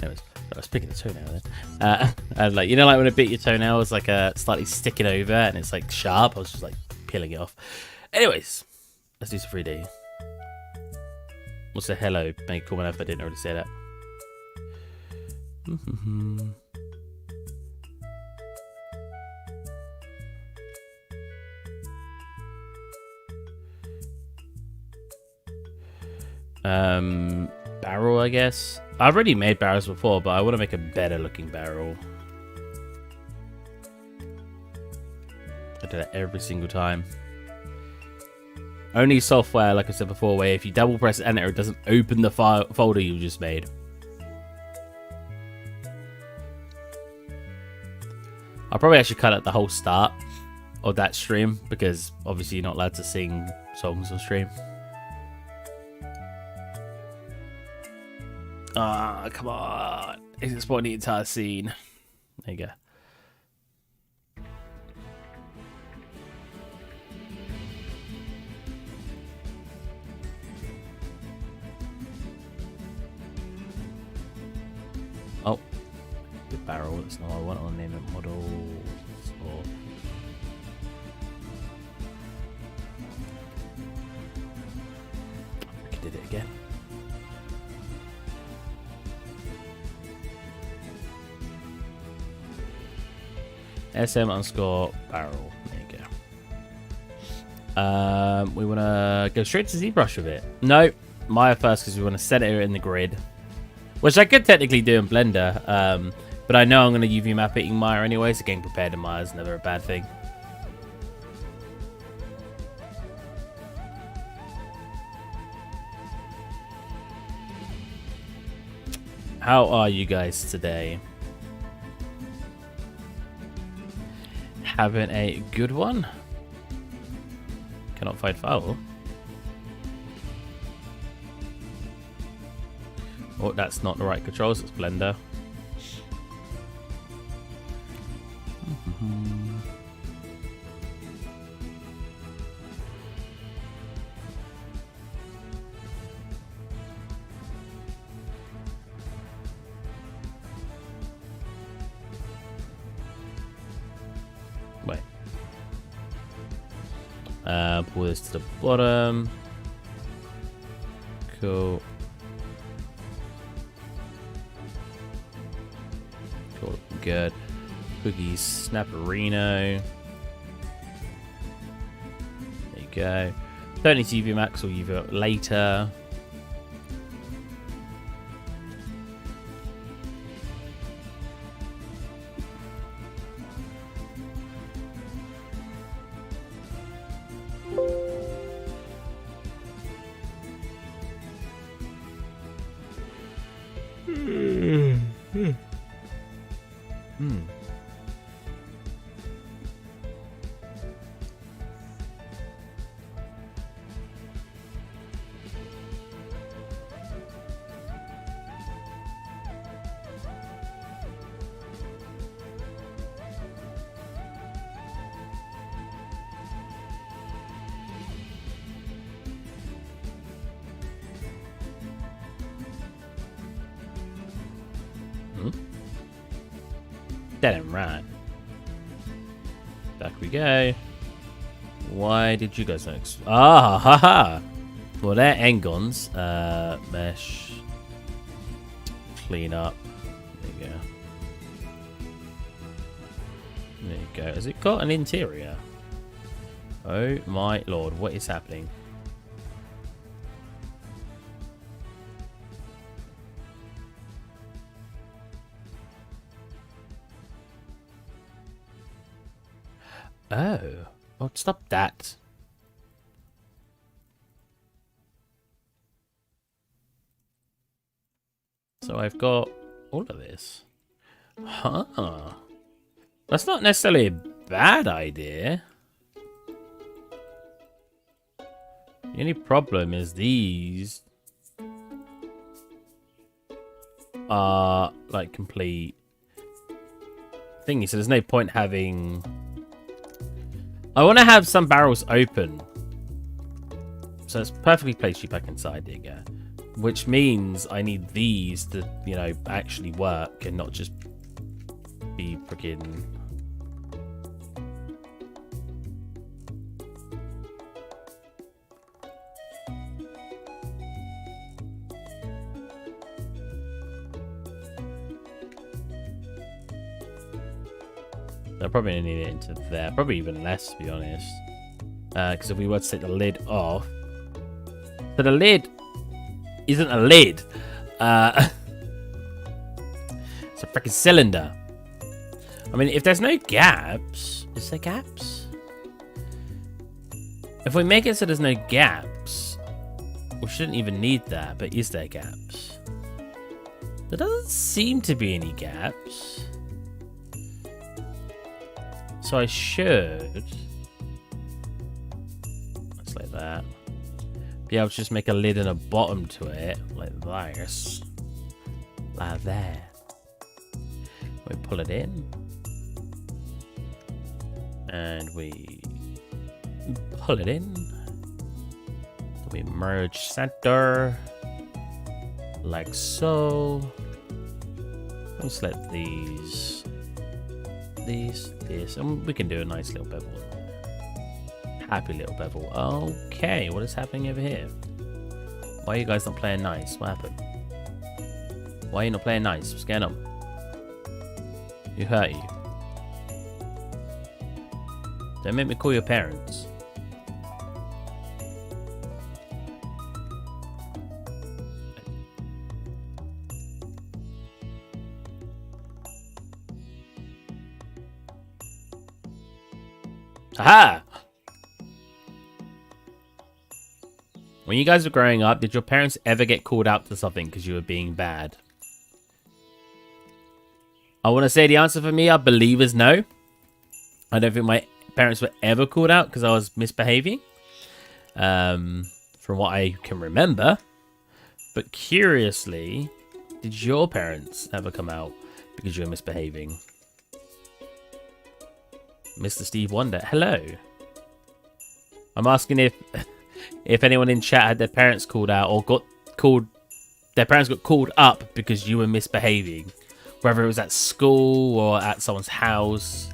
Anyways, I was picking the toenail then. I was like, you know, like when a bit your toenail is like slightly sticking over and it's like sharp. I was just like peeling it off. Anyways, let's do some 3D. We'll say hello. Make a comment if I didn't already say that. Barrel, I guess. I've already made barrels before, but I want to make a better looking barrel. I do that every single time. Only software, like I said before, where if you double press enter, it doesn't open the folder you just made. I'll probably actually cut out the whole start of that stream, because obviously you're not allowed to sing songs on stream. Ah, come on. Is it spawning the entire scene? There you go. Oh, the barrel. That's not what I want. I'll name it models or. I did it again. SM_barrel. There you go. We want to go straight to ZBrush with it. No, Maya first, because we want to set it in the grid, which I could technically do in Blender. But I know I'm going to UV map it in Maya anyway, so getting prepared in Maya is never a bad thing. How are you guys today? Having a good one? Cannot find file. Oh, that's not the right controls, it's Blender. Wait. Pull this to the bottom. Cool. Cool. Good. Cookies, Snapperino. There you go. Don't need to UV max or UV up later. That ain't right. Back we go. Why did you guys not haha. Well, they're engons. Mesh. Clean up. There you go. There you go. Has it got an interior? Oh my lord, what is happening? Oh, well, stop that. So I've got all of this. Huh. That's not necessarily a bad idea. The only problem is these are like complete thingy, so there's no point having... I want to have some barrels open. So it's perfectly placed you back inside. There you go. Which means I need these to, you know, actually work and not just be freaking... I probably need it into there. Probably even less, to be honest. Because if we were to take the lid off... So the lid isn't a lid. It's a freaking cylinder. I mean, if there's no gaps... Is there gaps? If we make it so there's no gaps... We shouldn't even need that, but is there gaps? There doesn't seem to be any gaps. So I should... That's like that. Be able to just make a lid and a bottom to it. Like this. Like that. We pull it in. And we pull it in. We merge center. Like so. We'll select these. This, and we can do a nice little bevel. Happy little bevel. Okay, what is happening over here? Why are you guys not playing nice? What happened? Why are you not playing nice? What's going on? Who hurt you? Don't make me call your parents. Aha! When you guys were growing up, did your parents ever get called out to something because you were being bad? I want to say the answer for me, I believe, is no. I don't think my parents were ever called out because I was misbehaving. From what I can remember. But curiously, did your parents ever come out because you were misbehaving? Mr. Steve Wonder, hello. I'm asking if anyone in chat had their parents called out or got called. Their parents got called up because you were misbehaving, whether it was at school or at someone's house.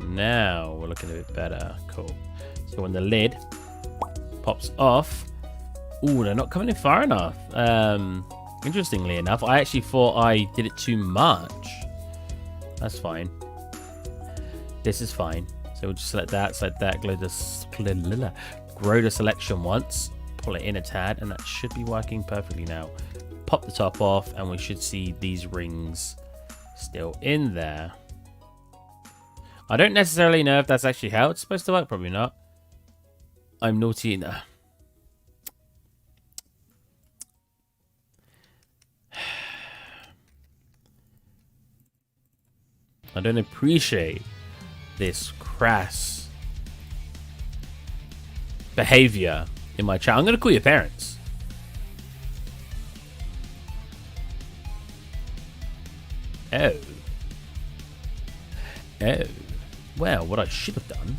Now we're looking a bit better. Cool. So when the lid pops off, ooh, they're not coming in far enough. Interestingly enough, I actually thought I did it too much. That's fine. This is fine. So we'll just select that, grow the selection once, pull it in a tad, and that should be working perfectly now. Pop the top off, and we should see these rings still in there. I don't necessarily know if that's actually how it's supposed to work. Probably not. I'm naughty enough. I don't appreciate this crass behavior in my chat. I'm going to call your parents. Oh. Oh. Well, what I should have done...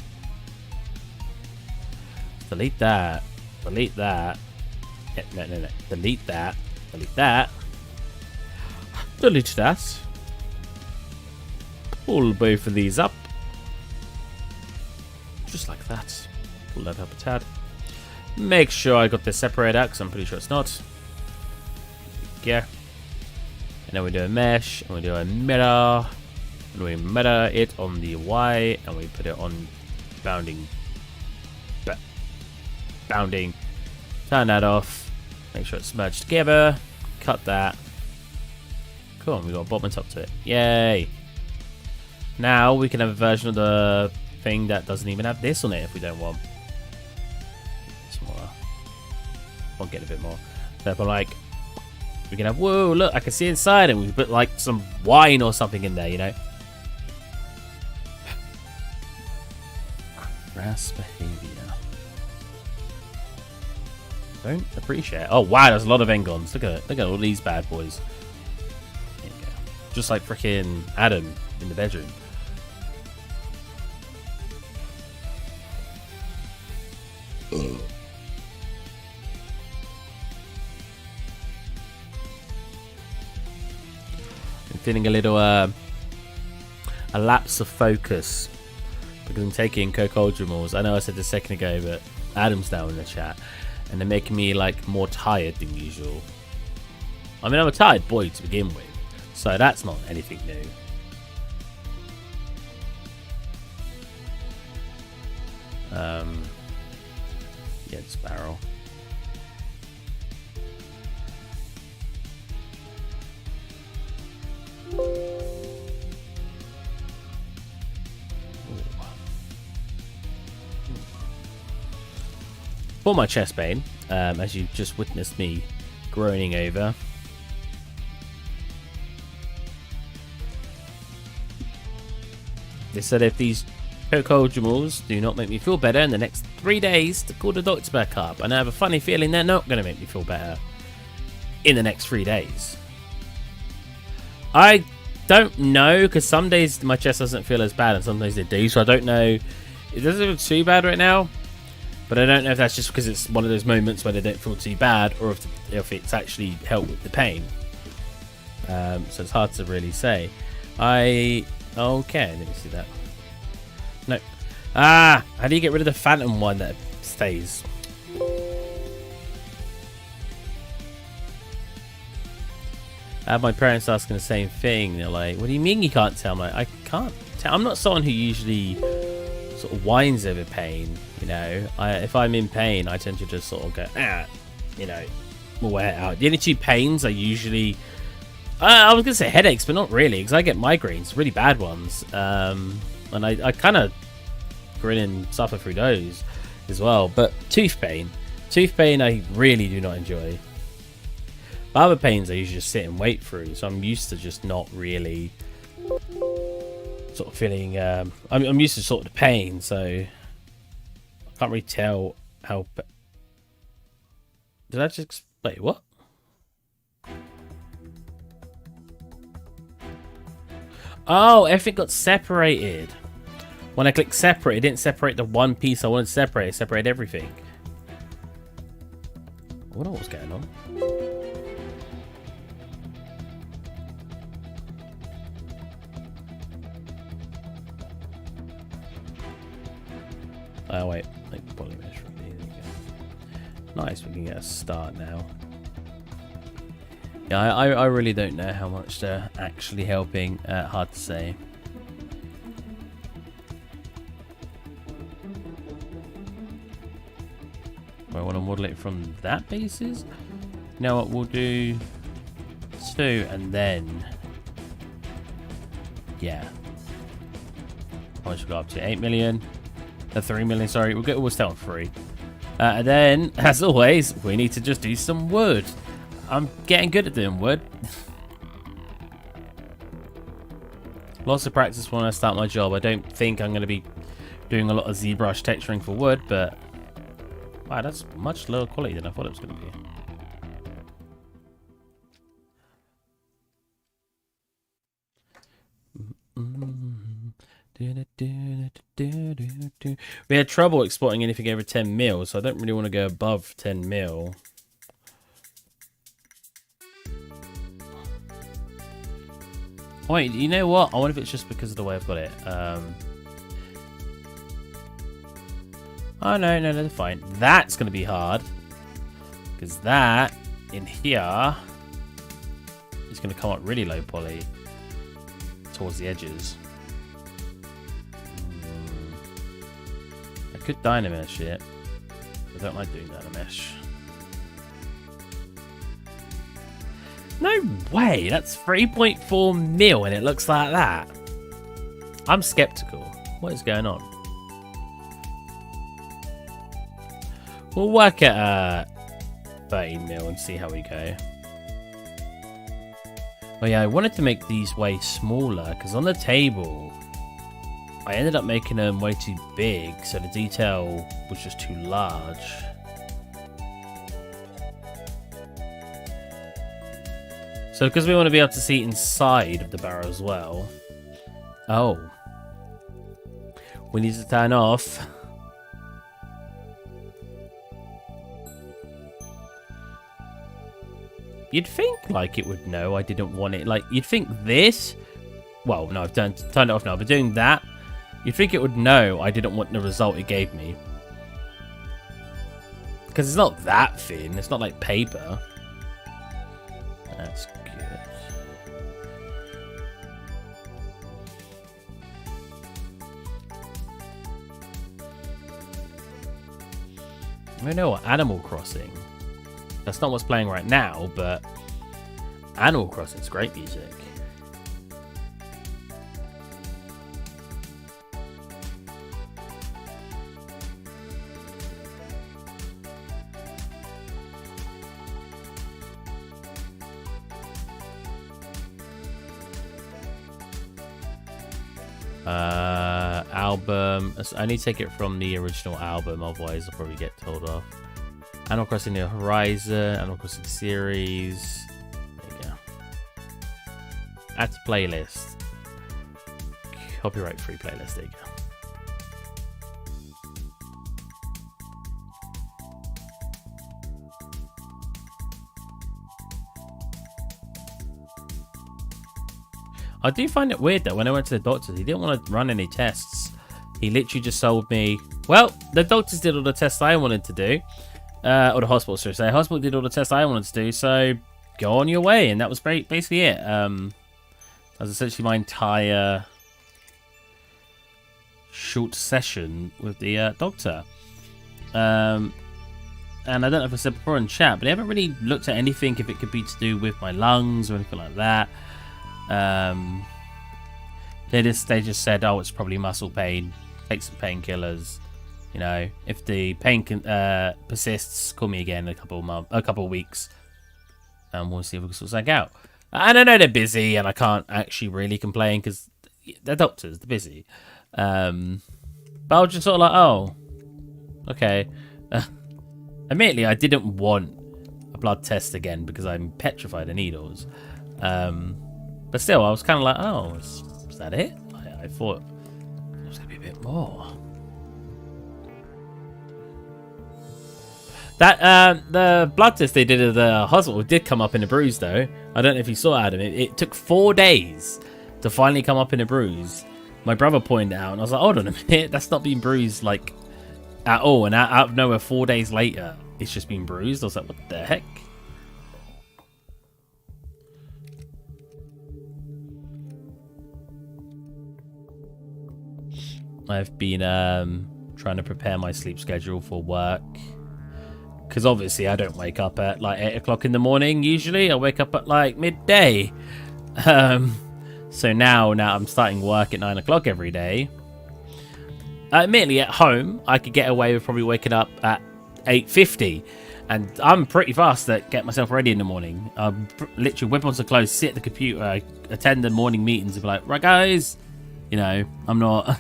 Delete that. Delete that. No. Delete that. Delete that. Delete that. Pull both of these up. Just like that. Pull that up a tad. Make sure I got this separated out, because I'm pretty sure it's not. There we go. And then we do a mesh, and we do a mirror. And we mirror it on the Y, and we put it on bounding. Bounding. Turn that off. Make sure it's merged together. Cut that. Cool, and we got a bottom and top to it. Yay! Now we can have a version of the thing that doesn't even have this on it if we don't want. Smaller. I'll get a bit more. Therefore, like, we can have, whoa, look, I can see inside, and we put like some wine or something in there, you know? Crass behavior. Don't appreciate it. Oh, wow, there's a lot of Engons. Look at it. Look at all these bad boys. There you go. Just like freaking Adam in the bedroom. Ugh. I'm feeling a little a lapse of focus because I'm taking co-culturals. I know I said this a second ago, but Adam's now in the chat, and they're making me like more tired than usual. I mean, I'm a tired boy to begin with, so that's not anything new. Yeah, Spyro. For my chest pain, as you've just witnessed me groaning over. They said if these co-culturals do not make me feel better in the next 3 days, to call the doctor back up. And I have a funny feeling they're not going to make me feel better in the next 3 days. I don't know, because some days my chest doesn't feel as bad and some days it do, so I don't know. It doesn't feel too bad right now, but I don't know if that's just because it's one of those moments where they don't feel too bad, or if it's actually helped with the pain. So it's hard to really say. Okay, let me see that. No. How do you get rid of the phantom one that stays? I have my parents asking the same thing. They're like, what do you mean you can't tell? I'm like, I can't tell. I'm not someone who usually sort of whines over pain, you know. If I'm in pain, I tend to just sort of go, you know, we'll wear it out. The only two pains I usually... I was going to say headaches, but not really, because I get migraines, really bad ones. And I kind of grin and suffer through those as well. But tooth pain I really do not enjoy. But other pains I usually just sit and wait through, so I'm used to just not really sort of feeling... I'm used to sort of the pain, so I can't really tell how... Did I just... Wait, what? Oh, everything got separated. When I clicked separate, it didn't separate the one piece I wanted to separate. It separated everything. I wonder what was going on. Oh, wait. Like polymesh. There you go. Nice, we can get a start now. Yeah, I really don't know how much they're actually helping. Hard to say. I want to model it from that basis. Now what we'll do 2 and then yeah. How much we got up to? 8 million. 3 million, sorry. We'll start on 3. And then, as always, we need to just do some wood. I'm getting good at doing wood. Lots of practice when I start my job. I don't think I'm going to be doing a lot of ZBrush texturing for wood, but wow, that's much lower quality than I thought it was going to be. We had trouble exporting anything over 10 mil, so I don't really want to go above 10 mil. Wait, you know what? I wonder if it's just because of the way I've got it. Oh, no, they're fine. That's going to be hard. Because that, in here, is going to come up really low poly towards the edges. I could Dynamesh it. I don't like doing Dynamesh. No way! That's 3.4 mil and it looks like that. I'm skeptical. What is going on? We'll work at 13 mil and see how we go. Oh yeah, I wanted to make these way smaller because on the table I ended up making them way too big, so the detail was just too large. So because we want to be able to see inside of the barrel as well. Oh. We need to turn off. You'd think like it would know I didn't want it. Like you'd think this. Well, no, I've turned it off now. But doing that, you'd think it would know I didn't want the result it gave me. Because it's not that thin. It's not like paper. That's good. I don't know what Animal Crossing. That's not what's playing right now, but Animal Crossing's great music. Album. I need to take it from the original album, otherwise I'll probably get told off. Animal Crossing New Horizon, Animal Crossing series. There you go. Add to playlist. Copyright free playlist. There you go. I do find it weird that when I went to the doctor, he didn't want to run any tests. He literally just told me, well, the doctors did all the tests I wanted to do. Or the hospital, should I say. The hospital did all the tests I wanted to do, so go on your way. And that was basically it. That was essentially my entire short session with the doctor. And I don't know if I said before in chat, but they haven't really looked at anything if it could be to do with my lungs or anything like that. They just said, oh, it's probably muscle pain. Take some painkillers. You know, if the pain persists, call me again in a couple of weeks, and we'll see if we can sort something out. And I know they're busy, and I can't actually really complain because they're doctors, they're busy. But I was just sort of like, oh, okay. Admittedly, I didn't want a blood test again because I'm petrified of needles. But still, I was kind of like, oh, is that it? I thought it was going to be a bit more. That the blood test they did at the hospital did come up in a bruise, though. I don't know if you saw, Adam. It took 4 days to finally come up in a bruise. My brother pointed it out, and I was like, hold on a minute. That's not been bruised, like, at all. And out of nowhere, 4 days later, it's just been bruised. I was like, what the heck? I've been trying to prepare my sleep schedule for work. Because obviously I don't wake up at like 8 o'clock in the morning usually. I wake up at like midday. So now I'm starting work at 9 o'clock every day. Admittedly, at home, I could get away with probably waking up at 8:50. And I'm pretty fast at getting myself ready in the morning. I literally whip on some clothes, sit at the computer, attend the morning meetings and be like, right guys, you know, I'm not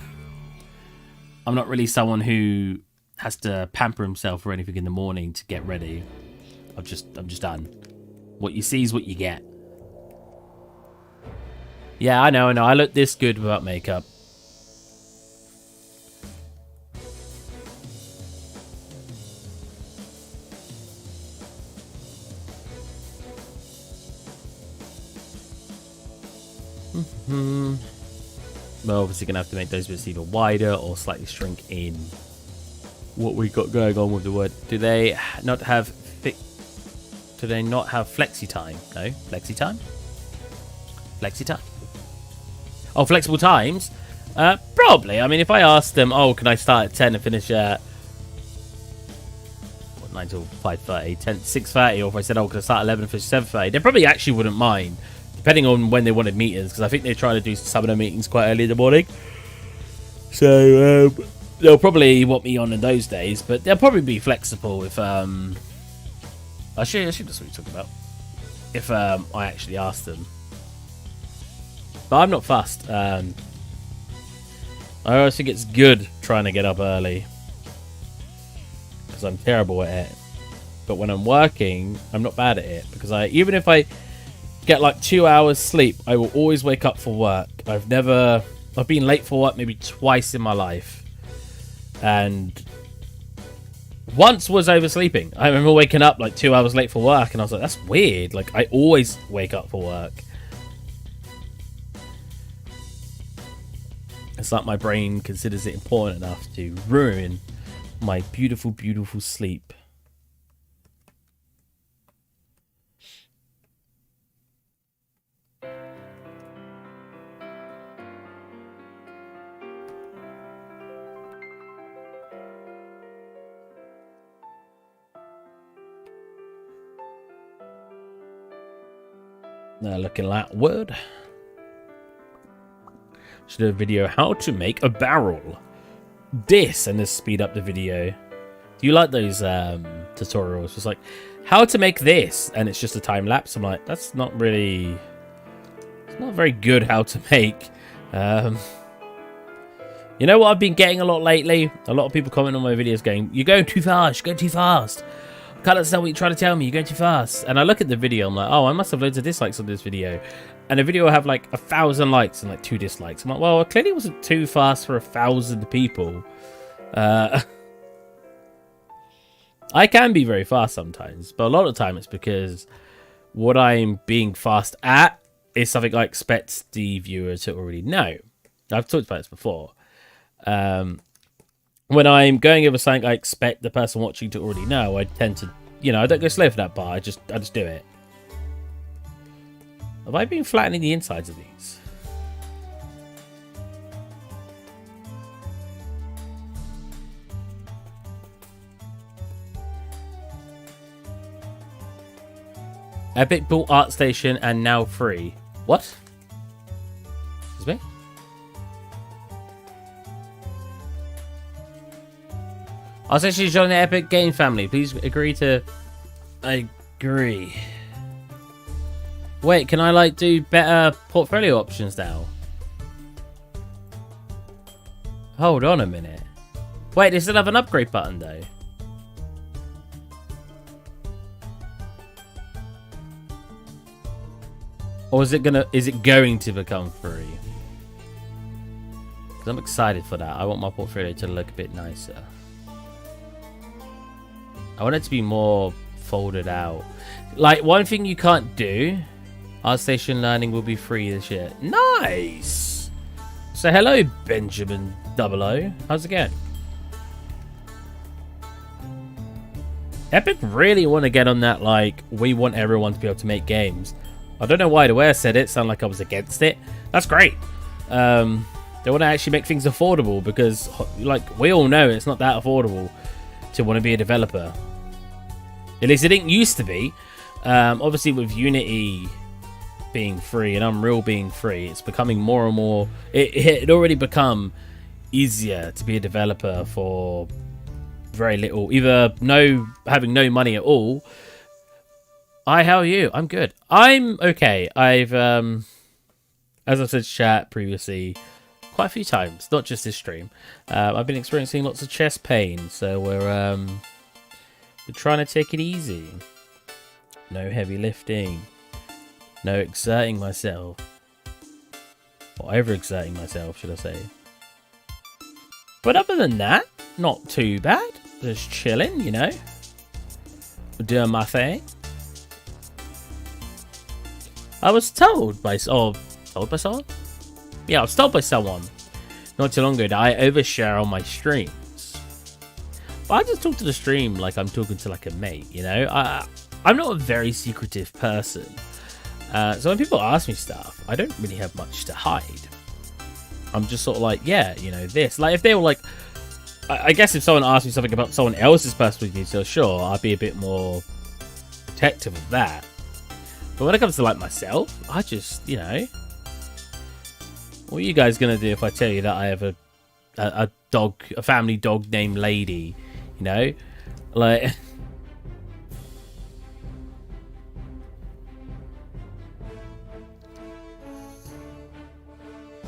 really someone who has to pamper himself or anything in the morning to get ready. I'm just done. What you see is what you get. Yeah, I know. I look this good without makeup. We're obviously gonna have to make those bits either wider or slightly shrink in what we got going on with the word. Do they not have flexi time? No, flexi time. Flexi time. Oh, flexible times. Probably. I mean, if I asked them, oh, can I start at 10 and finish at 9 till 5:30, 6:30, or if I said, oh, can I start at 11 and finish 7:30, they probably actually wouldn't mind. Depending on when they wanted meetings, because I think they try to do some of the meetings quite early in the morning. So they'll probably want me on in those days, but they'll probably be flexible if I should that's what you're talking about. If I actually asked them. But I'm not fussed. I always think it's good trying to get up early, because I'm terrible at it. But when I'm working, I'm not bad at it, because even if I get like 2 hours sleep, I will always wake up for work. I've been late for work maybe twice in my life. And once was oversleeping. I remember waking up like 2 hours late for work, and I was like, that's weird. Like, I always wake up for work. It's like my brain considers it important enough to ruin my beautiful, beautiful sleep. Now looking like wood. Should do a video how to make a barrel. This and just speed up the video. Do you like those tutorials? It's like how to make this, and it's just a time lapse. I'm like, that's not really. It's not very good how to make. You know what I've been getting a lot lately? A lot of people comment on my videos going, "You're going too fast. You're going too fast. I can't understand what you're trying to tell me. You're going too fast." And I look at the video, I'm like, oh, I must have loads of dislikes on this video. And the video will have like 1,000 likes and like 2 dislikes. I'm like, well, it clearly wasn't too fast for 1,000 people. I can be very fast sometimes, but a lot of the time it's because what I'm being fast at is something I expect the viewer to already know. I've talked about this before. When I'm going over something I expect the person watching to already know, I tend to, you know, I don't go slow for that bar. I just do it. Have I been flattening the insides of these? Epic bought ArtStation and now free. What? Excuse me? ArtStation is joining the Epic Game family. Please agree to... I agree. Wait, can I like do better portfolio options now? Hold on a minute. Wait, they still have an upgrade button though. Or is it going to become free? Because I'm excited for that. I want my portfolio to look a bit nicer. I want it to be more folded out. Like, one thing you can't do, ArtStation Learning will be free this year. Nice! So hello, Benjamin 00. How's it going? Epic really want to get on that, like, we want everyone to be able to make games. I don't know why the way I said it sounded like I was against it. That's great. They want to actually make things affordable because, like, we all know it's not that affordable to want to be a developer. At least it didn't used to be. Obviously, with Unity being free and Unreal being free, it's becoming more and more... It already become easier to be a developer for very little. Either having no money at all. Hi, how are you? I'm good. I'm okay. I've, as I've said to chat previously, quite a few times, not just this stream, I've been experiencing lots of chest pain, so we're trying to take it easy. No heavy lifting. No exerting myself. Or overexerting myself, should I say. But other than that, not too bad. Just chilling, you know. Doing my thing. I was told by someone? Yeah, I was told by someone not too long ago that I overshare on my streams. But I just talk to the stream like I'm talking to like a mate, you know? I'm not a very secretive person. So when people ask me stuff, I don't really have much to hide. I'm just sort of like, yeah, you know, this. Like, if they were like... I guess if someone asked me something about someone else's personal details, sure, I'd be a bit more protective of that. But when it comes to, like, myself, I just, you know... What are you guys going to do if I tell you that I have a family dog named Lady? You know? Like...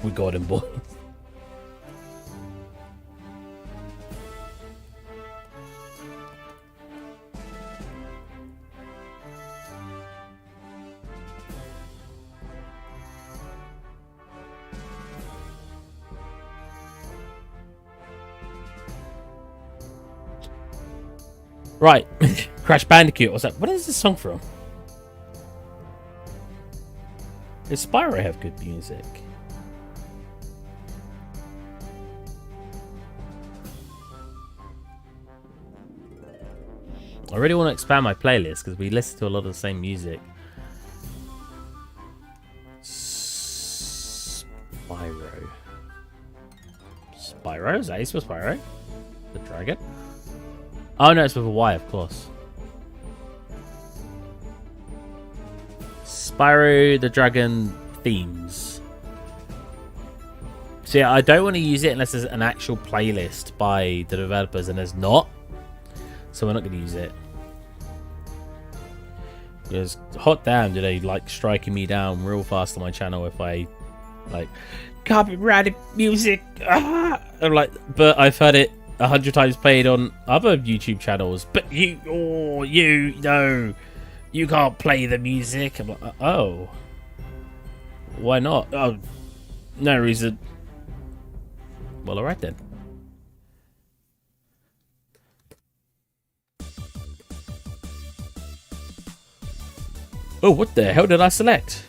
We got him, boy. Right. Crash Bandicoot. What's that? What is this song from? Does Spyro have good music? I really want to expand my playlist because we listen to a lot of the same music. Spyro. Spyro? Is that how you spell Spyro? The dragon? Oh no, it's with a Y, of course. Spyro the Dragon themes. So yeah, I don't want to use it unless there's an actual playlist by the developers, and there's not. So we're not going to use it. Because hot damn, do they like striking me down real fast on my channel if I like copyrighted music. Ah! I'm like, but I've heard it 100 times played on other YouTube channels. But you can't play the music. I'm like, oh, why not? Oh, no reason. Well, alright then. Oh, what the hell did I select?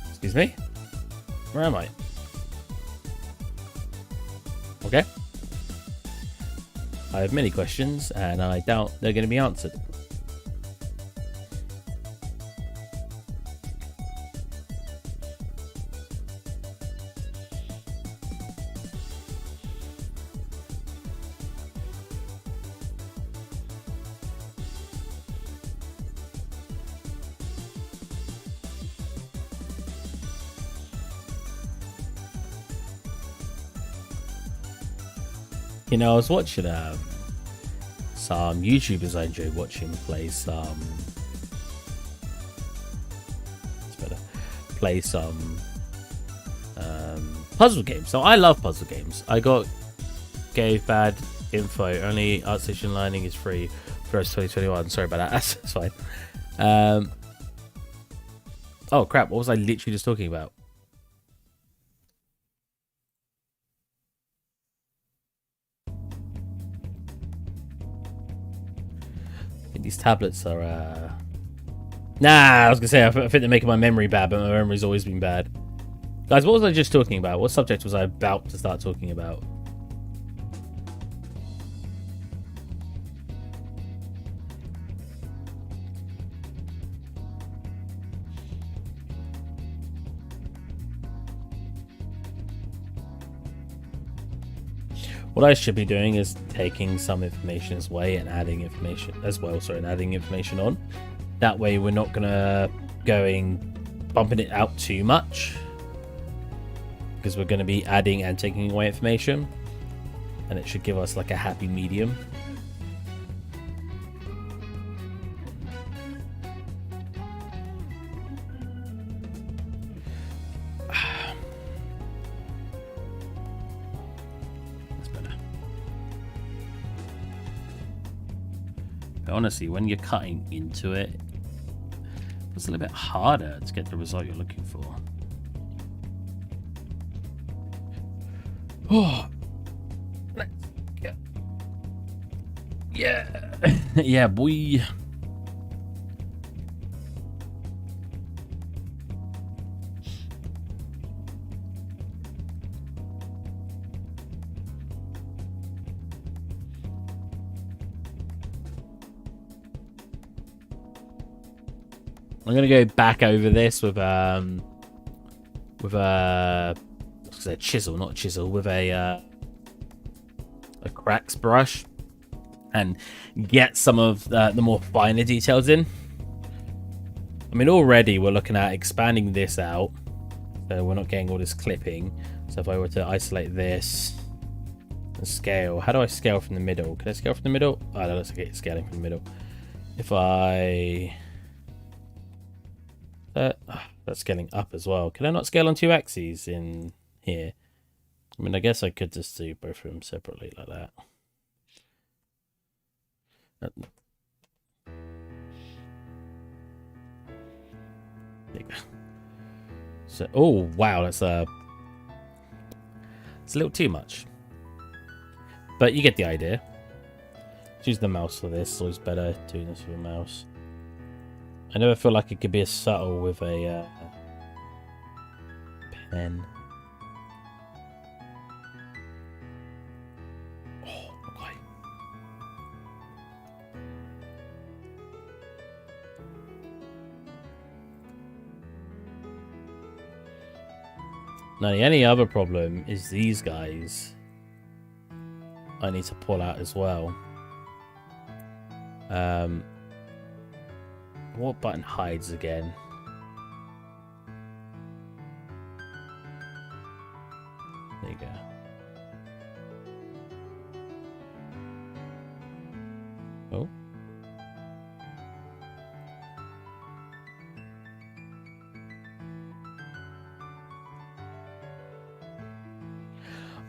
Excuse me? Where am I? Okay. I have many questions, and I doubt they're going to be answered. You know, I was watching some YouTubers I enjoy watching play some. It's better. Play some puzzle games. So I love puzzle games. I gave bad info. Only ArtStation Lining is free for us 2021. Sorry about that. That's fine. Oh crap! What was I literally just talking about? These tablets are nah, I was gonna say I think they're making my memory bad, but my memory's always been bad. Guys, what was I just talking about? What subject was I about to start talking about? What I should be doing is taking some information away and adding information as well. Sorry, and adding information on. That way, we're not gonna bumping it out too much, because we're going to be adding and taking away information, and it should give us like a happy medium. Honestly, when you're cutting into it, it's a little bit harder to get the result you're looking for. Oh, let's go. Yeah, yeah, boy. I'm gonna go back over this with a chisel, not chisel, with a cracks brush, and get some of the more finer details in. I mean, already we're looking at expanding this out, so we're not getting all this clipping. So if I were to isolate this and scale, how do I scale from the middle? Can I scale from the middle? Oh, that looks like it's scaling from the middle. If I that's scaling up as well. Can I not scale on two axes in here? I mean, I guess I could just do both of them separately like that. There you go. So, oh wow, it's a little too much, but you get the idea. use the mouse for this. It's always better doing this with a mouse. I never feel like it could be as subtle with a pen. Oh, okay. Now, the only other problem is these guys. I need to pull out as well. What button hides again? There you go. Oh.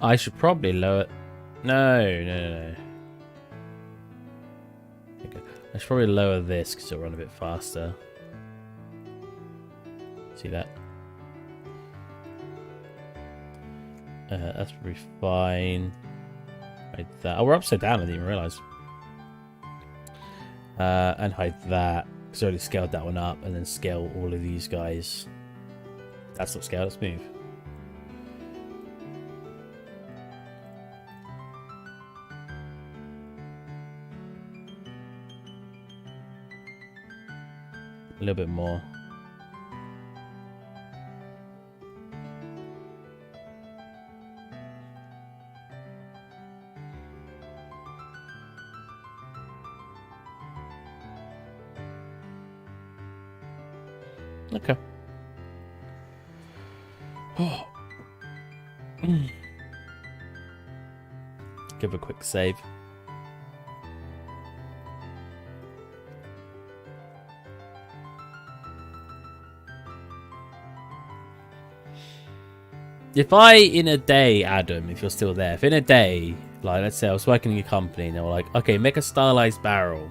I should probably lower... No. Okay. I should probably lower this because it'll run a bit faster. See that? That's probably fine. Hide that. Oh, we're upside down. I didn't even realise. And hide that because I already scaled that one up, and then scale all of these guys. That's not scaled. Let's move. A little bit more. Okay. Oh. Give a quick save. If I, in a day, Adam, if you're still there, if in a day, like, let's say I was working in your company and they were like, okay, make a stylized barrel.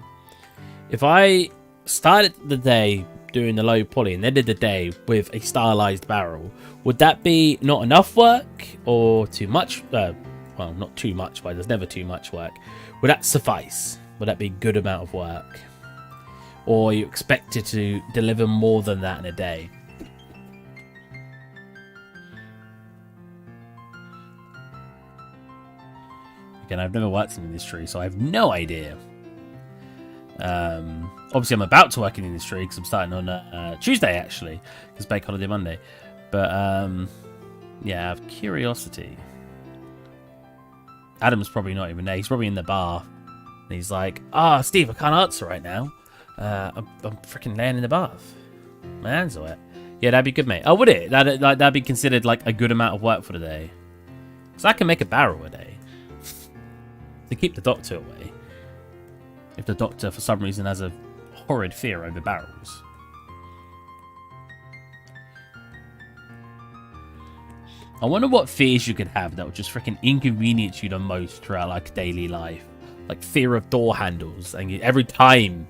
If I started the day doing the low poly and ended the day with a stylized barrel, would that be not enough work or too much? Well, not too much, but there's never too much work. Would that suffice? Would that be a good amount of work? Or are you expected to deliver more than that in a day? Again, I've never worked in the industry, so I have no idea. Obviously, I'm about to work in the industry because I'm starting on Tuesday, actually, because Bank Holiday Monday. But, yeah, I have curiosity. Adam's probably not even there. He's probably in the bar. And he's like, Steve, I can't answer right now. I'm freaking laying in the bath. My hands are wet. Yeah, that'd be good, mate. Oh, would it? That'd be considered, like, a good amount of work for the day. Because I can make a barrel a day. To keep the doctor away. If the doctor, for some reason, has a horrid fear over barrels. I wonder what fears you could have that would just freaking inconvenience you the most throughout, like, daily life. Like, fear of door handles. And every time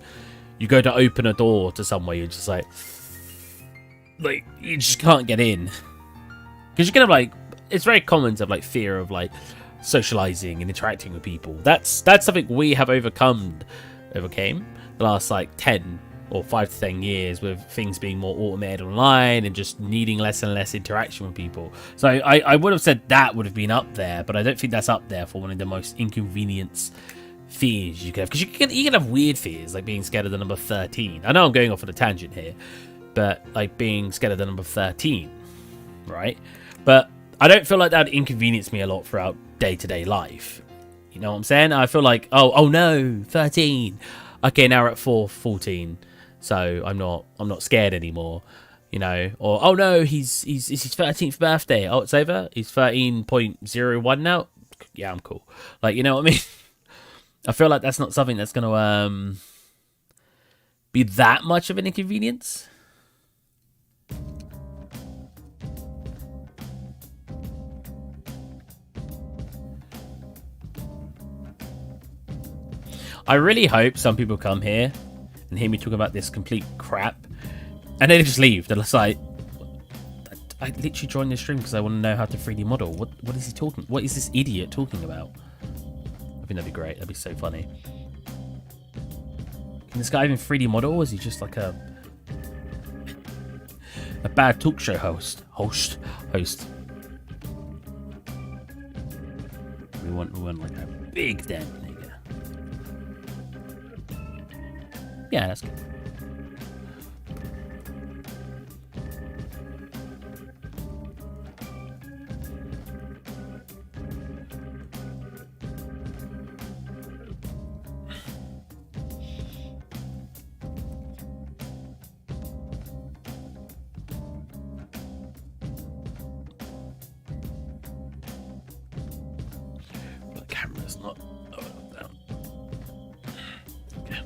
you go to open a door to somewhere, you're just like, you just can't get in. Because you can have, like, it's very common to have, like, fear of, like, socializing and interacting with people. That's something we have overcame the last, like, 10 or 5 to 10 years, with things being more automated online and just needing less and less interaction with people. So I would have said that would have been up there, but I don't think that's up there for one of the most inconvenience fears you can have. Because you can have weird fears, like being scared of the number 13. I know I'm going off on a tangent here, but like being scared of the number 13, right? But I don't feel like that would inconvenience me a lot throughout day-to-day life. You know what I'm saying? I feel like, oh no, 13. Okay, now we're at 14. So I'm not scared anymore. You know, or oh no, it's his 13th birthday. Oh, it's over. He's 13.01 now. Yeah, I'm cool. Like, you know what I mean? I feel like that's not something that's gonna be that much of an inconvenience. I really hope some people come here and hear me talk about this complete crap, and then they just leave. They're just like, I literally joined this stream because I want to know how to 3D model. What is he talking? What is this idiot talking about? I think that'd be great. That'd be so funny. This guy even 3D model, or is he just like a bad talk show host? We want like a big dent, nigga. Yeah, that's good. Camera's not down. Okay.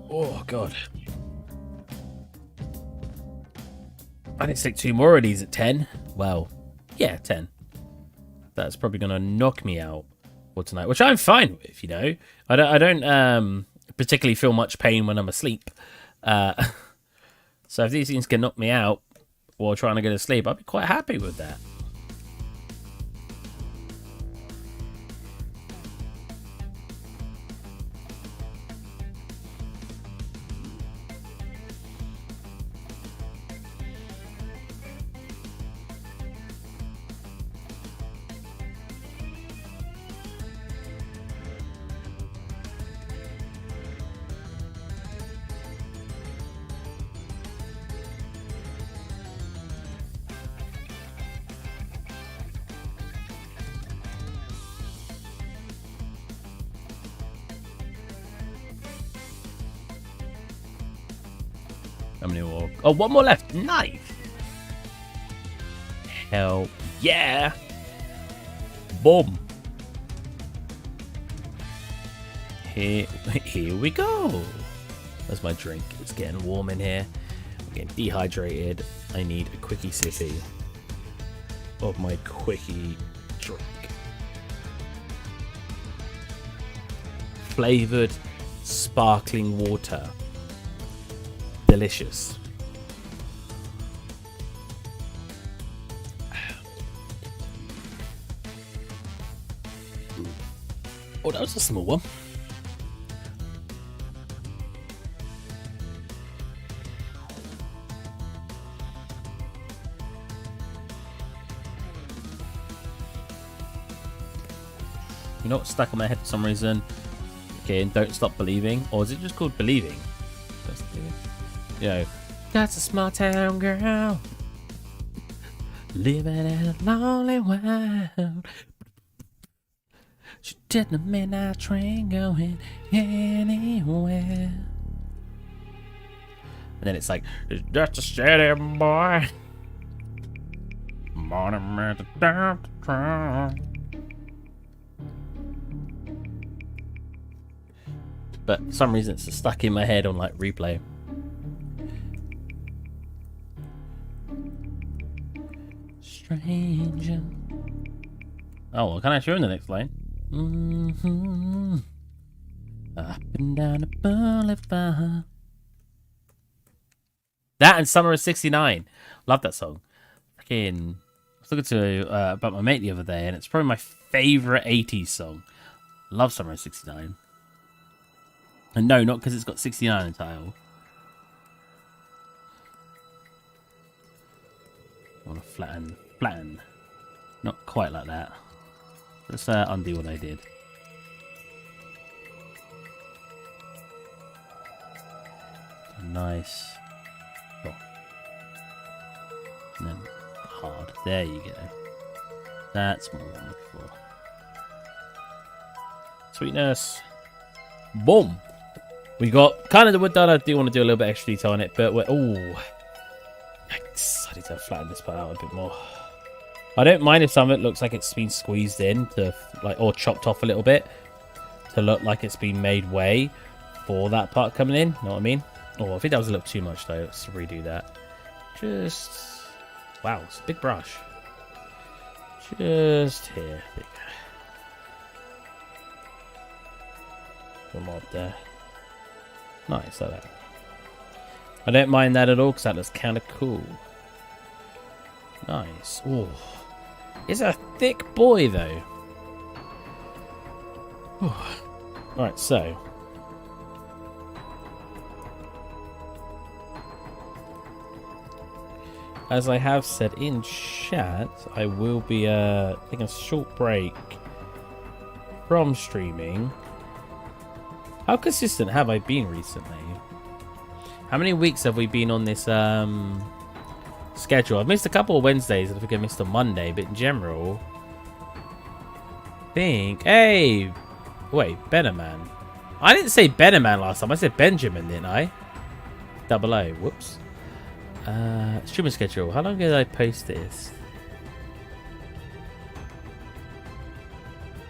Oh god. I need to take 2 more of these at 10. Well, yeah, 10. That's probably gonna knock me out for tonight, which I'm fine with, you know. I don't particularly feel much pain when I'm asleep. So if these things can knock me out while trying to go to sleep, I'd be quite happy with that. How many more? Oh, 1 more left. Nice. Hell yeah. Boom. Here we go. That's my drink. It's getting warm in here. I'm getting dehydrated. I need a quickie sippy of my quickie drink. Flavored sparkling water. Delicious. Oh, that was a small one. You know what's stuck in my head for some reason? Okay, and Don't Stop Believing. Or is it just called Believing? You know, that's a small town girl living in a lonely world. She did the midnight train going anywhere. And then it's like, it's just a steady boy. Morning at the down. But for some reason it's stuck in my head on like replay. Stranger. Oh, well, can I show in the next line? Up and down the boulevard. That and Summer of '69. Love that song. Freaking. I was talking to about my mate the other day, and it's probably my favorite '80s song. Love Summer of '69. And no, not because it's got 69 in the title. I want to flatten. Not quite like that. Let's undo what I did. Nice. Oh. And then hard. There you go. That's what I'm looking for. Sweetness. Boom. We got kind of the wood done. I do want to do a little bit extra detail on it, but we're... Oh. Yikes. I need to flatten this part out a bit more. I don't mind if some of it looks like it's been squeezed in to, like, or chopped off a little bit to look like it's been made way for that part coming in. Know what I mean? Oh, I think that was a little too much though. Let's redo that. Just wow, it's a big brush. Just here. There you go. One more up there. Nice, like that. I don't mind that at all because that looks kind of cool. Nice. Oh, It's a thick boy, though. Alright, so. As I have said in chat, I will be taking a short break from streaming. How consistent have I been recently? How many weeks have we been on this schedule? I've missed a couple of Wednesdays, and I think I missed a Monday, but in general, I think... Hey! Wait, Bennerman. I didn't say Bennerman last time. I said Benjamin, didn't I? Double O. Whoops. Streaming schedule. How long did I post this?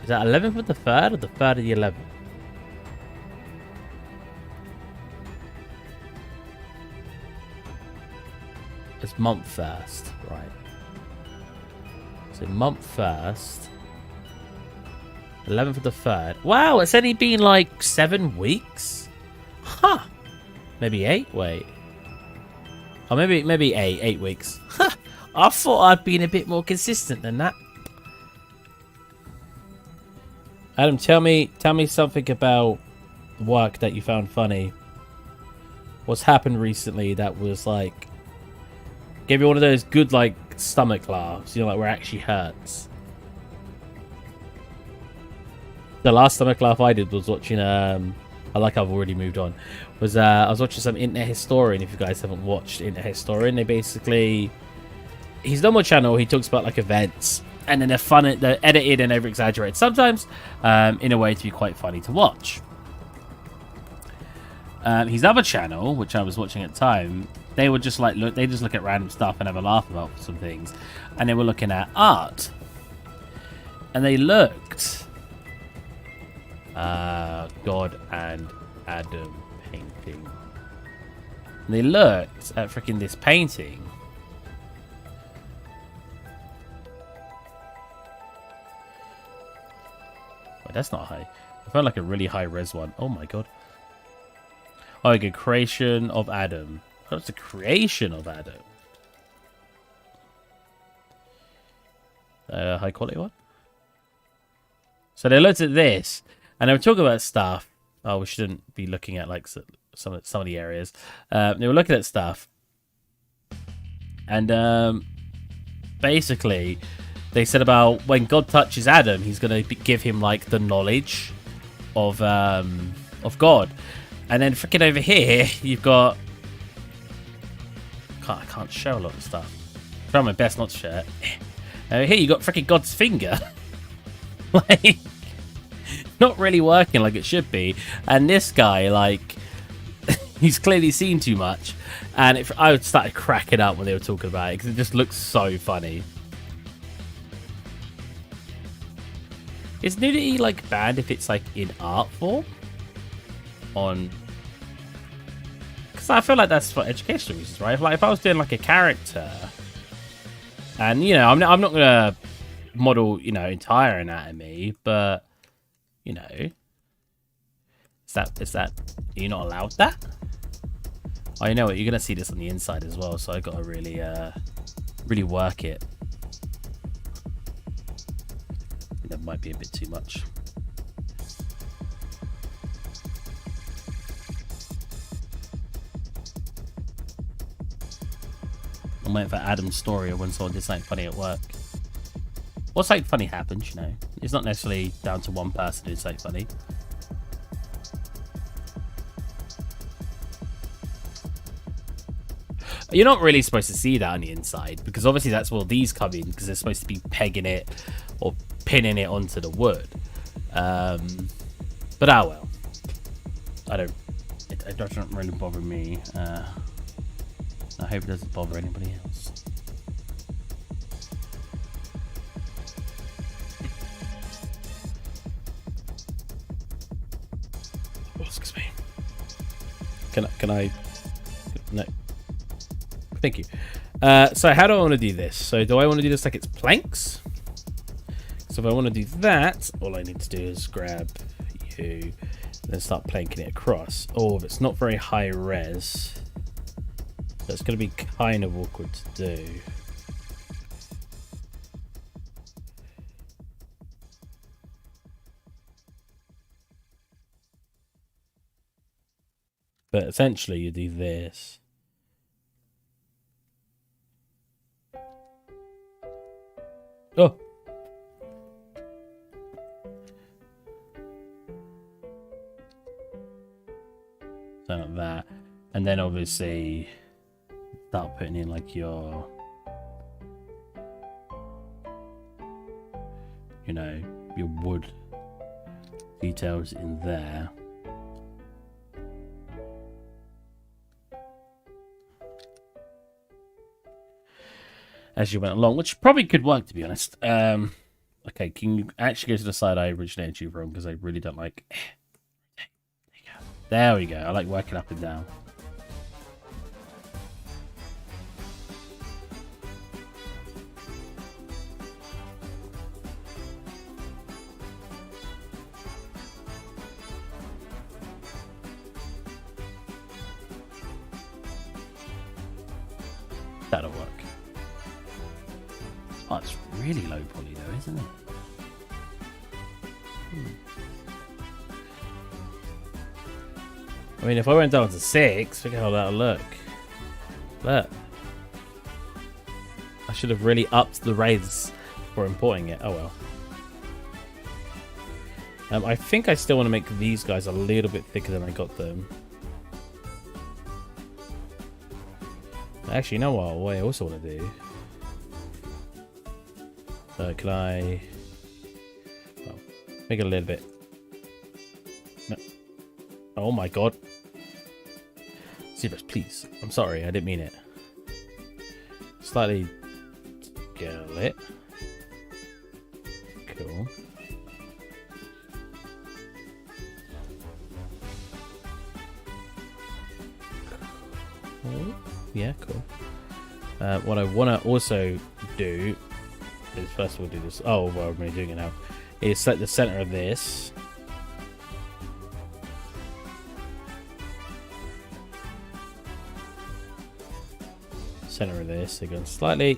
Is that 11th of the 3rd or the 3rd of the 11th? It's month first, right? So month first, 11th of the 3rd. Wow, it's only been like 7 weeks. Huh? Maybe 8. Wait. Oh, maybe 8 weeks. Huh. I thought I'd been a bit more consistent than that. Adam, tell me something about work that you found funny. What's happened recently that was like gave you one of those good like stomach laughs, you know, like where it actually hurts. The last stomach laugh I did was watching I like I've already moved on. Was I was watching some Internet Historian. If you guys haven't watched Internet Historian, they basically his normal channel, he talks about like events, and then they're edited and over exaggerated sometimes, in a way to be quite funny to watch. His other channel, which I was watching at the time, they would just like look at random stuff and have a laugh about some things, and they were looking at art, and they looked God and Adam painting. And they looked at freaking this painting. Wait, that's not high. I found like a really high res one. Oh my god. Oh, like a creation of Adam. That's a creation of Adam. High quality one. So they looked at this, and they were talking about stuff. Oh, we shouldn't be looking at like some of the areas. They were looking at stuff, and basically, they said about when God touches Adam, he's going to give him like the knowledge of God. And then freaking over here, you've got. I can't show a lot of stuff. I'm trying my best not to show it. Here you got freaking God's finger. Like, not really working like it should be. And this guy, like, he's clearly seen too much. And I started cracking up when they were talking about it because it just looks so funny. Is nudity like banned if it's like in art form? Because I feel like that's for educational reasons, right? Like if I was doing like a character, and you know, I'm not gonna model, you know, entire anatomy, but you know, is that are you not allowed that? Oh, you know what? You're gonna see this on the inside as well, so I gotta really really work it. That might be a bit too much. I'm waiting for Adam's story of when someone did something funny at work. Or something funny happens, you know. It's not necessarily down to one person who's something funny. You're not really supposed to see that on the inside, because obviously that's where these come in, because they're supposed to be pegging it or pinning it onto the wood. But well. It doesn't really bother me. I hope it doesn't bother anybody else. Oh, excuse me. Can I? No. Thank you. So how do I want to do this? So do I want to do this like it's planks? So if I want to do that, all I need to do is grab you and then start planking it across. Oh, if it's not very high res, that's going to be kind of awkward to do. But essentially, you do this. Oh. Something like that. And then obviously start putting in like your, you know, your wood details in there. As you went along, which probably could work, to be honest. Okay, can you actually go to the side I originated you from? Because I really don't like... There we go. I like working up and down. That'll work. Oh, it's really low poly though, isn't it? I mean, if I went down to 6, look how that'll look. Look. I should have really upped the rays for importing it. Oh well. I think I still want to make these guys a little bit thicker than I got them. Actually, you know what I also want to do? Can I... Well, make it a little bit... No. Oh my god. Zebras, please. I'm sorry, I didn't mean it. Slightly scale it. Cool. Oh, yeah, cool. What I want to also do is first we'll do this. Oh, well, we're doing it now. Is select the center of this. Center of this. They're going slightly.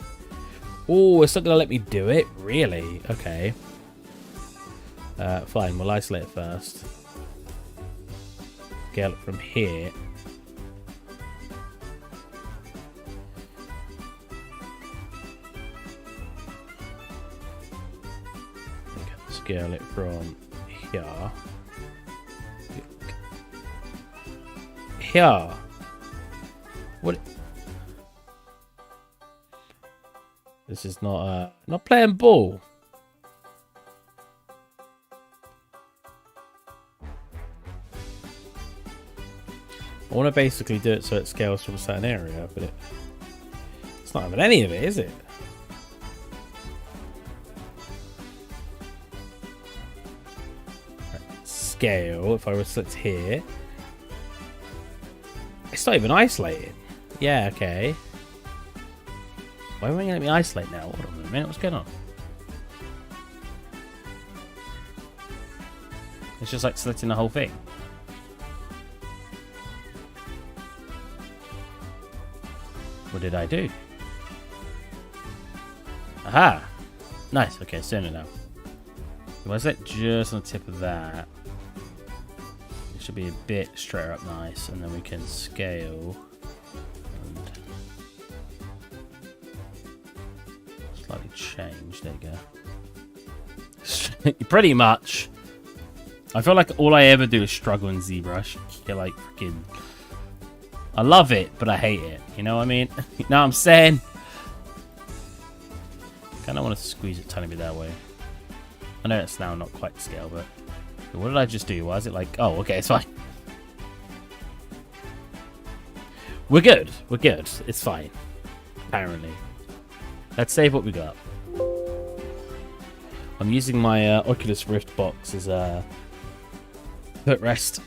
Oh, it's not going to let me do it. Really? Okay. Fine. We'll isolate it first. Scale it from here. Scale it from here. Here. What? This is not playing ball. I want to basically do it so it scales from a certain area, but it's not having any of it, is it? Scale, if I was select here, it's not even isolated. Yeah, okay. Why won't you let me isolate now? Hold on a minute, what's going on? It's just like selecting the whole thing. What did I do? Aha! Nice, okay, it's doing it now. If I select just on the tip of that, should be a bit straighter up nice, and then we can scale and slightly change. There you go. Pretty much. I feel like all I ever do is struggle in ZBrush. You're like freaking. I love it, but I hate it. You know what I mean? You know what I'm saying? Kind of want to squeeze it a tiny bit that way. I know it's now not quite scale, but. What did I just do? Why is it like... Oh, okay, it's fine. We're good. We're good. It's fine. Apparently. Let's save what we got. I'm using my Oculus Rift box as a footrest.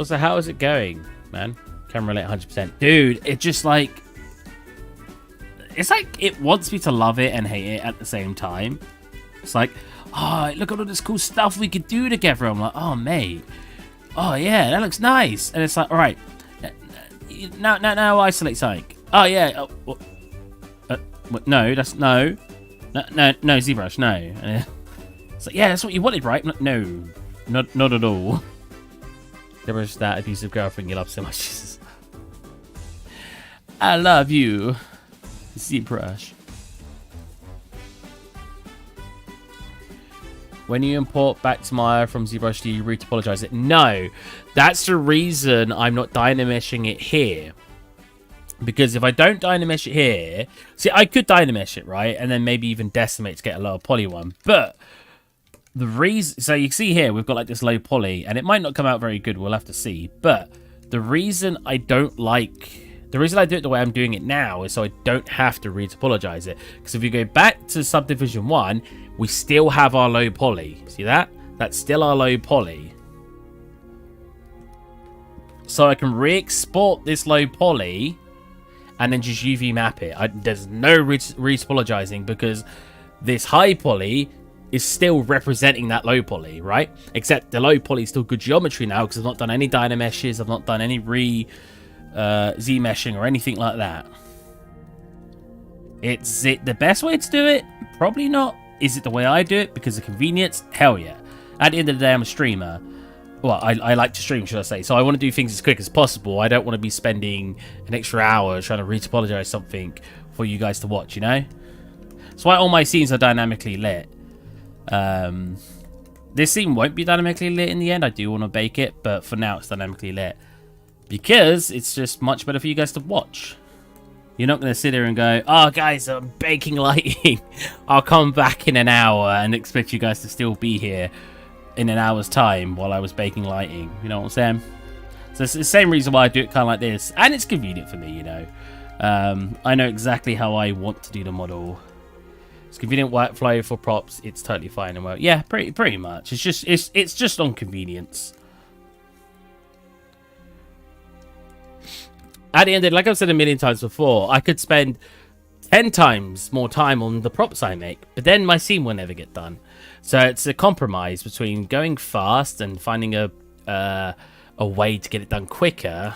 Also, how is it going, man? Camera rate 100%. Dude, it just like... It's like it wants me to love it and hate it at the same time. It's like... Oh, look at all this cool stuff we could do together. I'm like, oh, mate. Oh, yeah, that looks nice. And it's like, all right. Now isolate something. Oh, yeah. No, that's no. No, ZBrush, no. It's like, yeah, that's what you wanted, right? No, not at all. There was that abusive girlfriend you love so much. Jesus. I love you, ZBrush. When you import back to Maya from ZBrush, do you retopologize it? No. That's the reason I'm not dynameshing it here. Because if I don't dynamesh it here... See, I could dynamesh it, right? And then maybe even decimate to get a lower poly one. But the reason... So you see here, we've got like this low poly. And it might not come out very good. We'll have to see. But the reason I don't like... The reason I do it the way I'm doing it now is so I don't have to retopologize it. Because if you go back to Subdivision 1, we still have our low poly. See that? That's still our low poly. So I can re-export this low poly and then just UV map it. There's no retopologizing because this high poly is still representing that low poly, right? Except the low poly is still good geometry now because I've not done any dynameshes. I've not done any Z-meshing or anything like that. Is it the best way to do it? Probably not. Is it the way I do it because of convenience? Hell yeah. At the end of the day, I'm a streamer. Well, I like to stream, should I say. So I want to do things as quick as possible. I don't want to be spending an extra hour trying to retopologize something for you guys to watch, you know? That's why all my scenes are dynamically lit. This scene won't be dynamically lit in the end. I do want to bake it, but for now it's dynamically lit. Because it's just much better for you guys to watch. You're not going to sit here and go, oh, guys, I'm baking lighting. I'll come back in an hour and expect you guys to still be here in an hour's time while I was baking lighting. You know what I'm saying? So it's the same reason why I do it kind of like this. And it's convenient for me, you know. I know exactly how I want to do the model. It's convenient workflow for props. It's totally fine and well. Yeah, pretty much. It's just on convenience. At the end of it, like I've said a million times before, I could spend 10 times more time on the props I make, but then my scene will never get done. So it's a compromise between going fast and finding a way to get it done quicker,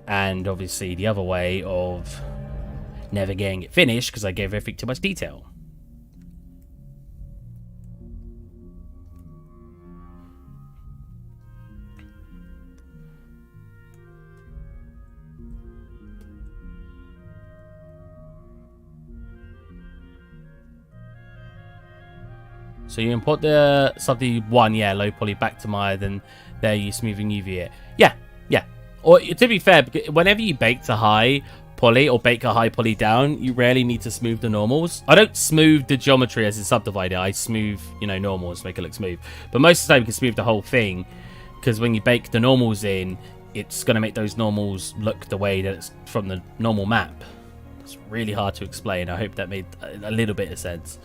and obviously the other way of never getting it finished because I gave everything too much detail. So you import the Subdi 1, yeah, low poly back to Maya, then there you smoothing UV it. Yeah. Or to be fair, whenever you bake to high poly or bake a high poly down, you rarely need to smooth the normals. I don't smooth the geometry as it's subdivided. I smooth, you know, normals, make it look smooth. But most of the time you can smooth the whole thing because when you bake the normals in, it's going to make those normals look the way that it's from the normal map. It's really hard to explain. I hope that made a little bit of sense.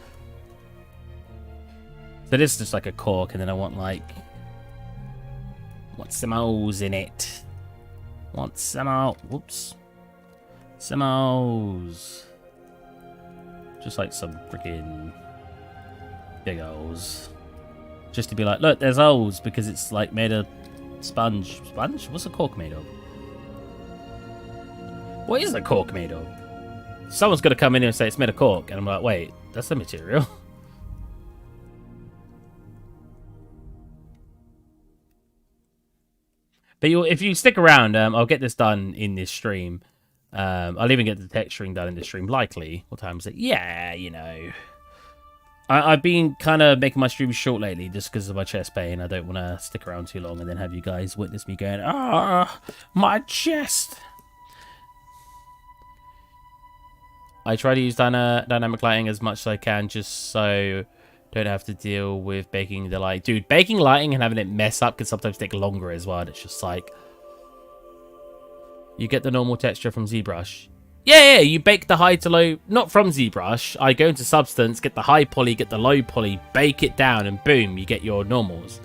So this is just like a cork, and then I want some O's in it. Want some O's. Whoops. Some O's. Just like some freaking big O's. Just to be like, look, there's O's because it's like made of sponge. Sponge? What's a cork made of? What is a cork made of? Someone's going to come in here and say it's made of cork, and I'm like, wait, that's the material. But if you stick around, I'll get this done in this stream. I'll even get the texturing done in this stream, likely. What time is it? Yeah, you know. I've been kind of making my streams short lately just because of my chest pain. I don't want to stick around too long and then have you guys witness me going, ah, my chest. I try to use dynamic lighting as much as I can just so don't have to deal with baking the light. Dude, baking lighting and having it mess up can sometimes take longer as well. It's just like... You get the normal texture from ZBrush. Yeah, you bake the high to low... Not from ZBrush. I go into Substance, get the high poly, get the low poly, bake it down, and boom, you get your normals.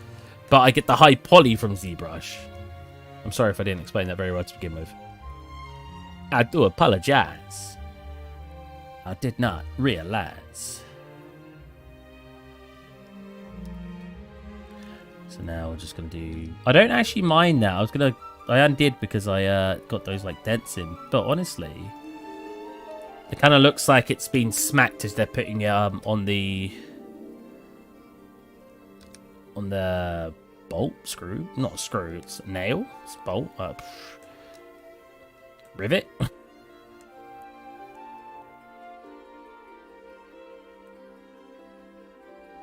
But I get the high poly from ZBrush. I'm sorry if I didn't explain that very well to begin with. I do apologize. I did not realize. So now we're just going to do... I don't actually mind now. I undid because I got those like dents in. But honestly, it kind of looks like it's been smacked as they're putting it on the bolt, screw, not a screw, it's a nail, it's a bolt, rivet.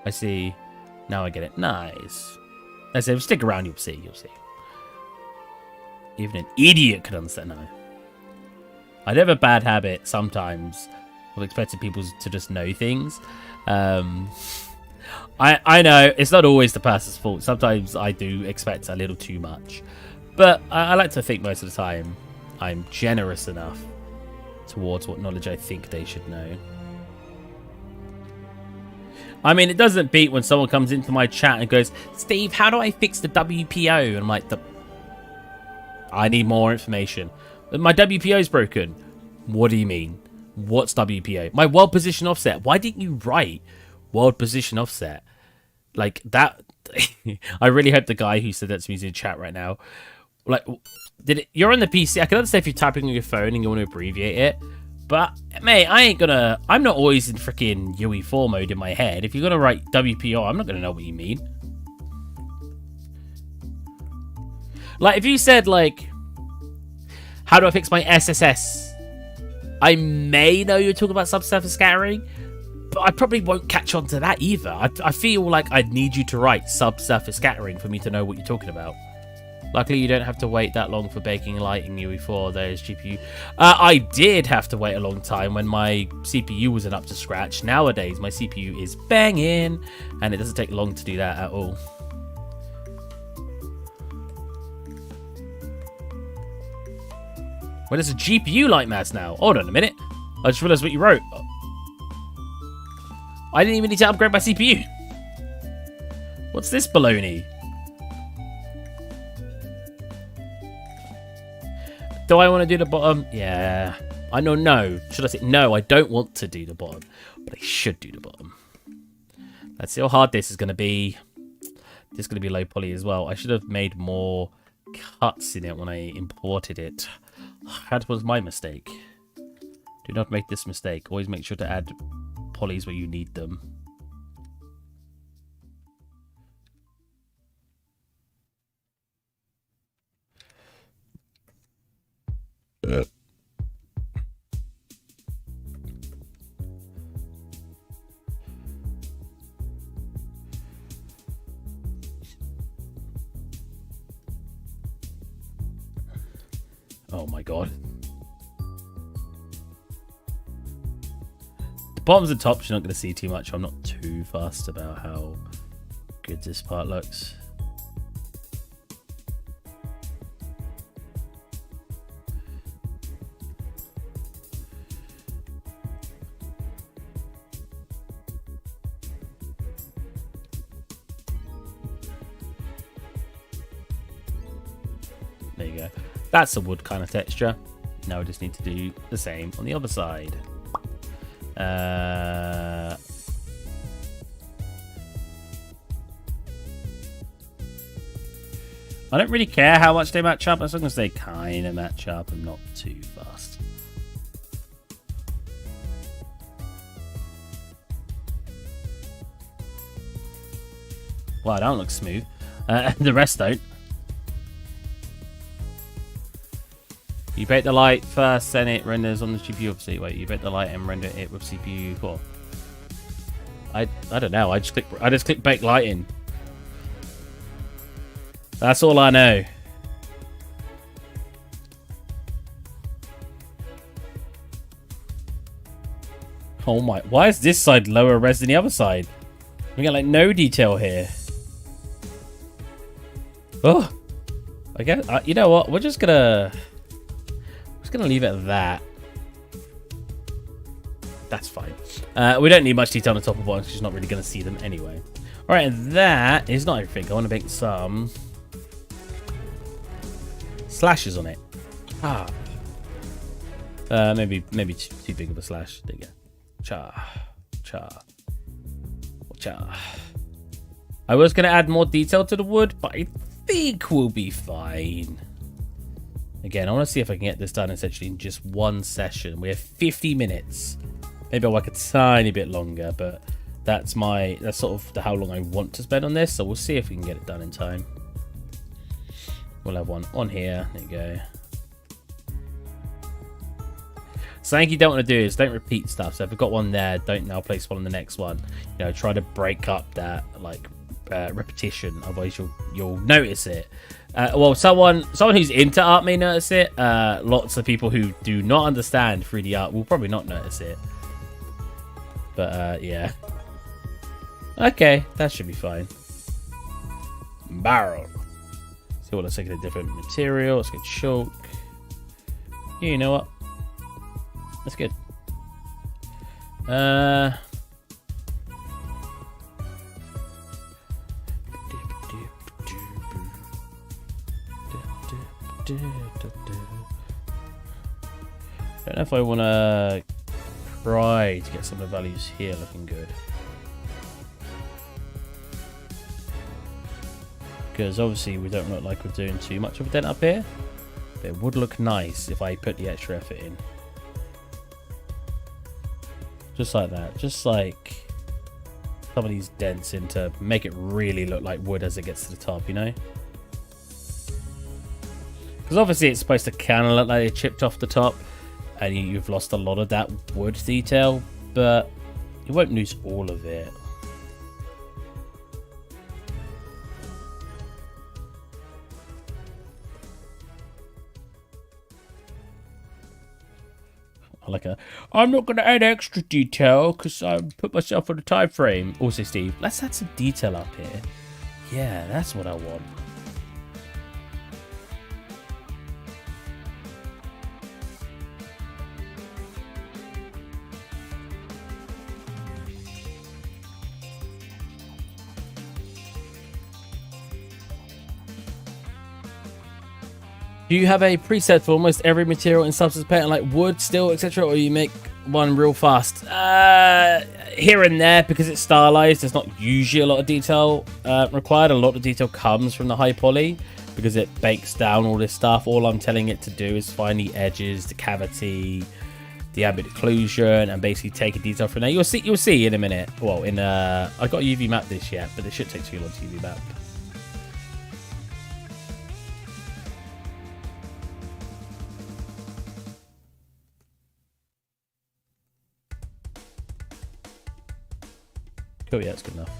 I see. Now I get it. Nice. I say, stick around, you'll see, you'll see. Even an idiot could understand. No. I do have a bad habit sometimes of expecting people to just know things. I know it's not always the person's fault. Sometimes I do expect a little too much. But I like to think most of the time I'm generous enough towards what knowledge I think they should know. I mean, it doesn't beat when someone comes into my chat and goes, Steve, how do I fix the WPO? And I'm like, I need more information. My WPO is broken. What do you mean? What's WPO? My world position offset. Why didn't you write world position offset? Like that. I really hope the guy who said that to me is in chat right now. Like, you're on the PC. I can understand if you're typing on your phone and you want to abbreviate it. But, mate, I'm not always in freaking UE4 mode in my head. If you're going to write WPO, I'm not going to know what you mean. Like, if you said, like, how do I fix my SSS? I may know you're talking about subsurface scattering, but I probably won't catch on to that either. I feel like I'd need you to write subsurface scattering for me to know what you're talking about. Luckily, you don't have to wait that long for baking light in UE4. There's GPU. I did have to wait a long time when my CPU wasn't up to scratch. Nowadays, my CPU is banging, and it doesn't take long to do that at all. Well, there's a GPU light mass now. Hold on a minute. I just realized what you wrote. I didn't even need to upgrade my CPU. What's this baloney? Do I want to do the bottom? Yeah. I know, no. Should I say, no, I don't want to do the bottom. But I should do the bottom. Let's see how hard this is going to be. This is going to be low poly as well. I should have made more cuts in it when I imported it. That was my mistake. Do not make this mistake. Always make sure to add polys where you need them. Oh my god. The bottoms and tops you're not going to see too much. I'm not too fussed about how good this part looks. There you go. That's a wood kind of texture. Now we just need to do the same on the other side. I don't really care how much they match up, as long as they kind of match up and not too fast. Well, I don't look smooth. The rest don't. You bake the light first, then it renders on the GPU. Obviously, wait, you bake the light and render it with CPU 4. I don't know. I just click bake light in. That's all I know. Oh my! Why is this side lower res than the other side? We got like no detail here. Oh, I guess you know what? We're just gonna leave it at that. That's fine. We don't need much detail on the top of one because you're not really going to see them anyway. All right, and that is not everything. I want to make some slashes on it. Maybe too big of a slash. There you go. Cha. I was going to add more detail to the wood, but I think we'll be fine. Again, I want to see if I can get this done essentially in just one session. We have 50 minutes. Maybe I'll work a tiny bit longer, but that's sort of how long I want to spend on this. So we'll see if we can get it done in time. We'll have one on here. There you go. Something you don't want to do is don't repeat stuff. So if we've got one there, don't now place one on the next one. You know, try to break up that like repetition. Otherwise, you'll notice it. Well, someone who's into art may notice it. Lots of people who do not understand 3D art will probably not notice it. But yeah. Okay, that should be fine. Barrel. So let's take a different material. Let's get chalk. You know what? That's good. Don't know if I want to try to get some of the values here looking good. Because obviously we don't look like we're doing too much of a dent up here. But it would look nice if I put the extra effort in. Just like that. Just like some of these dents in to make it really look like wood as it gets to the top, you know? Because obviously it's supposed to kind of look like it chipped off the top. And you've lost a lot of that wood detail. But you won't lose all of it. I'm not going to add extra detail because I put myself on a time frame. Also, Steve, let's add some detail up here. Yeah, that's what I want. Do you have a preset for almost every material in Substance Painter, like wood, steel, etc., or you make one real fast? Here and there, because it's stylized, there's not usually a lot of detail required. A lot of detail comes from the high poly because it bakes down all this stuff. All I'm telling it to do is find the edges, the cavity, the ambient occlusion, and basically take a detail from there. You'll see in a minute. Well, I got UV map this yet, but it should take too long to UV map. Cool, yeah, it's good enough.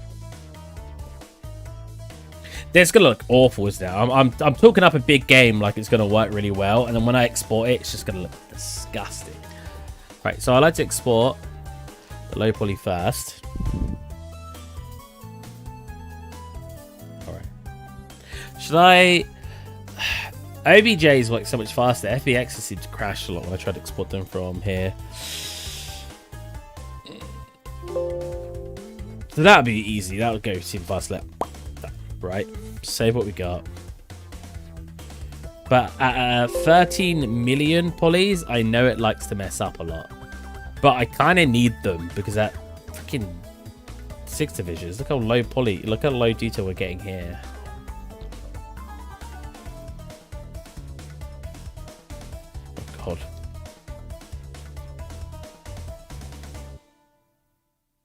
It's gonna look awful, isn't it? I'm talking up a big game like it's gonna work really well, and then when I export it, it's just gonna look disgusting. Right, so I like to export the low poly first. Alright. Should I... OBJs work so much faster. FBX seems to crash a lot when I try to export them from here. So that would be easy. That would go super fast. Right. Save what we got. But at 13 million polys, I know it likes to mess up a lot. But I kind of need them because at freaking 6 divisions, look how low poly, look how low detail we're getting here. Oh, God.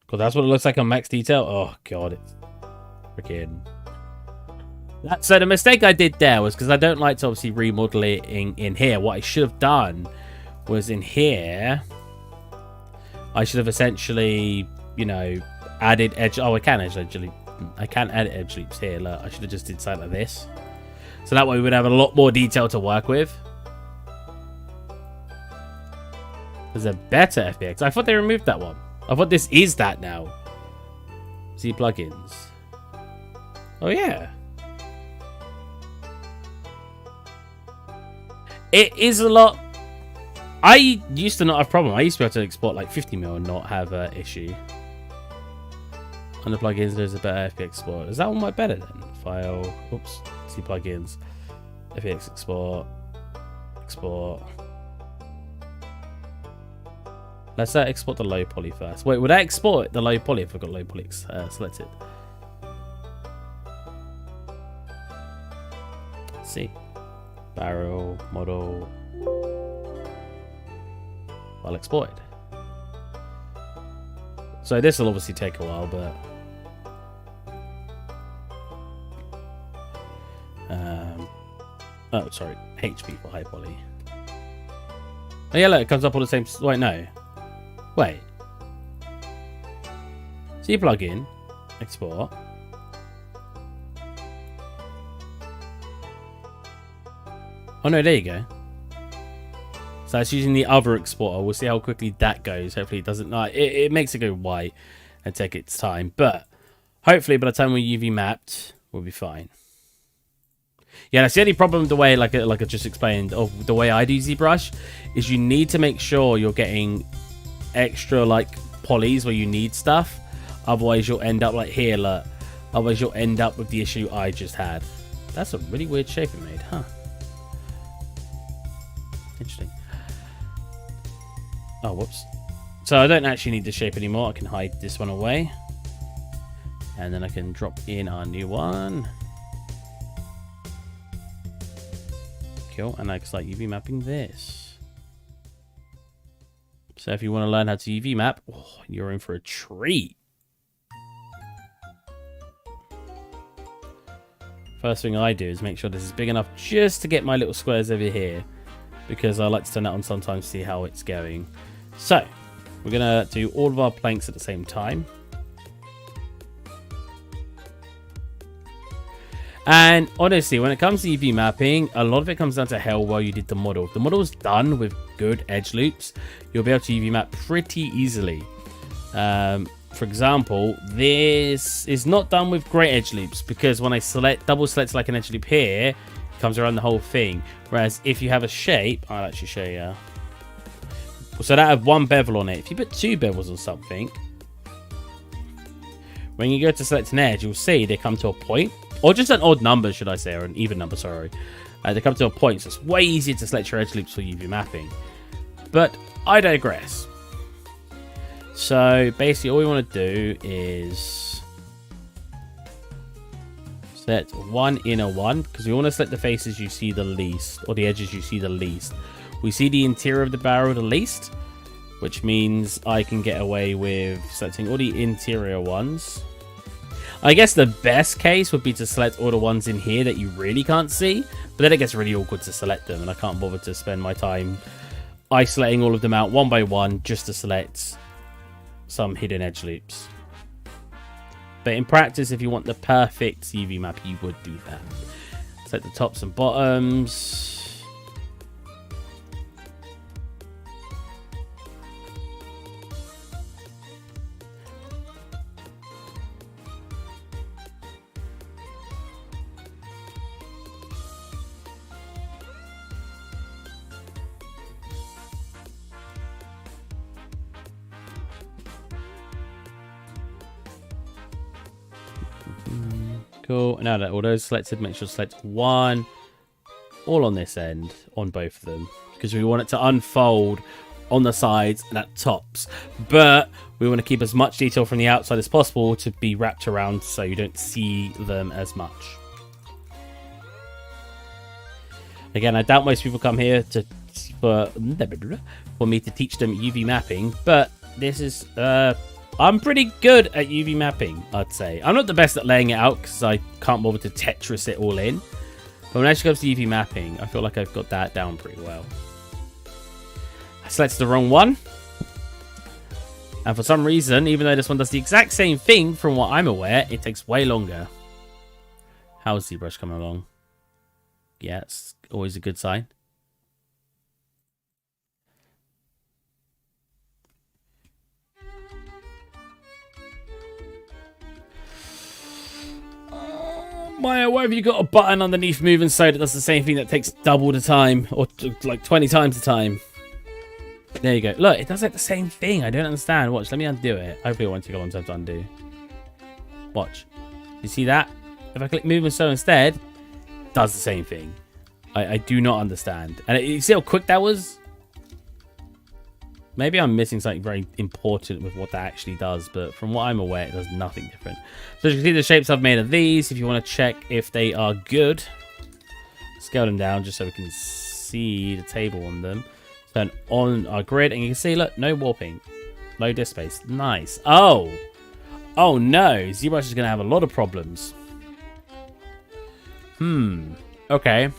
God, that's what it looks like on max detail. Oh, God. It's freaking... So the mistake I did there was because I don't like to obviously remodel it in here. What I should have done was in here, I should have essentially, you know, added edge. Oh, I can add edge leaps here. Look, I should have just did something like this. So that way we would have a lot more detail to work with. There's a better FBX. I thought they removed that one. I thought this is that now. See plugins. Oh, yeah. It is a lot. I used to not have a problem. I used to be able to export like 50mm and not have an issue. On the plugins, there's a better FBX export. Is that one might better then? File. Oops. See plugins. FBX export. Export. Let's export the low poly first. Wait, would I export the low poly if I've got low poly selected? Let's see. Barrel, model. Well exported. So this will obviously take a while, but Oh, sorry. HP for high poly. Oh, yeah, look, it comes up all the same... Wait, no. Wait. So you plug in, export. Oh, no, there you go. So it's using the other exporter. We'll see how quickly that goes. Hopefully it doesn't... it makes it go white and take its time. But hopefully by the time we're UV mapped, we'll be fine. Yeah, that's the only problem the way, like I just explained, of the way I do ZBrush, is you need to make sure you're getting extra, like, polys where you need stuff. Otherwise, you'll end up like here, look. Otherwise, you'll end up with the issue I just had. That's a really weird shape it made, huh? Interesting. Oh, whoops. So I don't actually need the shape anymore. I can hide this one away. And then I can drop in our new one. Cool. And I can start UV mapping this. So if you want to learn how to UV map, oh, you're in for a treat. First thing I do is make sure this is big enough just to get my little squares over here, because I like to turn that on sometimes to see how it's going. So we're going to do all of our planks at the same time. And honestly, when it comes to UV mapping, a lot of it comes down to how well you did the model. If the model's done with good edge loops, you'll be able to UV map pretty easily. For example, this is not done with great edge loops, because when I double select like an edge loop here, it comes around the whole thing. Whereas if you have a shape, I'll actually show you. So that have one bevel on it. If you put two bevels on something, when you go to select an edge, you'll see they come to a point, or just an odd number, should I say, or an even number, sorry. They come to a point, so it's way easier to select your edge loops for UV mapping. But I digress. So basically all we want to do is set one inner one, because we want to select the faces you see the least, or the edges you see the least. We see the interior of the barrel the least, which means I can get away with selecting all the interior ones. I guess the best case would be to select all the ones in here that you really can't see, but then it gets really awkward to select them, and I can't bother to spend my time isolating all of them out one by one just to select some hidden edge loops. But in practice, if you want the perfect UV map, you would do that. Select the tops and bottoms. Cool. Now that all those selected, make sure to select one all on this end, on both of them, because we want it to unfold on the sides and at tops, but we want to keep as much detail from the outside as possible to be wrapped around so you don't see them as much. Again, I doubt most people come here for me to teach them UV mapping, but this is I'm pretty good at UV mapping, I'd say. I'm not the best at laying it out because I can't bother to Tetris it all in. But when it actually comes to UV mapping, I feel like I've got that down pretty well. I selected the wrong one. And for some reason, even though this one does the exact same thing from what I'm aware, it takes way longer. How's ZBrush coming along? Yeah, it's always a good sign. Maya, why have you got a button underneath move and so that does the same thing that takes double the time, or like 20 times the time? There you go. Look, it does like the same thing. I don't understand. Watch, let me undo it. Hopefully it won't take a long time to undo. Watch. You see that? If I click move and so instead, it does the same thing. I do not understand. And you see how quick that was? Maybe I'm missing something very important with what that actually does, but from what I'm aware, it does nothing different. So as you can see, the shapes I've made of these, if you want to check if they are good, scale them down just so we can see the table on them. Turn on our grid, and you can see, look, no warping, no disk space. Nice. Oh no, ZBrush is going to have a lot of problems. Okay.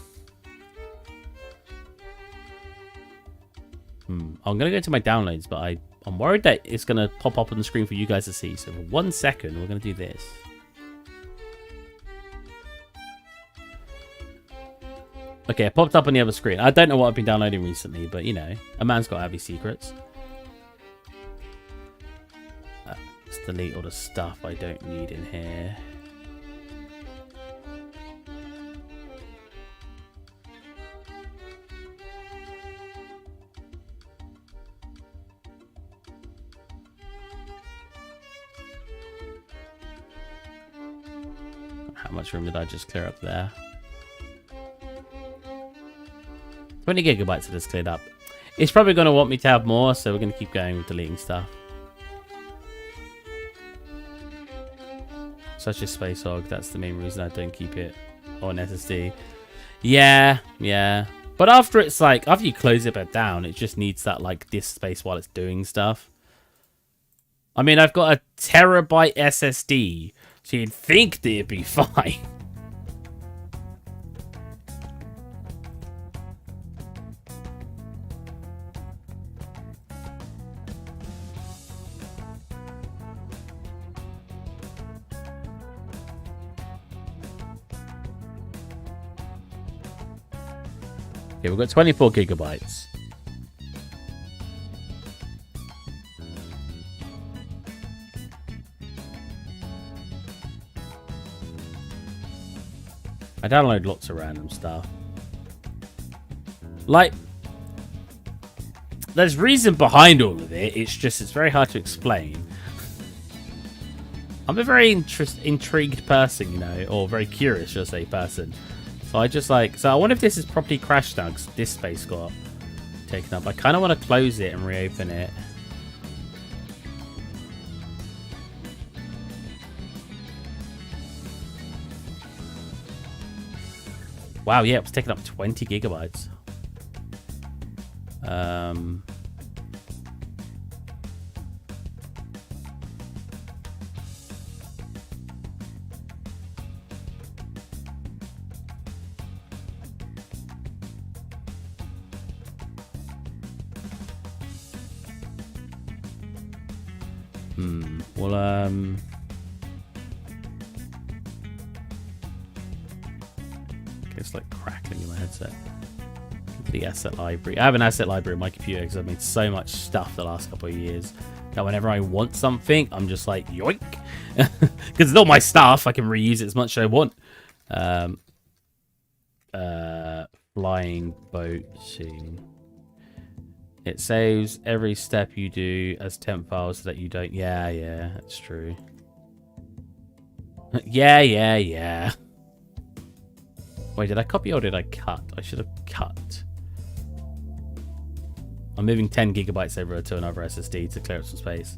I'm going to go to my downloads, but I'm worried that it's going to pop up on the screen for you guys to see. So for 1 second, we're going to do this. Okay, it popped up on the other screen. I don't know what I've been downloading recently, but, you know, a man's got to have his secrets. Let's delete all the stuff I don't need in here. How much room did I just clear up there? 20 gigabytes I just cleared up. It's probably going to want me to have more, so we're going to keep going with deleting stuff. Such a space hog. That's the main reason I don't keep it on SSD. Yeah, yeah. But after it's like, after you close it back down, it just needs that like disk space while it's doing stuff. I mean, I've got a terabyte SSD, so you'd think that it'd be fine. Okay, we've got 24 gigabytes. I download lots of random stuff. Like, there's reason behind all of it. It's just, it's very hard to explain. I'm a very intrigued person, you know, or very curious, should I say, person. So I just like, so I wonder if this is properly crashed now because this space got taken up. I kind of want to close it and reopen it. Wow, yeah, it was taking up 20 gigabytes. Well, it's like crackling in my headset. The asset library. I have an asset library in my computer because I've made so much stuff the last couple of years that whenever I want something, I'm just like, yoink. Because it's not my stuff. I can reuse it as much as I want. Flying boating. It saves every step you do as temp files so that you don't... Yeah, that's true. Yeah. Wait, did I copy or did I cut? I should have cut. I'm moving 10 gigabytes over to another SSD to clear up some space.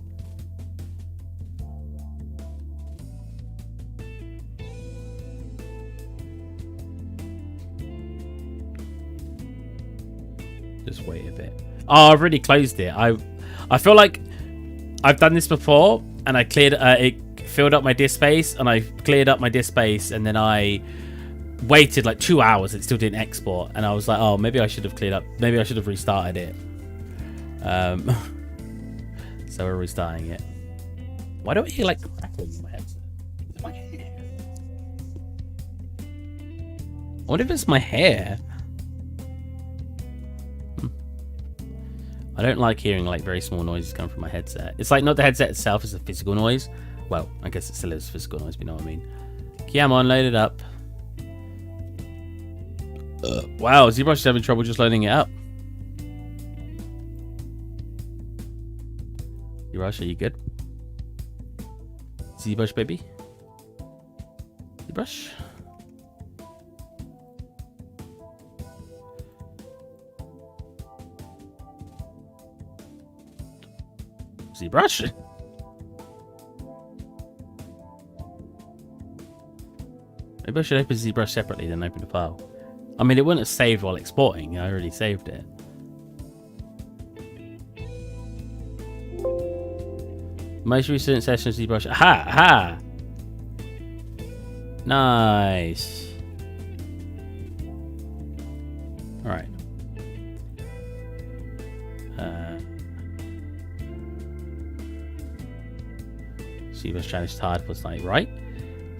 Just wait a bit. Oh, I've already closed it. I feel like I've done this before, and I cleared it filled up my disk space, and I cleared up my disk space, and then I waited like 2 hours. It still didn't export, and I was like, oh, maybe I should have cleared up. Maybe I should have restarted it. So we're restarting it. Why do I hear like crackling in my headset? Is it my hair? I wonder if it's my hair. I don't like hearing like very small noises coming from my headset. It's like not the headset itself, it's a physical noise. Well, I guess it still is physical noise, but you know what I mean. Come on, load it up. Wow, ZBrush is having trouble just loading it up. ZBrush, are you good? ZBrush, baby? ZBrush? ZBrush? Maybe I should open ZBrush separately then open the file. I mean, it wouldn't have saved while exporting. I already saved it. Most recent session ZBrush. Aha! Aha! Nice. Alright. Sebastian is tired for tonight, right?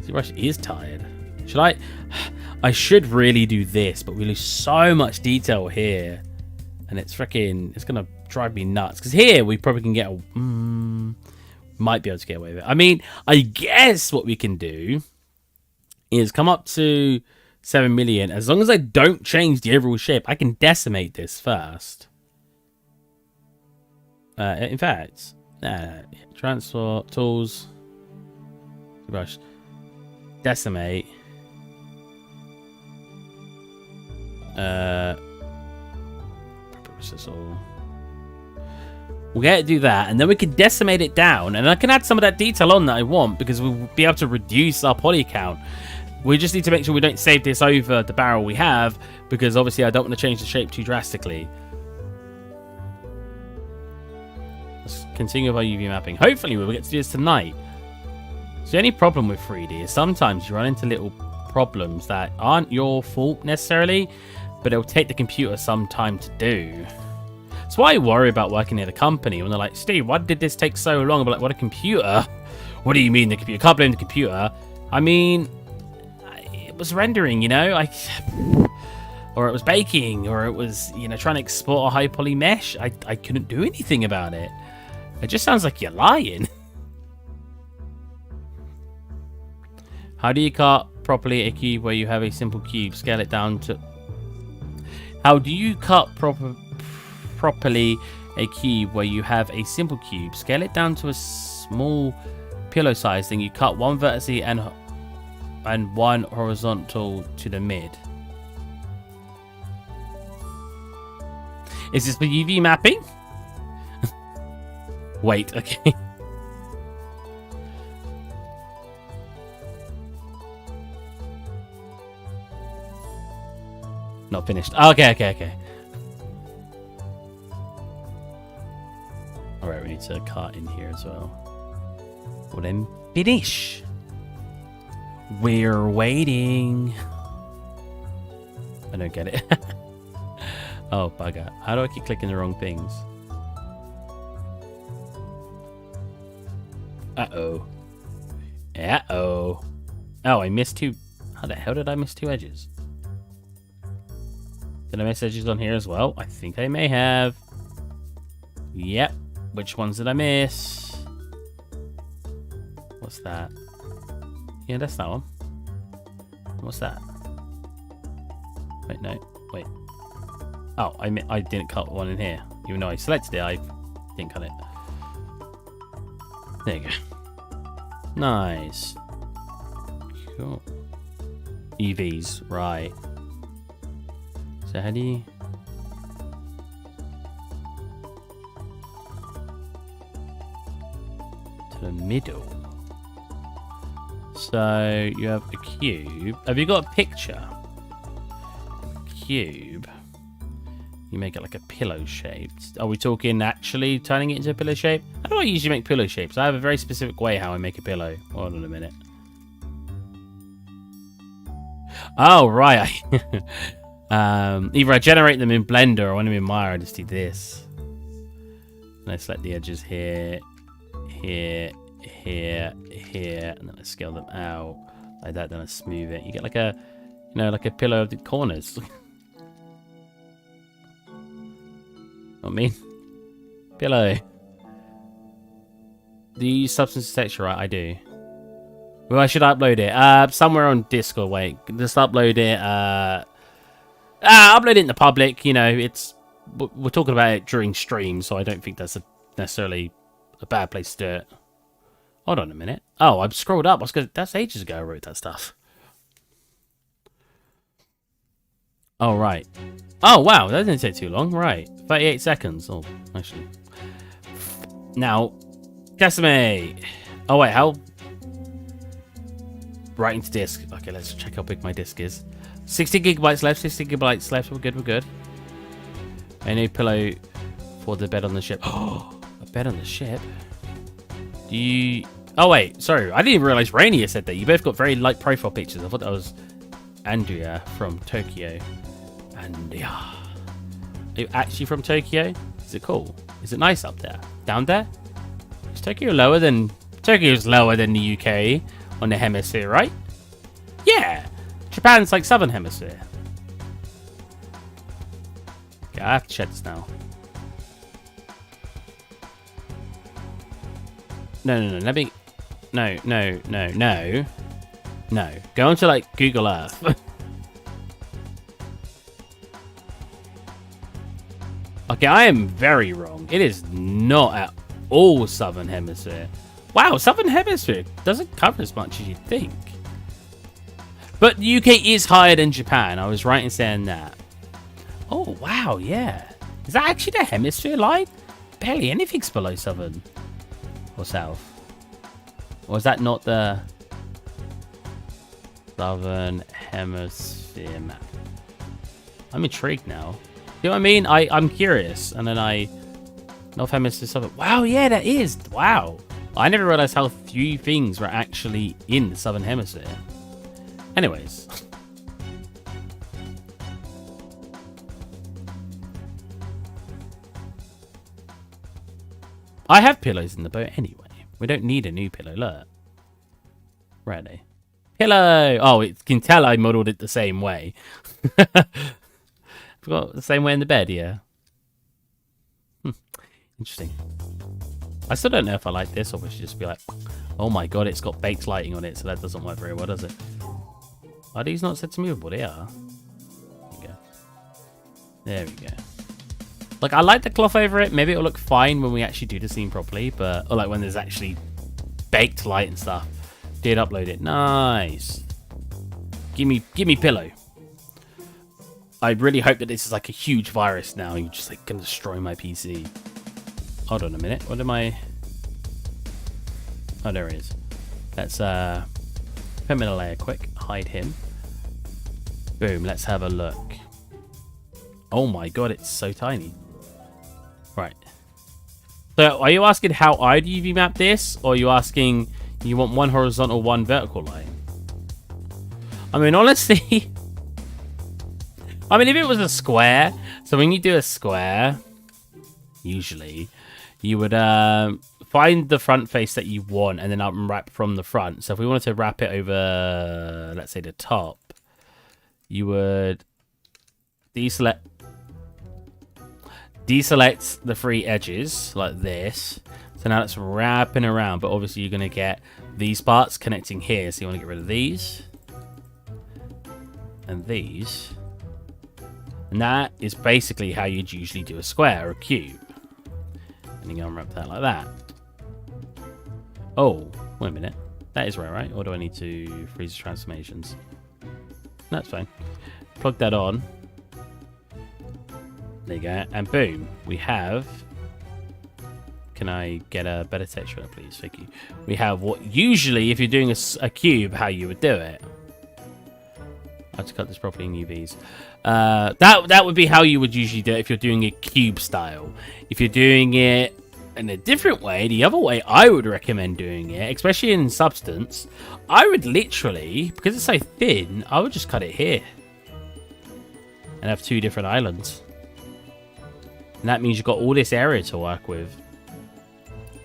Sebastian is tired. Should I? I should really do this, but we lose so much detail here. And it's freaking... It's going to drive me nuts. Because here, we probably can get... might be able to get away with it. I mean, I guess what we can do is come up to 7 million. As long as I don't change the overall shape, I can decimate this first. In fact... transfer, tools... Brush. Decimate. We'll get to do that, and then we can decimate it down, and I can add some of that detail on that I want, because we'll be able to reduce our poly count. We just need to make sure we don't save this over the barrel we have, because obviously I don't want to change the shape too drastically. Let's continue with our UV mapping. Hopefully we'll get to do this tonight. So the only problem with 3D is sometimes you run into little problems that aren't your fault necessarily, but it'll take the computer some time to do. That's why I worry about working at a company when they're like, Steve, why did this take so long? I'm like, what, a computer? What do you mean the computer? Can't blame the computer. I mean, it was rendering, you know, or it was baking, or it was, you know, trying to export a high poly mesh. I couldn't do anything about it. It just sounds like you're lying. How do you cut properly a cube where you have a simple cube? Scale it down to... How do you cut properly a cube where you have a simple cube? Scale it down to a small pillow size, then you cut one vertice and one horizontal to the mid. Is this for UV mapping? Wait, okay. Not finished. Okay. Alright, we need to cut in here as well. Well then, finish. We're waiting. I don't get it. Oh, bugger. How do I keep clicking the wrong things? Uh-oh. Uh-oh. Oh, I missed two. How the hell did I miss two edges? Did I miss edges on here as well? I think I may have. Yep. Which ones did I miss? What's that? Yeah, that's that one. What's that? Wait, no. Wait. Oh, I didn't cut one in here. Even though I selected it, I didn't cut it. There you go. Nice. Cool. EVs, right. So how do you... to the middle. So you have a cube. Have you got a picture? Cube. You make it like a pillow shape. Are we talking actually turning it into a pillow shape? How do I usually make pillow shapes? I have a very specific way how I make a pillow. Hold on a minute. Oh, right. Either I generate them in Blender or when I'm in Maya, I just do this. And I select the edges here, here, here, here, and then I scale them out like that. Then I smooth it. You get like a, you know, like a pillow of the corners. Not me. Pillow. Do you use substance texture? Right, I do. Well, I should upload it. Somewhere on Discord. Wait, just upload it. Upload it in the public. You know, we're talking about it during stream, so I don't think that's necessarily a bad place to do it. Hold on a minute. Oh, I've scrolled up. That's ages ago I wrote that stuff. Oh, right. Oh, wow. That didn't take too long. Right. 38 seconds. Oh, actually. Now, decimate. Oh, wait. How? Right into disk. Okay, let's check how big my disk is. 60 gigabytes left. 60 gigabytes left. We're good. We're good. I need a pillow for the bed on the ship. Oh, a bed on the ship? Do you... Oh, wait. Sorry. I didn't even realize Rainier said that. You both got very light profile pictures. I thought that was Andrea from Tokyo. Andrea. Are you actually from Tokyo? Is it cool? Is it nice up there? Down there? Is Tokyo lower than... Tokyo's lower than the UK on the hemisphere, right? Yeah! Japan's like southern hemisphere. Okay, I have to check this now. No. Let me... No. Go onto, like, Google Earth. Okay, I am very wrong. It is not at all southern hemisphere. Wow, southern hemisphere doesn't cover as much as you'd think. But the UK is higher than Japan. I was right in saying that. Oh, wow, yeah. Is that actually the hemisphere line? Barely anything's below southern or south. Or is that not the southern hemisphere map? I'm intrigued now. You know what I mean? I'm curious. And then North hemisphere southern. Wow, yeah, that is. Wow. I never realized how few things were actually in the southern hemisphere. Anyways. I have pillows in the boat anyway. We don't need a new pillow. Look. Where are they? Pillow! Oh, it can tell I modeled it the same way. Forgot the same way in the bed, yeah. Interesting. I still don't know if I like this or we should just be like, oh my god, it's got baked lighting on it, so that doesn't work very well, does it? Are these not set to movable? They are. There we go. There we go. Like, I like the cloth over it. Maybe it'll look fine when we actually do the scene properly, but... Or, like, when there's actually baked light and stuff. Did upload it. Nice. Give me pillow. I really hope that this is, like, a huge virus now. You're just, like, gonna destroy my PC. Hold on a minute. What am I... Oh, there it is. Let's, put him in a layer quick. Hide him. Boom. Let's have a look. Oh my god, it's so tiny. Right. So, are you asking how I'd UV map this? Or are you asking you want one horizontal, one vertical line? I mean, honestly... I mean, if it was a square... So, when you do a square... Usually... You would find the front face that you want and then unwrap from the front. So, if we wanted to wrap it over... Let's say the top... You would... Deselect the three edges like this. So now it's wrapping around, but obviously you're going to get these parts connecting here. So you want to get rid of these and these. And that is basically how you'd usually do a square or a cube. And you unwrap that like that. Oh, wait a minute. That is right? Or do I need to freeze the transformations? That's fine. Plug that on. There you go. And boom, we have... Can I get a better texture, please? Thank you. We have what usually, if you're doing a cube, how you would do it. I have to cut this properly in UVs. That would be how you would usually do it if you're doing a cube style. If you're doing it in a different way, the other way I would recommend doing it, especially in Substance, I would literally, because it's so thin, I would just cut it here. And have two different islands. And that means you've got all this area to work with.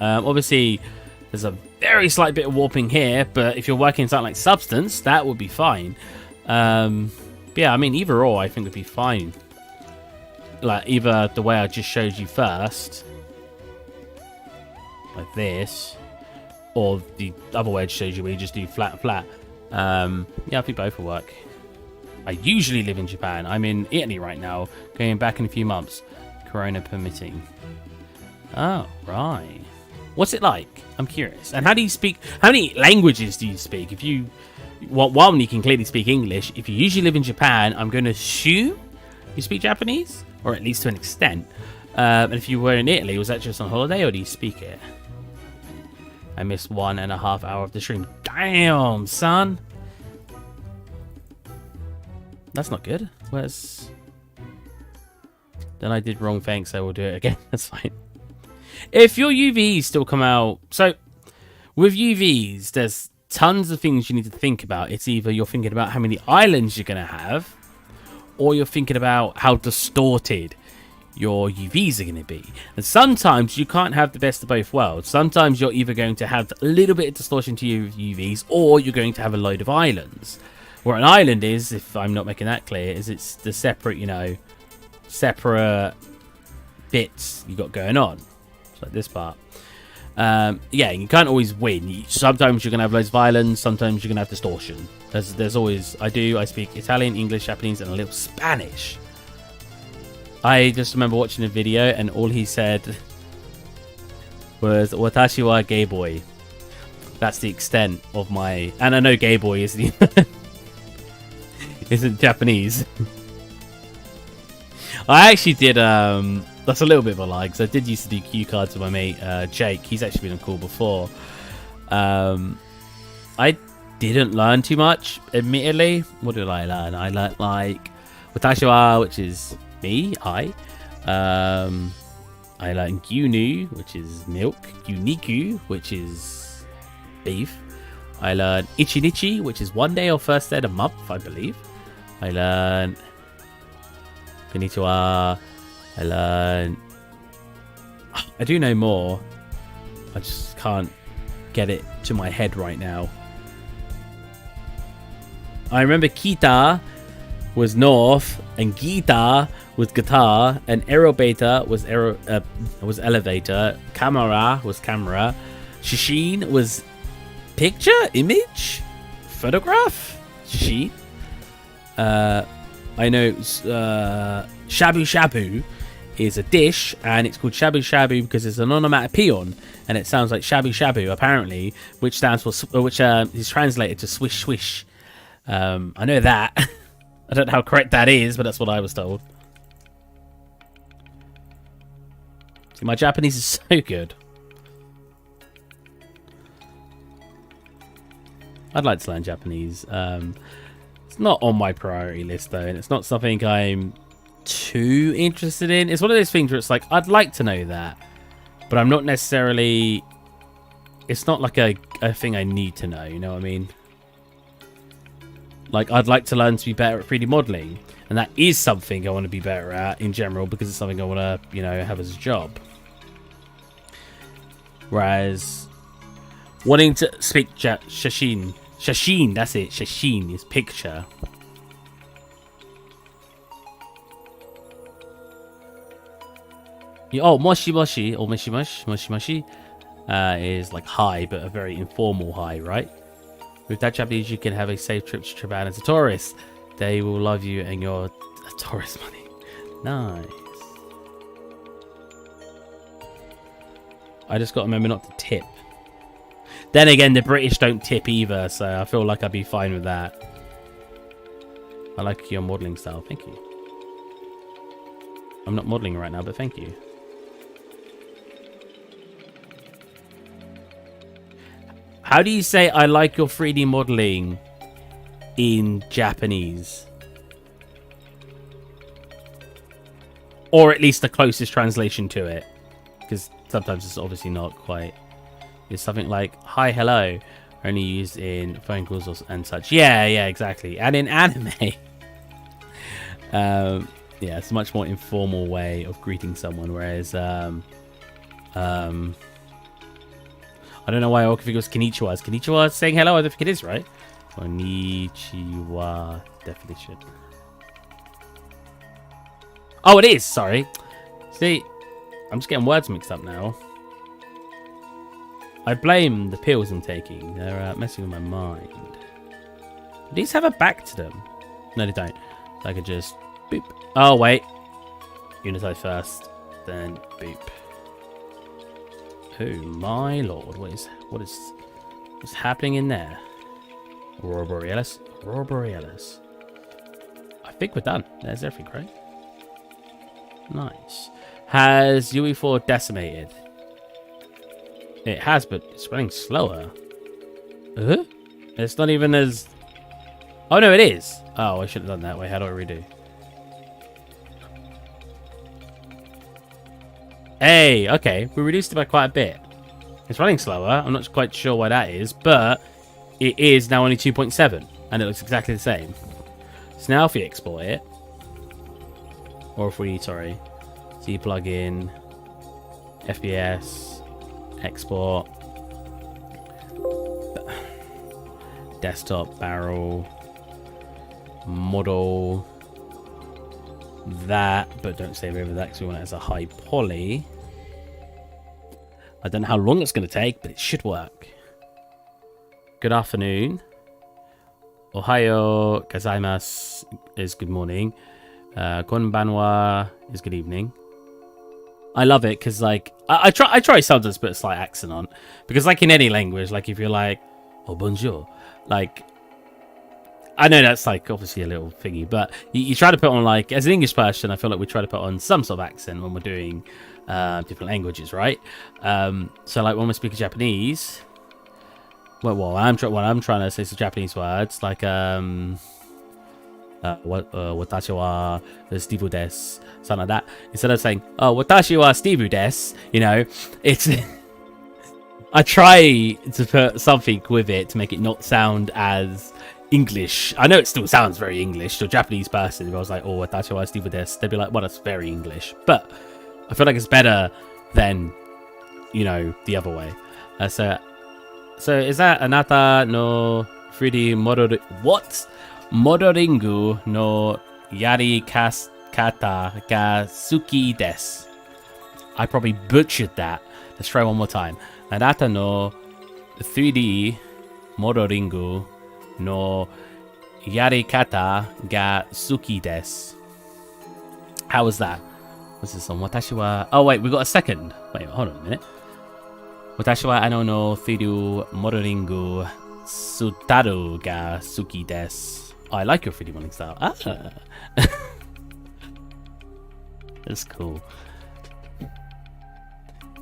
Obviously, there's a very slight bit of warping here, but if you're working something like Substance, that would be fine. Yeah, I mean, either or, I think would be fine. Like, either the way I just showed you first, like this, or the other way I showed you where you just do flat and flat. Yeah, I think both will work. I usually live in Japan. I'm in Italy right now, going back in a few months. Corona permitting. Oh, right. What's it like? I'm curious. And how do you speak? How many languages do you speak? If you... Well, one, you can clearly speak English. If you usually live in Japan, I'm going to assume you speak Japanese, or at least to an extent. And if you were in Italy, was that just on holiday, or do you speak it? I missed 1.5 hours of the stream. Damn, son. That's not good. Where's... Then I did wrong thing, so we'll do it again. That's fine. If your UVs still come out... So, with UVs, there's tons of things you need to think about. It's either you're thinking about how many islands you're going to have, or you're thinking about how distorted your UVs are going to be. And sometimes you can't have the best of both worlds. Sometimes you're either going to have a little bit of distortion to your UVs, or you're going to have a load of islands. What an island is, if I'm not making that clear, is it's the separate, you know, separate bits you got going on. It's like this part. Yeah, you can't always win. Sometimes you're going to have loads of islands, sometimes you're going to have distortion. There's always... I speak Italian, English, Japanese, and a little Spanish. I just remember watching a video, and all he said was, "Watashi wa gay boy." That's the extent of my... And I know gay boy isn't Japanese. I actually did... That's a little bit of a lie, because I did used to do cue cards with my mate, Jake. He's actually been on call before. I didn't learn too much, admittedly. What did I learn? I learned, like, Watashi wa, which is me, I learned Gyunu, which is milk. Gyuniku, which is beef. I learned Ichinichi, which is 1 day or first day of the month, I believe. I learned Konnichiwa. I learned... I do know more. I just can't get it to my head right now. I remember Kita was north, and Gita was guitar, and Aerobeta was elevator, Camera was camera, Shishin was picture, image, photograph, sheet. I know Shabu Shabu is a dish, and it's called Shabu Shabu because it's an onomatopoeia, and it sounds like Shabu Shabu apparently, which stands for is translated to swish swish. I know that. I don't know how correct that is, but that's what I was told. See, my Japanese is so good. I'd like to learn Japanese. It's not on my priority list, though, and it's not something I'm too interested in. It's one of those things where it's like, I'd like to know that, but I'm not necessarily... It's not like a thing I need to know, you know what I mean? Like, I'd like to learn to be better at 3D modeling, and that is something I want to be better at in general, because it's something I want to, you know, have as a job. Whereas wanting to speak Shashin, that's it, Shashin is picture. Oh, Moshi Moshi, or Moshi Moshi, Moshi Moshi is like hi, but a very informal hi, right? With that Japanese, you can have a safe trip to Japan as a tourist. They will love you and your tourist money. Nice. I just got to remember not to tip. Then again, the British don't tip either, so I feel like I'd be fine with that. I like your modelling style. Thank you. I'm not modelling right now, but thank you. How do you say I like your 3D modeling in Japanese? Or at least the closest translation to it. Because sometimes it's obviously not quite. It's something like, hi, hello. Only used in phone calls and such. Yeah, exactly. And in anime. Yeah, it's a much more informal way of greeting someone. Whereas, I don't know why I think it was Konnichiwa. Is Konnichiwa saying hello? I don't think it is, right? Konnichiwa definition. Oh, it is. Sorry. See, I'm just getting words mixed up now. I blame the pills I'm taking. They're messing with my mind. Do these have a back to them? No, they don't. So I could just boop. Oh, wait. Unitize first, then boop. Oh my lord, what's happening in there? Aurora Borealis? Aurora Borealis. I think we're done. There's everything, right? Nice. Has UE4 decimated? It has, but it's running slower. It's not even as... Oh no, it is. Oh, I should have done that. Wait, how do I redo? Hey, okay, we reduced it by quite a bit. It's running slower. I'm not quite sure why that is, but it is now only 2.7, and it looks exactly the same. So now if we export it, or if we, sorry, C plugin, FPS, export, desktop, barrel, model, that, but don't save over that because we want it as a high poly. I don't know how long it's going to take, but it should work. Good afternoon. Ohayo gozaimasu is good morning. Konbanwa is good evening. I love it because, like, I try sometimes to put a slight accent on, because, like, in any language, like, if you're like, oh, bonjour, like, I know that's, like, obviously a little thingy, but you try to put on, like, as an English person, I feel like we try to put on some sort of accent when we're doing different languages, right? So, like, when we're speaking Japanese, well, I'm trying to say some Japanese words, like, watashi wa Steve desu, something like that. Instead of saying, oh, watashi wa Steve desu, you know, it's... I try to put something with it to make it not sound as English. I know it still sounds very English to a Japanese person. If I was like, oh, watashi wa Steve desu, they'd be like, well, that's very English. But I feel like it's better than, you know, the other way. So is that anata no 3D model? What? Modoringu no yari kata ga suki desu. I probably butchered that. Let's try one more time. Anata no 3D modoringu no yari kata ga suki desu. How was that? What's this on? Watashi wa... Oh, wait, we got a second. Wait, hold on a minute. Watashi wa ano no 3D modoringu sutaru ga suki desu. Oh, I like your 3D modeling style. Ah. That's cool.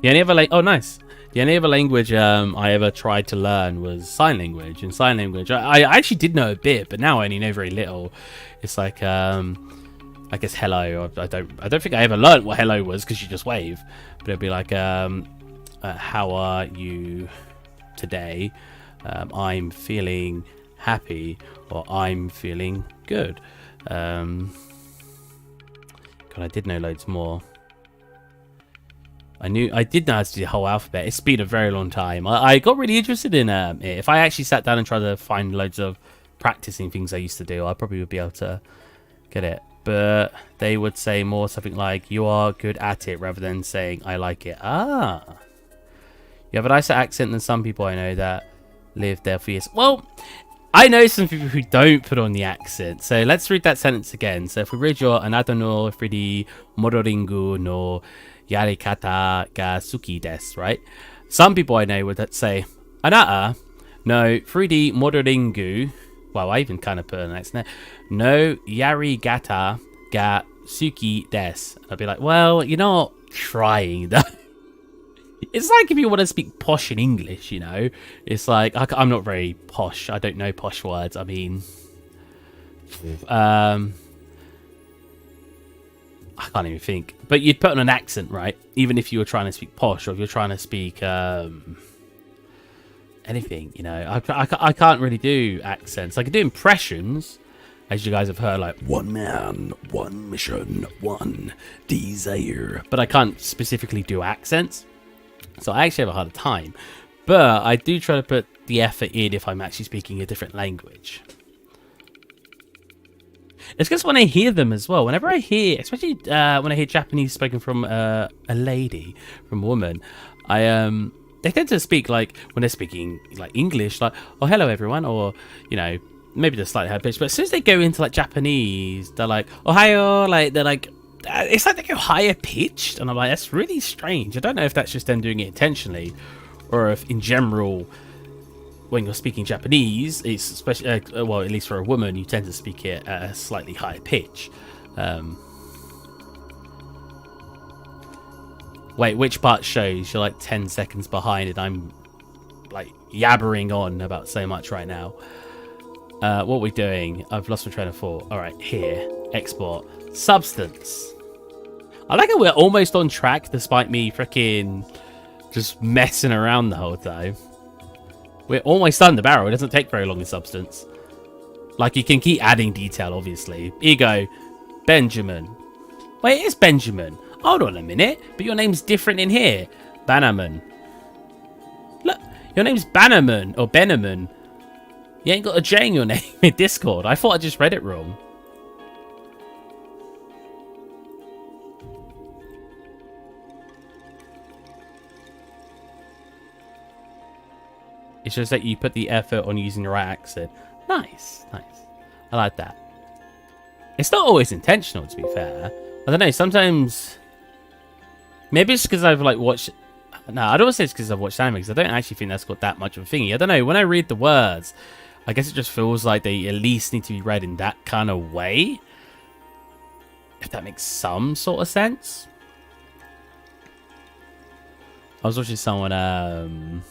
The only other oh, nice. The only other language I ever tried to learn was sign language. In sign language, I actually did know a bit, but now I only know very little. It's like I guess hello. I don't think I ever learned what hello was, because you just wave. But it'd be like how are you today? I'm feeling happy, or I'm feeling good. God, I did know loads more. I did know how to do the whole alphabet. It's been a very long time. I got really interested in it. If I actually sat down and tried to find loads of practicing things I used to do, I probably would be able to get it. But they would say more something like, you are good at it, rather than saying, I like it. Ah. You have a nicer accent than some people I know that live there for years. Well, I know some people who don't put on the accent. So let's read that sentence again. So if we read your anata no 3D modoringu no yarikata ga suki desu, right? Some people I know would say, anata no 3D modoringu. Well, I even kind of put an accent there. No yarigata ga suki desu. I'd be like, well, you're not trying that. It's like if you want to speak posh in English, you know. It's like, I'm not very posh. I don't know posh words. I mean, I can't even think. But you'd put on an accent, right? Even if you were trying to speak posh, or if you're trying to speak anything, you know. I can't really do accents. I can do impressions, as you guys have heard, like, one man, one mission, one desire. But I can't specifically do accents. So I actually have a harder time. But I do try to put the effort in if I'm actually speaking a different language. It's because when I hear them as well, whenever I hear, especially when I hear Japanese spoken from a lady, from a woman, they tend to speak like, when they're speaking like English, like, oh, hello everyone, or, you know, maybe they're slightly high pitched, but as soon as they go into like Japanese, they're like, ohayo, like, they're like, it's like they go higher pitched, and I'm like, that's really strange. I don't know if that's just them doing it intentionally, or if in general, when you're speaking Japanese, it's especially well, at least for a woman, you tend to speak it at a slightly higher pitch. Wait, which part shows? You're like 10 seconds behind, and I'm like yabbering on about so much right now. What are we doing? I've lost my train of thought. All right, here, export. Substance. I like how we're almost on track despite me freaking just messing around the whole time. We're almost done the barrel. It doesn't take very long in substance. Like, you can keep adding detail, obviously. Here you go. Benjamin. Wait, it is Benjamin. Hold on a minute, but your name's different in here. Bannerman. Look, your name's Bannerman or Bennerman. You ain't got a J in your name in Discord. I thought I just read it wrong. It's just that you put the effort on using the right accent. Nice, nice. I like that. It's not always intentional, to be fair. I don't know, sometimes... Maybe it's because I've, like, watched... No, I don't want to say it's because I've watched anime, because I don't actually think that's got that much of a thingy. I don't know, when I read the words, I guess it just feels like they at least need to be read in that kind of way. If that makes some sort of sense. I was watching someone,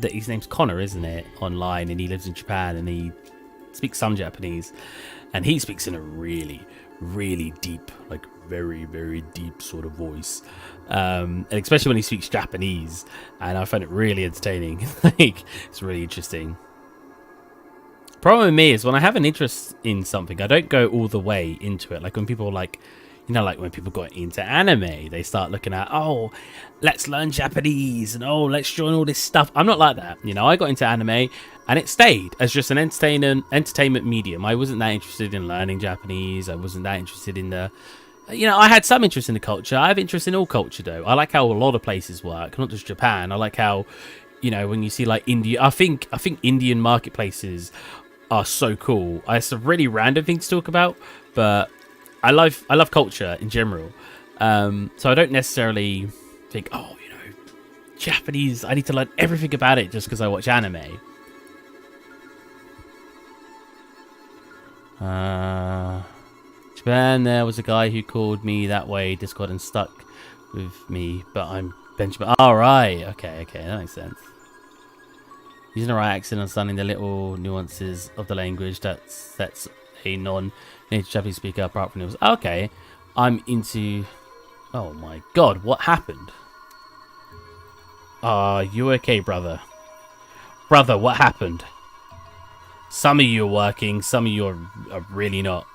his name's Connor, isn't it, online, and he lives in Japan, and he speaks some Japanese, and he speaks in a really, really deep, like very, very deep sort of voice, and especially when he speaks Japanese, and I find it really entertaining. Like, it's really interesting. Problem with me is when I have an interest in something, I don't go all the way into it. Like when people like, you know, like when people got into anime, they start looking at, oh, let's learn Japanese, and oh, let's join all this stuff. I'm not like that. You know, I got into anime and it stayed as just an entertainment medium. I wasn't that interested in learning Japanese. I wasn't that interested in the, you know, I had some interest in the culture. I have interest in all culture though. I like how a lot of places work, not just Japan. I like how, you know, when you see like India, I think Indian marketplaces are so cool. It's a really random thing to talk about, but I love culture in general, so I don't necessarily think, oh, you know, Japanese, I need to learn everything about it just because I watch anime. Japan, there was a guy who called me that way, Discord, and stuck with me, but I'm Benjamin. Oh, right, okay, that makes sense. Using the right accent, understanding the little nuances of the language that sets a non-native Japanese speaker apart from it. Okay, I'm into... Oh my god, what happened? Are you okay, brother? Brother, what happened? Some of you are working, some of you are really not.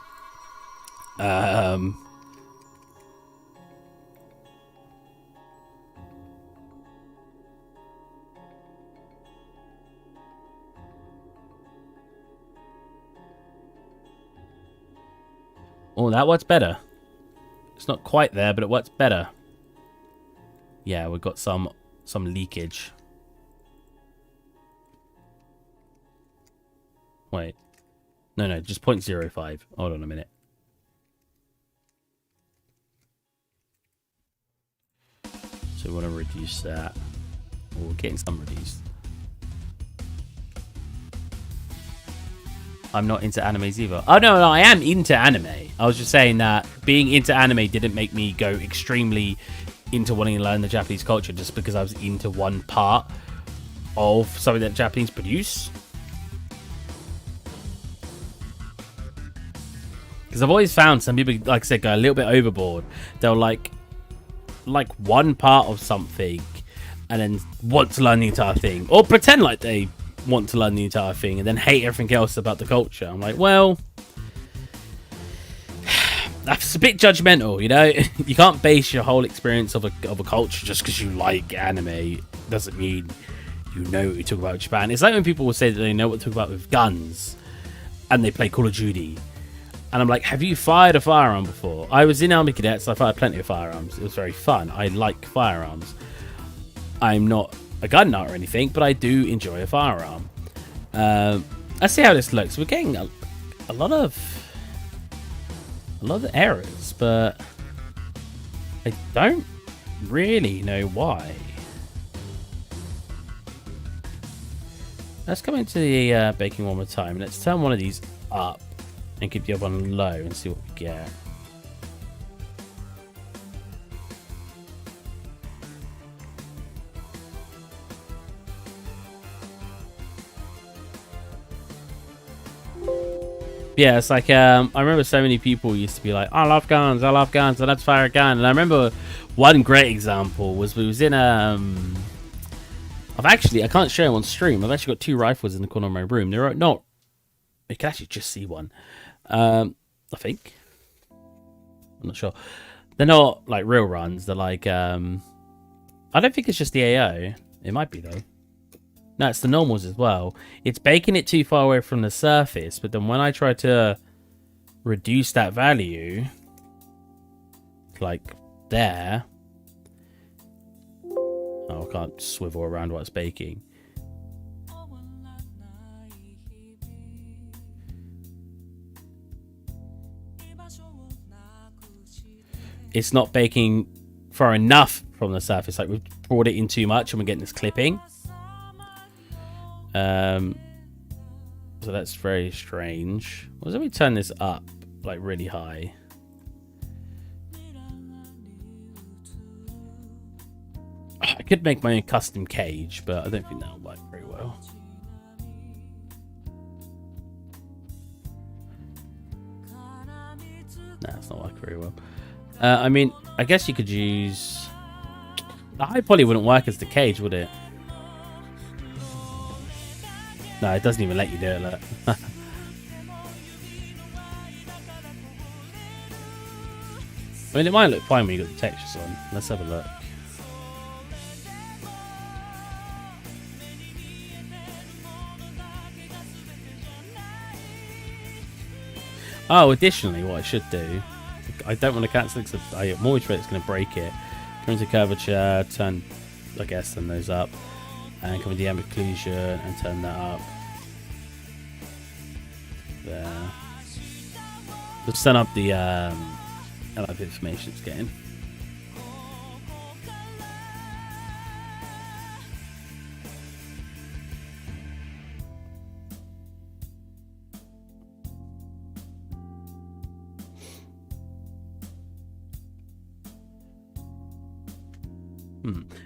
Oh, that works better. It's not quite there, but it works better. Yeah, we've got some leakage. Wait. No, just 0.05. Hold on a minute. So we want to reduce that. We're getting some reduced. I'm not into animes either. Oh, no, I am into anime. I was just saying that being into anime didn't make me go extremely into wanting to learn the Japanese culture just because I was into one part of something that Japanese produce. Because I've always found some people, like I said, go a little bit overboard. They'll like one part of something and then want to learn the entire thing. Or pretend like they want to learn the entire thing and then hate everything else about the culture. I'm like, well, that's a bit judgmental, you know? You can't base your whole experience of a culture just because you like anime. Doesn't mean you know what you talk about Japan. It's like when people will say that they know what to talk about with guns and they play Call of Duty. And I'm like, have you fired a firearm before? I was in Army Cadets, I fired plenty of firearms. It was very fun. I like firearms. I'm not a gun nut or anything, but I do enjoy a firearm. Let's see how this looks. We're getting a lot of errors, but I don't really know why. Let's come into the baking one more time. Let's turn one of these up and keep the other one low and see what we get. Yeah, it's like, I remember so many people used to be like, I love guns, I let's fire a gun. And I remember one great example was we was in, I can't show them on stream. I've actually got 2 rifles in the corner of my room. They're not, you can actually just see one. I think. I'm not sure. They're not like real runs. They're like I don't think it's just the AO. It might be though. No, it's the normals as well. It's baking it too far away from the surface, but then when I try to reduce that value, like there. Oh, I can't swivel around while it's baking. It's not baking far enough from the surface. Like we've brought it in too much and we're getting this clipping. So that's very strange. What if we turn this up like really high? I could make my own custom cage, but I don't think that'll work very well. Nah, it's not working very well. I mean, I guess you could use... The high poly wouldn't work as the cage, would it? No, it doesn't even let you do it, look. I mean, it might look fine when you got the textures on. Let's have a look. Oh, additionally, what I should do... I don't want to cancel it because I'm always afraid it's going to break it. Come into curvature, turn, I guess, turn those up. And come into the ambient occlusion and turn that up. There. Let's turn up the LF information it's getting.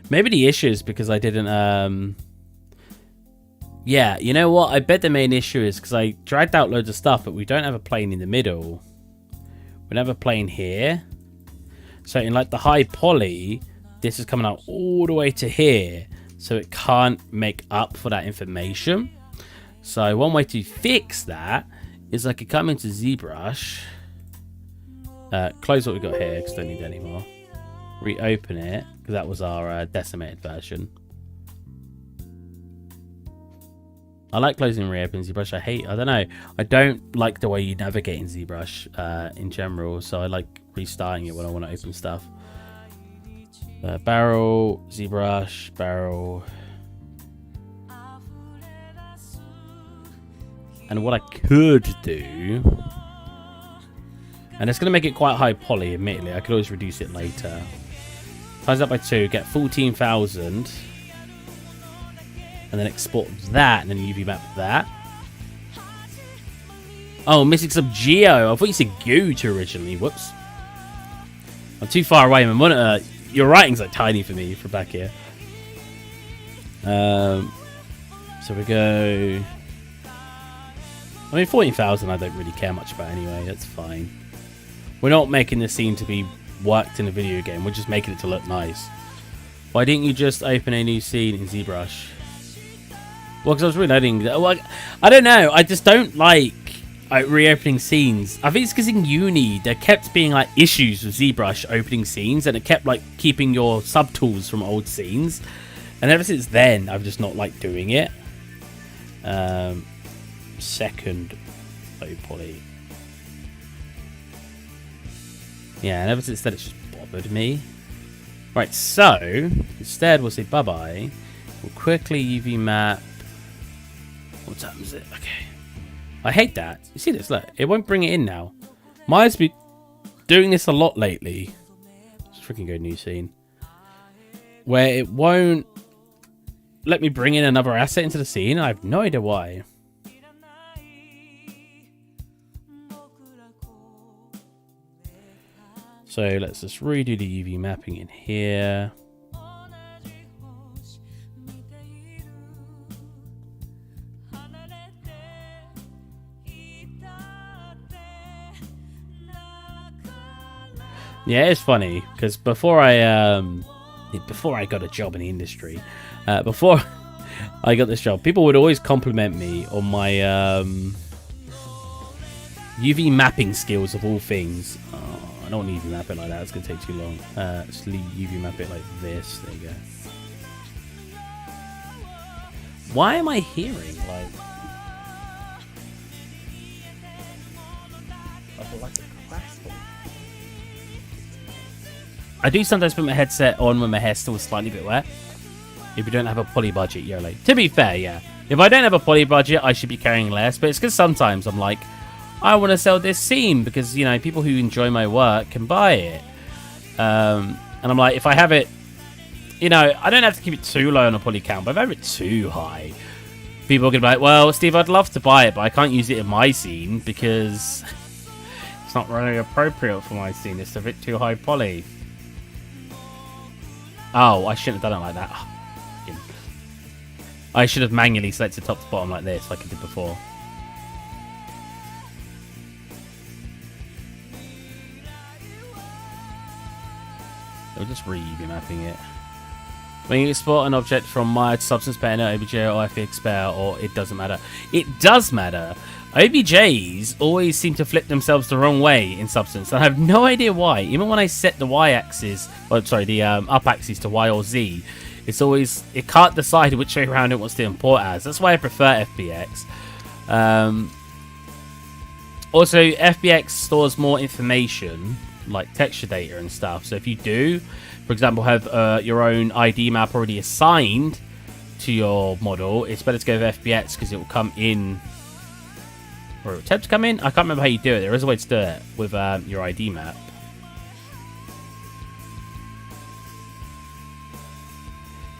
Maybe the issue is because I didn't, yeah, you know what? I bet the main issue is because I dragged out loads of stuff, but we don't have a plane in the middle. We don't have a plane here. So in like the high poly, this is coming out all the way to here. So it can't make up for that information. So one way to fix that is I could come into ZBrush, close what we got here because I don't need it anymore. Reopen it because that was our decimated version. I like closing and reopening ZBrush. I don't know. I don't like the way you navigate in ZBrush in general, so I like restarting it when I want to open stuff. Barrel, ZBrush, barrel. And what I could do, and it's going to make it quite high poly, admittedly. I could always reduce it later. Times that by 2, get 14,000. And then export that, and then UV map that. Oh, missing some geo. I thought you said GUI originally. Whoops. I'm too far away. My monitor, your writing's like tiny for me from back here. So we go... I mean, 14,000 I don't really care much about anyway. That's fine. We're not making this scene to be worked in a video game. We're just making it to look nice. Why didn't you just open a new scene in ZBrush? Well, because I was reloading. Well, I don't know. I just don't like reopening scenes. I think it's because in uni there kept being like issues with ZBrush opening scenes, and it kept like keeping your subtools from old scenes. And ever since then, I've just not liked doing it. Second low poly. Yeah, and ever since then, it's just bothered me. Right, so instead we'll say bye bye. We'll quickly UV map. What time is it? Okay. I hate that. You see this? Look, it won't bring it in now. Maya's been doing this a lot lately. Let's freaking go new scene. Where it won't let me bring in another asset into the scene. I have no idea why. So let's just redo the UV mapping in here. Yeah, it's funny because before I got a job in the industry, before I got this job, people would always compliment me on my UV mapping skills of all things. Oh, I don't want to UV map it like that. It's going to take too long. Just UV map it like this. There you go. Why am I hearing like a crackle? I do sometimes put my headset on when my hair's still slightly bit wet. If you don't have a poly budget, you're like, to be fair, yeah. If I don't have a poly budget, I should be carrying less. But it's because sometimes I'm like, I want to sell this scene because, you know, people who enjoy my work can buy it. And I'm like, if I have it, you know, I don't have to keep it too low on a poly count, but if I have it too high, people are going to be like, well, Steve, I'd love to buy it, but I can't use it in my scene because it's not really appropriate for my scene. It's a bit too high poly. Oh, I shouldn't have done it like that. I should have manually selected top to bottom like this, like I did before. I'll just re-UV mapping it. When you export an object from Maya to Substance Painter, OBJ or FX Bear, or it doesn't matter. It does matter. OBJs always seem to flip themselves the wrong way in Substance. I have no idea why. Even when I set the Y-axis, or sorry, the up-axis to Y or Z, it's always, it can't decide which way around it wants to import as. That's why I prefer FBX. Also, FBX stores more information, like texture data and stuff. So if you do, for example, have your own ID map already assigned to your model, it's better to go with FBX because it will come in, or attempt to come in. I can't remember how you do it. There is a way to do it with your ID map.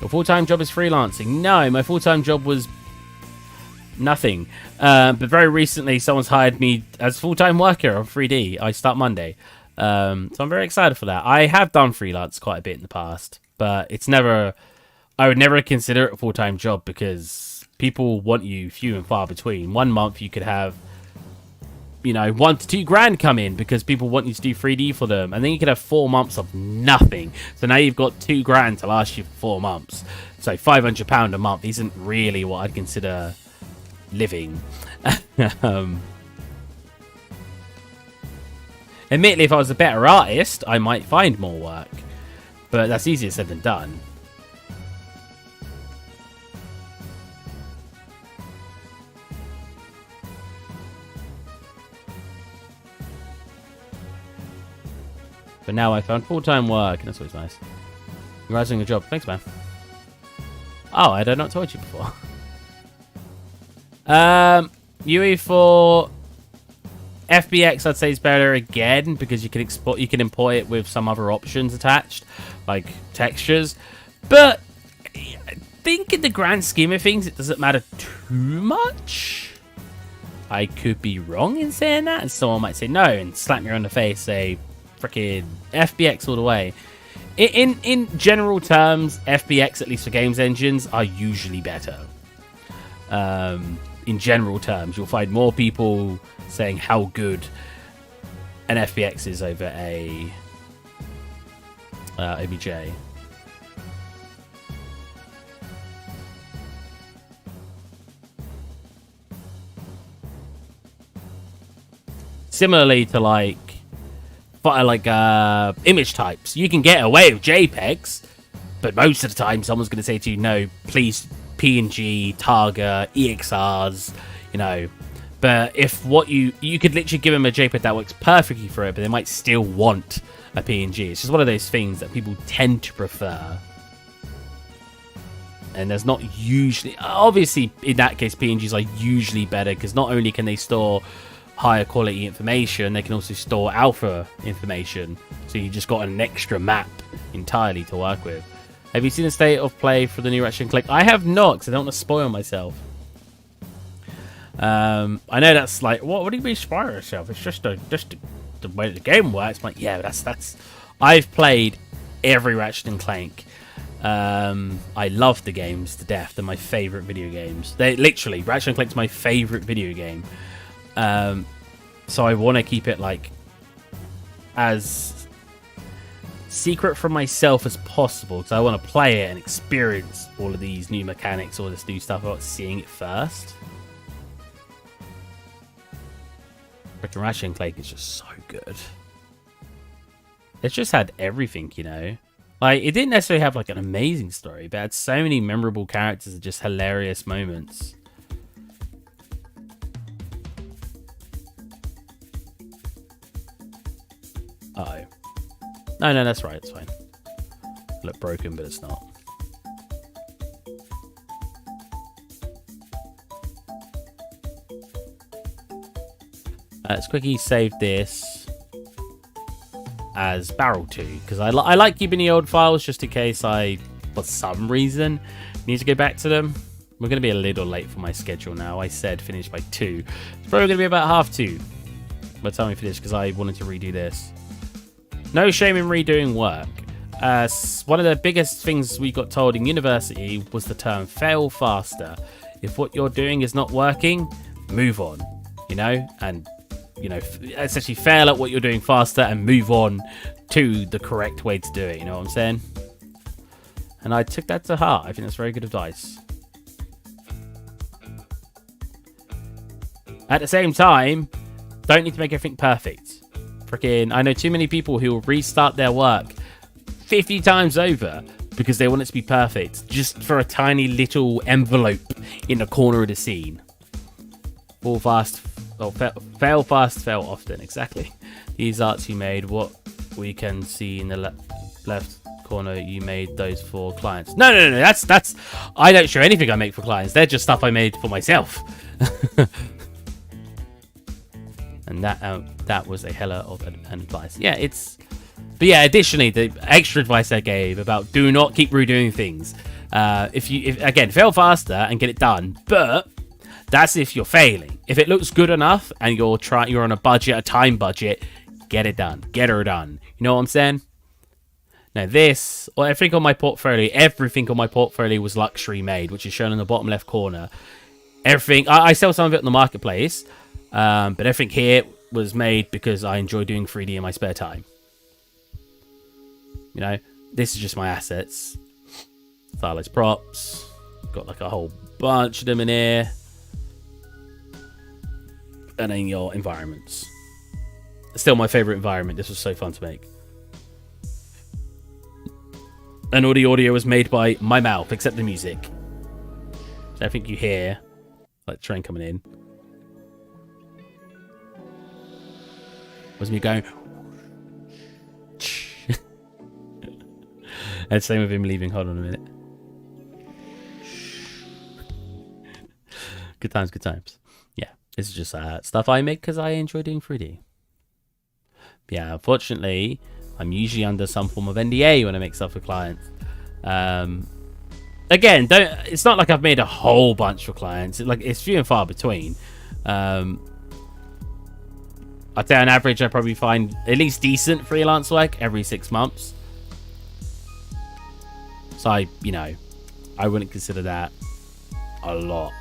Your full-time job is freelancing. No, my full-time job was nothing. But very recently, someone's hired me as full-time worker on 3D. I start Monday. So I'm very excited for that. I have done freelance quite a bit in the past, but it's never, I would never consider it a full-time job because people want you few and far between. 1 month you could have, you know, $1 to $2 grand come in because people want you to do 3D for them, and then you could have 4 months of nothing. So now you've got $2 grand to last you for 4 months. So £500 a month isn't really what I'd consider living. Admittedly, if I was a better artist, I might find more work, but that's easier said than done. But now I found full-time work, and that's always nice. Congrats on your job. Thanks, man. Oh, I had not told you before. UE for FBX, I'd say is better again because you can export, you can import it with some other options attached, like textures. But I think in the grand scheme of things, it doesn't matter too much. I could be wrong in saying that, and someone might say no and slap me on the face, say freaking FBX all the way. In general terms, FBX, at least for games engines, are usually better. In general terms, you'll find more people saying how good an FBX is over a OBJ. Similarly to like image types, you can get away with JPEGs, but most of the time someone's going to say to you, no, please PNG, Targa, EXRs, you know. But if what you could literally give them a JPEG that works perfectly for it, but they might still want a PNG. It's just one of those things that people tend to prefer. And there's not usually, obviously in that case, PNGs are usually better because not only can they store higher quality information, they can also store alpha information. So you just got an extra map entirely to work with. Have you seen the state of play for the new Ratchet & Clank? I have not, because I don't want to spoil myself. I know that's like, what do you mean spoil yourself? It's just the way the game works. I'm like, yeah, that's. I've played every Ratchet & Clank. I love the games to death. They're my favorite video games. They literally, Ratchet & Clank's my favorite video game. So I want to keep it like as secret from myself as possible, because I want to play it and experience all of these new mechanics, all this new stuff without seeing it first. Freaking Ratchet & Clank is just so good. It's just had everything, you know. Like, it didn't necessarily have like an amazing story, but it had so many memorable characters and just hilarious moments. Uh-oh. No, that's right. It's fine. Look broken, but it's not. Let's quickly save this as barrel 2, because I like keeping the old files just in case I, for some reason, need to go back to them. We're going to be a little late for my schedule now. I said finish by 2. It's probably going to be about half 2 by the time we finish, because I wanted to redo this. No shame in redoing work. One of the biggest things we got told in university was the term fail faster. If what you're doing is not working, move on, you know, and you know, essentially fail at what you're doing faster and move on to the correct way to do it. You know what I'm saying? And I took that to heart. I think that's very good advice. At the same time, don't need to make everything perfect. Freaking, I know too many people who will restart their work 50 times over because they want it to be perfect, just for a tiny little envelope in the corner of the scene. Fall fast. Oh, fail fast, fail often. Exactly. These arts you made, what we can see in the left corner, you made those for clients. No. That's. I don't show anything I make for clients. They're just stuff I made for myself. And that was a hella of an advice. Yeah, it's. But yeah, additionally, the extra advice I gave about do not keep redoing things. If again, fail faster and get it done, but. That's if you're failing. If it looks good enough and you're on a budget, a time budget, get it done. Get her done. You know what I'm saying? Now everything on my portfolio was luxury made, which is shown in the bottom left corner. Everything, I sell some of it on the marketplace, but everything here was made because I enjoy doing 3D in my spare time. You know, this is just my assets. Stylized props. Got like a whole bunch of them in here. And then your environments. Still my favorite environment. This was so fun to make. And all the audio was made by my mouth, except the music. So I think you hear like the train coming in. Was me going. And same with him leaving. Hold on a minute. Good times, good times. This is just stuff I make because I enjoy doing 3D. But yeah, unfortunately, I'm usually under some form of NDA when I make stuff for clients. Again, it's not like I've made a whole bunch for clients. It's few and far between. I'd say on average, I probably find at least decent freelance work every 6 months. So I wouldn't consider that a lot.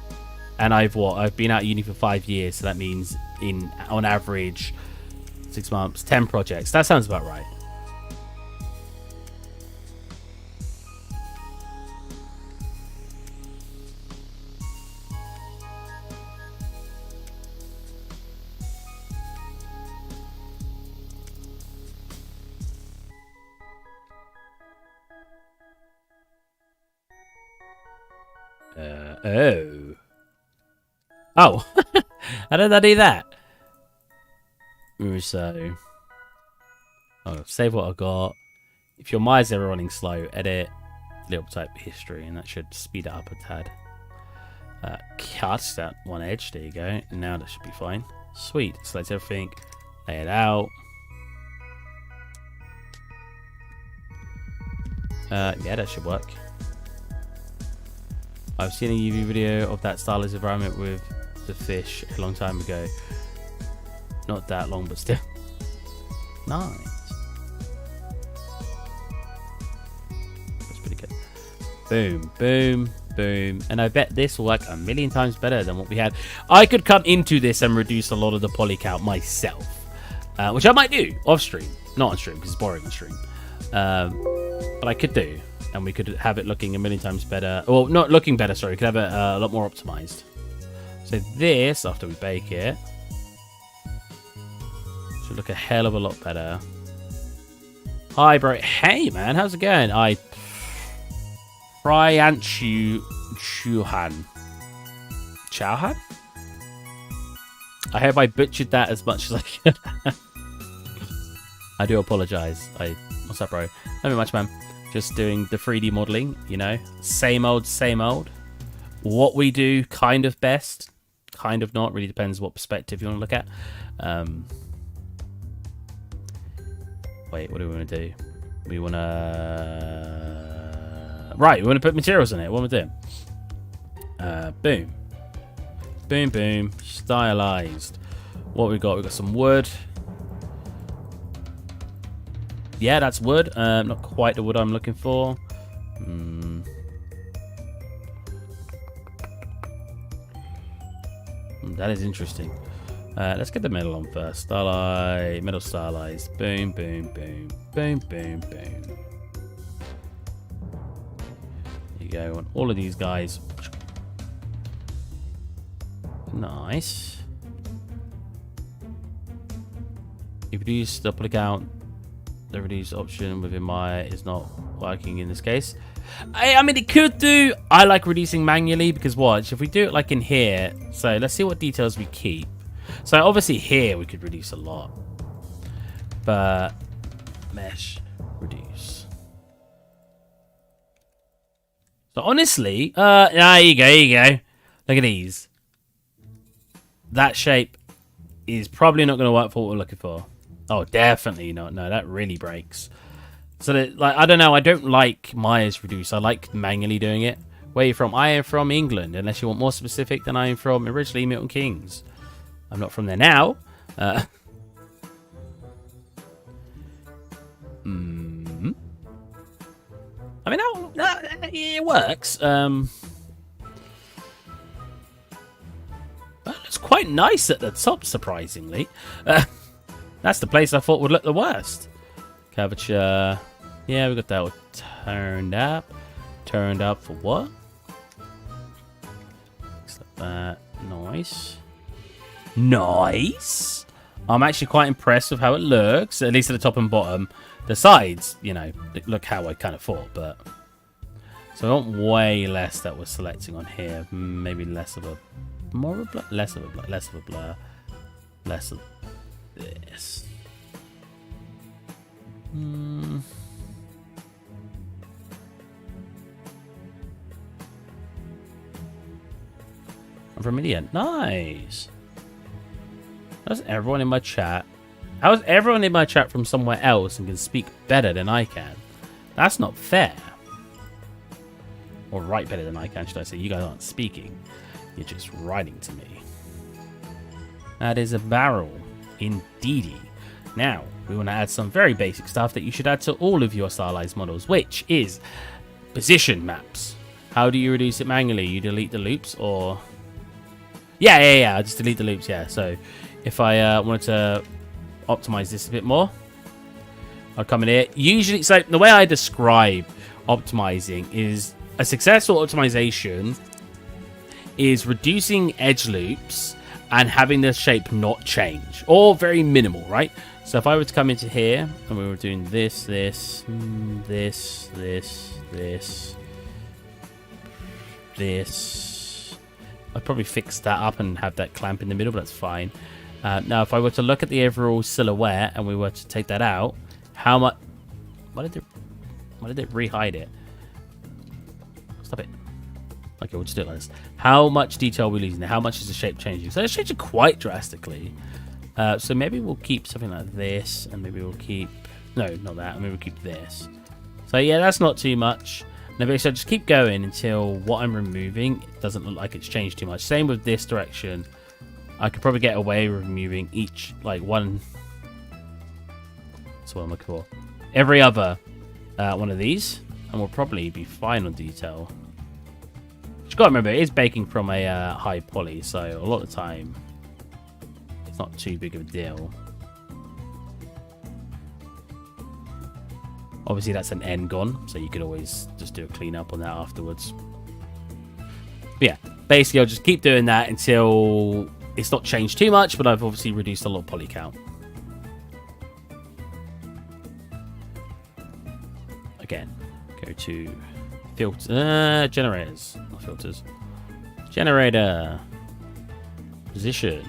And I've been out of uni for 5 years, so that means on average 6 months, 10 projects. That sounds about right. Oh, how did I do that? So, save what I got. If your mind's ever running slow, edit, little type history, and that should speed it up a tad. Cut that one edge. There you go. Now that should be fine. Sweet. Select everything. Lay it out. Yeah, that should work. I've seen a UV video of that stylized environment with the fish a long time ago. Not that long, but still. Nice. That's pretty good. Boom, boom, boom. And I bet this will work a million times better than what we had. I could come into this and reduce a lot of the poly count myself. Which I might do off stream. Not on stream, because it's boring on stream. But I could do. And we could have it looking a million times better. Well, not looking better, sorry. We could have it a lot more optimized. So this, after we bake it, should look a hell of a lot better. Hi, bro. Hey, man. How's it going? Priyanchu Chauhan. Chauhan? I hope I butchered that as much as I could. I do apologize. What's up, bro? Not much, man. Just doing the 3D modeling, you know. Same old, same old. What we do kind of best, kind of not. Really depends what perspective you want to look at. Wait, what do we want to do? We want to... Right, we want to put materials in it. What am I doing? Boom. Boom, boom. Stylized. What we got? We got some wood. Yeah, that's wood. Not quite the wood I'm looking for. That is interesting. Let's get the metal on first. Starlight, metal stylized. Boom, boom, boom. Boom, boom, boom. There you go. On all of these guys. Nice. If you use the public out, the reduce option within my is not working in this case. I mean, it could do. I like reducing manually because watch, if we do it like in here. So let's see what details we keep. So obviously here we could reduce a lot, but mesh reduce. So honestly, there you go, Look at these. That shape is probably not going to work for what we're looking for. Oh, definitely not. No, that really breaks. So that, like, I don't know. I don't like Myers reduce. I like manually doing it. Where are you from? I am from England. Unless you want more specific, then I am from originally Milton Keynes. I'm not from there now. I mean, it works. It's quite nice at the top, surprisingly. That's the place I thought would look the worst. Curvature. Yeah, we got that all turned up. Turned up for what? Looks like that. Nice. Nice. I'm actually quite impressed with how it looks, at least at the top and bottom. The sides, you know, look how I kind of thought, but... So I want way less that we're selecting on here. Maybe less of a... More of a blur? Less of a blur. Less of a blur. Less of this. I'm from India. Nice. How's everyone in my chat? How's everyone in my chat from somewhere else and can speak better than I can? That's not fair. Or write better than I can, should I say. You guys aren't speaking. You're just writing to me. That is a barrel. Indeedy. Now, we want to add some very basic stuff that you should add to all of your stylized models, which is position maps. How do you reduce it manually? You delete the loops or... Yeah. I just delete the loops, yeah. So if I wanted to optimize this a bit more, I'll come in here. Usually, so the way I describe optimizing is a successful optimization is reducing edge loops and having the shape not change, or very minimal, right? So if I were to come into here and we were doing this, I'd probably fix that up and have that clamp in the middle, but that's fine. Now, if I were to look at the overall silhouette and we were to take that out, how much... Why did it re-hide it? Stop it. Okay, we'll just do it like this. How much detail are we losing there? How much is the shape changing? So it's changing quite drastically. So maybe we'll keep something like this, and maybe we'll keep... No, not that. Maybe we'll keep this. So yeah, that's not too much. Now, so just keep going until what I'm removing doesn't look like it's changed too much. Same with this direction. I could probably get away with removing each, like one... That's what I'm looking for. Every other one of these, and we'll probably be fine on detail. But you got to remember, it is baking from a high poly, so a lot of the time it's not too big of a deal. Obviously, that's an end gone, so you could always just do a clean up on that afterwards. But yeah, basically, I'll just keep doing that until it's not changed too much, but I've obviously reduced a lot of poly count. again, go to filter, generators, not filters, generator, position,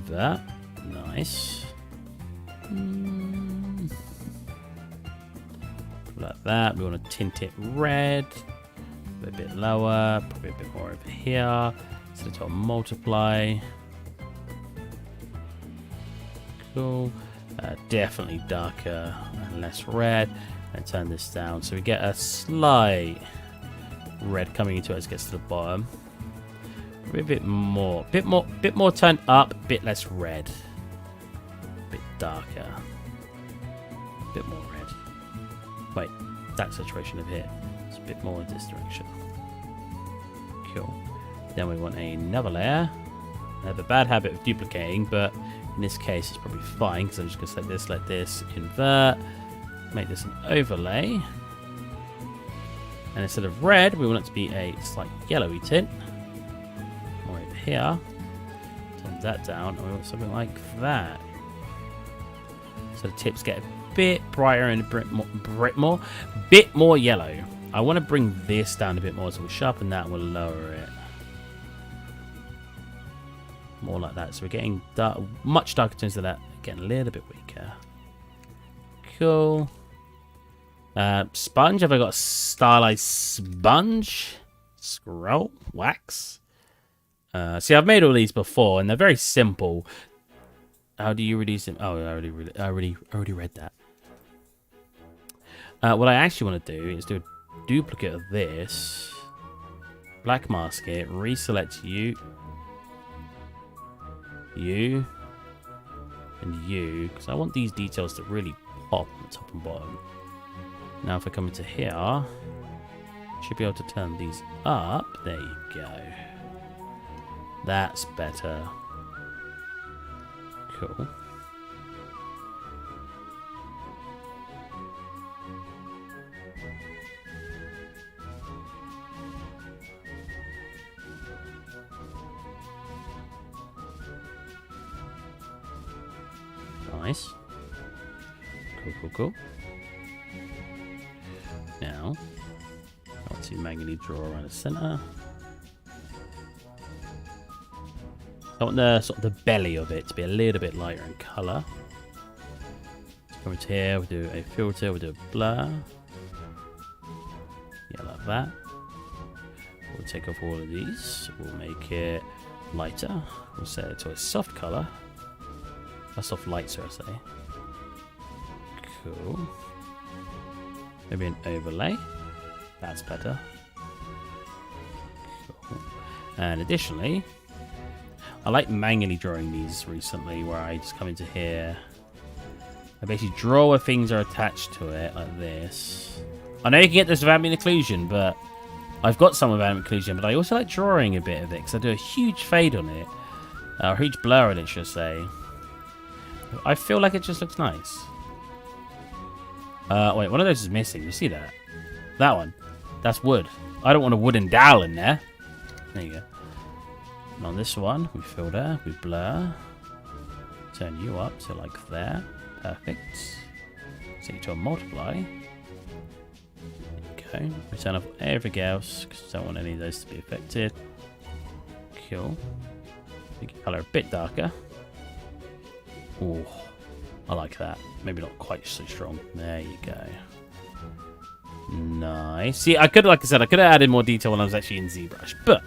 that, nice, like that. We want to tint it red, a bit lower, probably a bit more over here, set it to multiply, cool, definitely darker and less red. And turn this down so we get a slight red coming into it as it gets to the bottom. Maybe a bit more turned up, a bit less red, a bit darker, a bit more red. Wait, that saturation of here. It's a bit more in this direction. Cool. Then we want another layer. I have a bad habit of duplicating, but in this case it's probably fine because I'm just going to select this, invert. Make this an overlay, and instead of red we want it to be a slight yellowy tint. More over here, turn that down, and we want something like that, so the tips get a bit brighter and a bit more yellow. I want to bring this down a bit more, so we'll sharpen that and we'll lower it more like that, so we're getting much darker tones of that, getting a little bit weaker. Cool. Sponge. Have I got a stylized sponge? Scroll. Wax. See, I've made all these before, and they're very simple. How do you reduce them? Oh, I already read that. What I actually want to do is do a duplicate of this. Black mask it. Reselect you. You. And you. Because I want these details to really pop on the top and bottom. Now if I come into here, should be able to turn these up. There you go. That's better. Cool. Nice. Cool. Now, I want to manually draw around the center. I want the sort of the belly of it to be a little bit lighter in color. So come into here, we'll do a filter, we'll do a blur. Yeah, like that. We'll take off all of these. We'll make it lighter. We'll set it to a soft color. A soft light, so I say. Cool. Maybe an overlay. That's better. Cool. And additionally, I like manually drawing these recently, where I just come into here. I basically draw where things are attached to it, like this. I know you can get this without an occlusion, but I've got some without an occlusion, but I also like drawing a bit of it, because I do a huge fade on it. Or a huge blur on it, should I say. I feel like it just looks nice. Wait, one of those is missing. You see that? That one. That's wood. I don't want a wooden dowel in there. There you go. And on this one, we filter, we blur. Turn you up to like there. Perfect. Set you to a multiply. Okay. We turn off everything else because I don't want any of those to be affected. Cool. Make your color a bit darker. Ooh, I like that. Maybe not quite so strong. There you go. Nice. See, I could, like I said, I could have added more detail when I was actually in ZBrush, but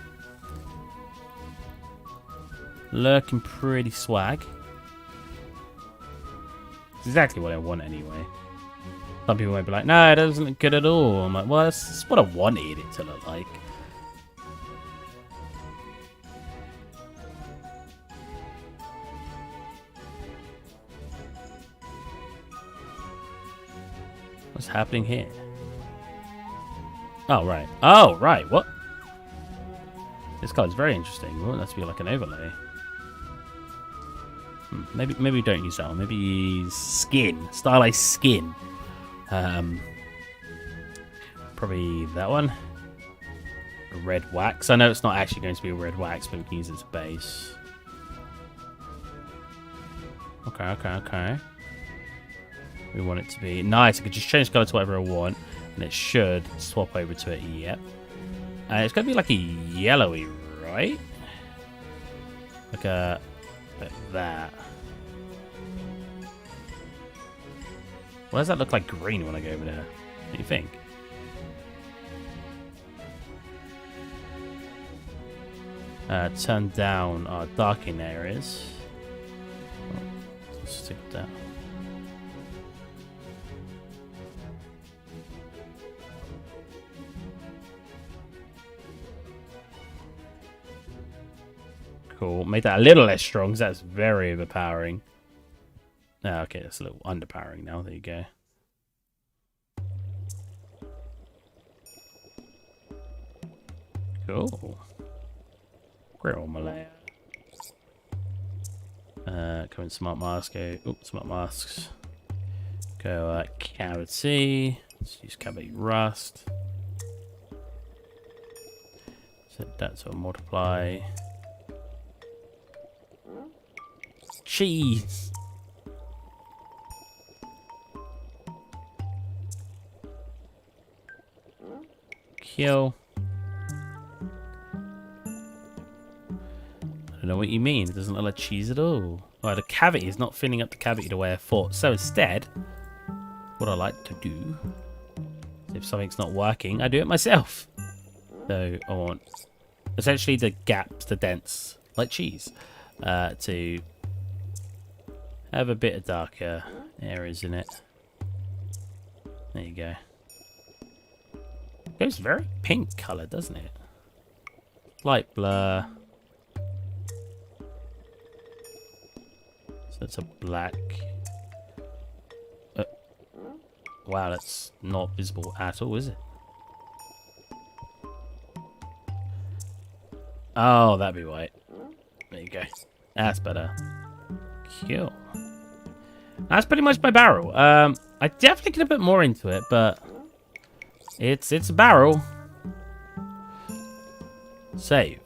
looking pretty swag. It's exactly what I want anyway. Some people might be like, no, it doesn't look good at all. I'm like, well, that's what I wanted it to look like. What's happening here? Oh, right. Oh, right. What? This card's very interesting. Oh, that's be like an overlay. Maybe we don't use that one. Maybe use skin. Stylized skin. Probably that one. A red wax. I know it's not actually going to be a red wax, but we can use it as a base. Okay. we want it to be. Nice. I could just change the color to whatever I want, and it should swap over to it. Yep. It's going to be like a yellowy, right? Like that. Why does that look like green when I go over there? What do you think? Turn down our darkening areas. Oh, let's stick with that. Cool. Make that a little less strong because that's very overpowering. Oh, okay, that's a little underpowering now. There you go. Cool. Grill Malaya. Come in smart mask. Go. Oh, smart masks. Go cavity. Let's use cavity rust. Set that to a multiply. Cheese. Kill. I don't know what you mean. It doesn't look like cheese at all. Right, the cavity is not filling up the cavity the way I thought. So instead, what I like to do is if something's not working, I do it myself. So I want essentially the gaps, the dents, like cheese, to have a bit of darker areas in it. There you go. It goes very pink colour, doesn't it? Light blur. So it's a black. Wow, that's not visible at all, is it? Oh, that'd be white. There you go. That's better. Cool. That's pretty much my barrel. I definitely could have put more into it, but it's a barrel. Save.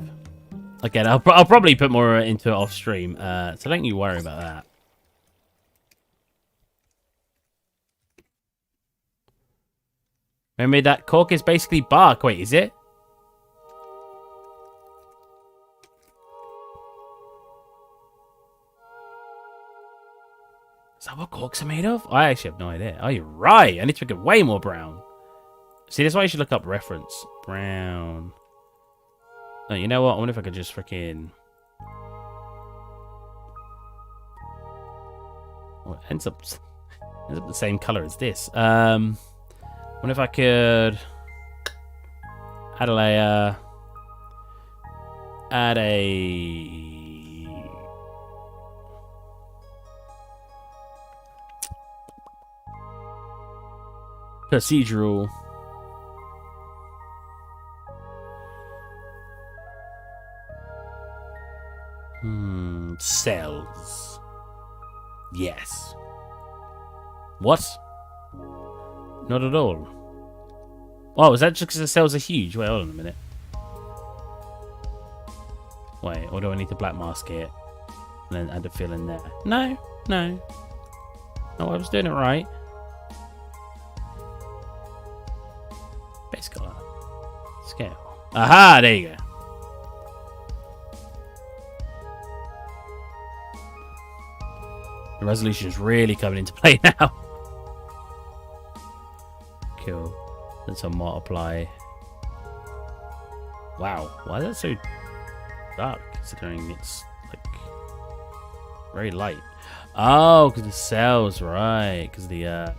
Again, I'll probably put more into it off stream, so don't you worry about that. Remember that cork is basically bark. Wait, is it? Is that what corks are made of? I actually have no idea. Oh, you're right. I need to make it way more brown. See, that's why you should look up reference. Brown. Oh, you know what? I wonder if I could just freaking... Oh, it ends up the same color as this. I wonder if I could add a layer. Add a... procedural. Cells. Yes. What? Not at all. Oh, is that just because the cells are huge? Wait, hold on a minute. Wait, or do I need to black mask it and then add a fill in there? No. No, I was doing it right. Base color. Scale. Aha, there you go. The resolution is really coming into play now. Cool. Let's multiply. Wow, why is that so dark considering it's like very light? Oh, because the cells, right? Because the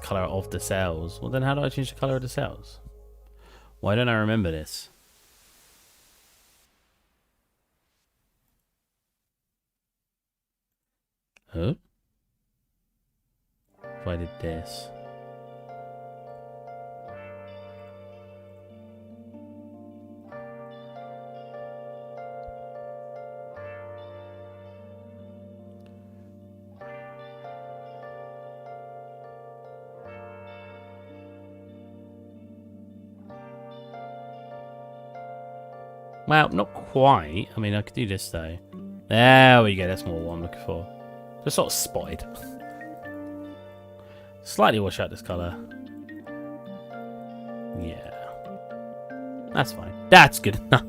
color of the cells. Well, then how do I change the color of the cells? Why don't I remember this? Huh? If I did this. Well, not quite. I mean, I could do this though. There we go. That's more what I'm looking for. Just sort of spotted. Slightly wash out this colour. Yeah. That's fine. That's good enough.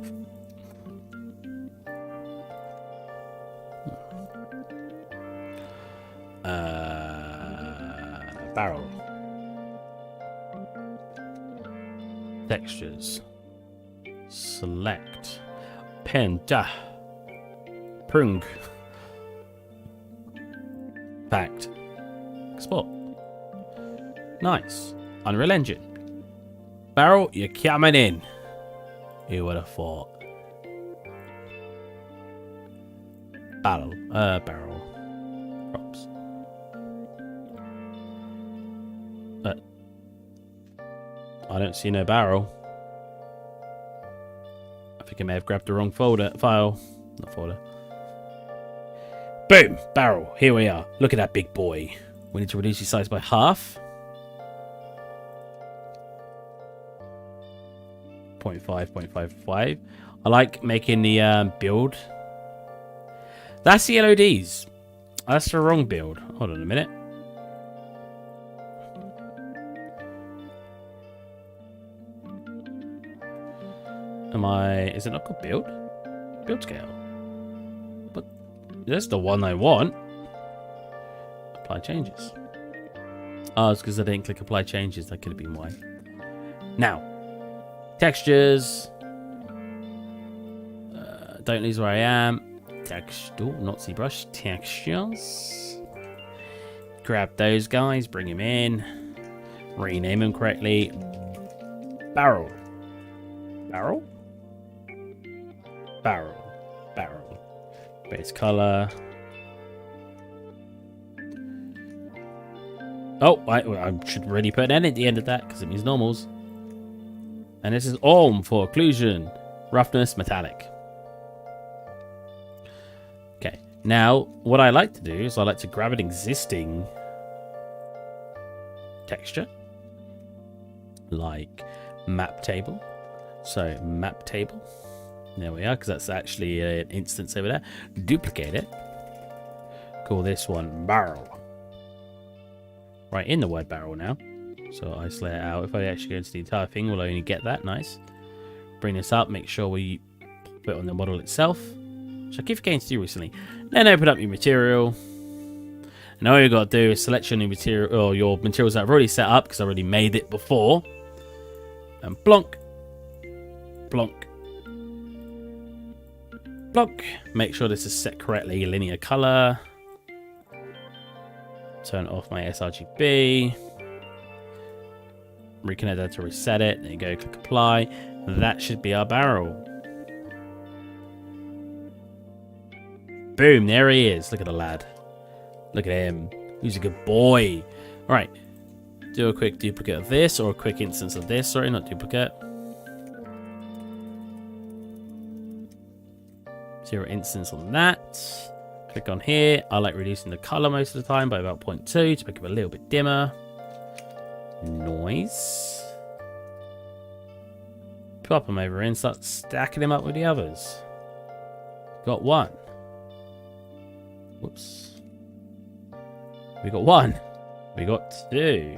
Barrel. Textures. Select. Penta. Prung. Fact. Export. Nice. Unreal Engine. Barrel, you're coming in. Who would have thought? Barrel. Props. I don't see no barrel. I think I may have grabbed the wrong file. Not folder. Boom! Barrel. Here we are. Look at that big boy. We need to reduce his size by half. 0.5, 0.55. I like making the build. That's the LODs. That's the wrong build. Hold on a minute. Is it not called build? Build scale. But that's the one I want. Apply changes. Oh, it's because I didn't click apply changes. That could have been why. Now, textures. Don't lose where I am. Texture, not ZBrush. Textures. Grab those guys. Bring them in. Rename them correctly. Barrel. Barrel? Barrel. Barrel. Base color. Oh, I should really put an N at the end of that because it means normals. And this is OM for occlusion. Roughness, metallic. Okay. Now, what I like to do is I like to grab an existing texture. Like map table. So, map table. There we are, because that's actually an instance over there. Duplicate it. Call this one barrel. Right, in the word barrel now. So, isolate it out. If I actually go into the entire thing, we'll only get that. Nice. Bring this up. Make sure we put it on the model itself. Which I keep forgetting to do recently. Then open up your material. And all you've got to do is select your new material, or your materials that I've already set up, because I already made it before. And blonk. Blonk. Blonk. Make sure this is set correctly. Linear color. Turn off my sRGB. Reconnect that to reset it. There you go. Click apply. That should be our barrel. Boom. There he is. Look at the lad. Look at him. He's a good boy. All right. Do a quick duplicate of this, or a quick instance of this. Sorry, not duplicate. Zero instance on that. Click on here. I like reducing the color most of the time by about 0.2 to make it a little bit dimmer. Noise. Pop them over and start stacking them up with the others. Got one. Whoops. We got one. We got two.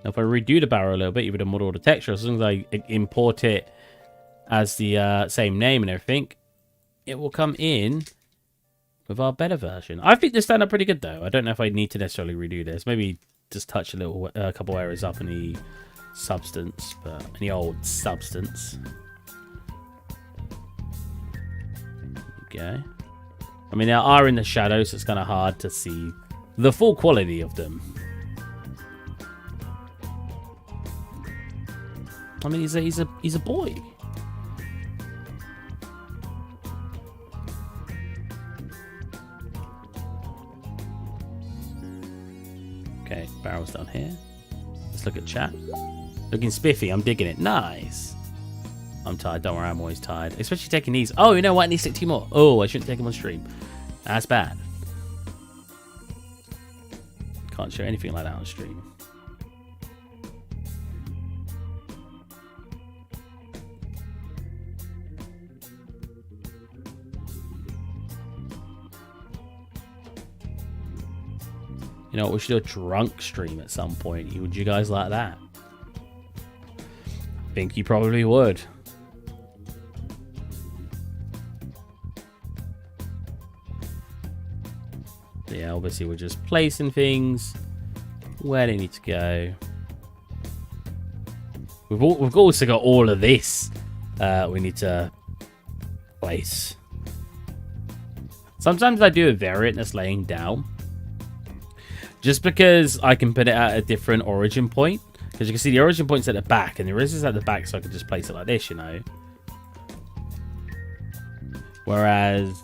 Now, if I redo the barrel a little bit, even to model the texture, as long as I import it as the same name and everything, it will come in with our better version. I think this turned out pretty good, though. I don't know if I need to necessarily redo this. Maybe just touch a couple areas up in the substance, but in the old substance. Okay. I mean, they are in the shadows, so it's kind of hard to see the full quality of them. I mean, he's a boy. Okay, barrel's down here. Let's look at chat. Looking spiffy. I'm digging it. Nice. I'm tired. Don't worry, I'm always tired. Especially taking these. Oh, you know what? I need to take 2 more. Oh, I shouldn't take them on stream. That's bad. Can't show anything like that on stream. You know, we should do a drunk stream at some point. Would you guys like that? I think you probably would. Yeah, obviously we're just placing things where they need to go. We've also got all of this we need to place. Sometimes I do a variant that's laying down, just because I can put it at a different origin point. Because you can see the origin point's at the back, and the is at the back, so I can just place it like this, you know. Whereas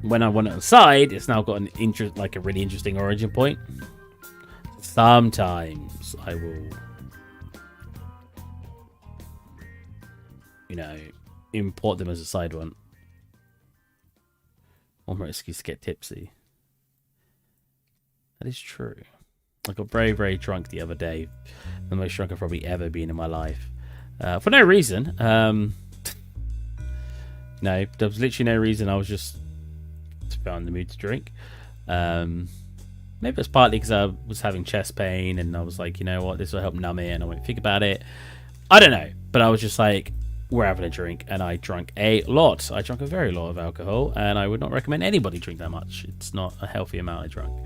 when I want it on the side, it's now got an like a really interesting origin point. Sometimes I will, you know, import them as a side one. One more excuse to get tipsy. That is true. I got very, very drunk the other day. The most drunk I've probably ever been in my life. For no reason. No, there was literally no reason. I was just in the mood to drink. Maybe it's partly because I was having chest pain and I was like, you know what, this will help numb it, and I won't think about it. I don't know, but I was just like, we're having a drink, and I drank a lot. I drank a very lot of alcohol, and I would not recommend anybody drink that much. It's not a healthy amount I drank.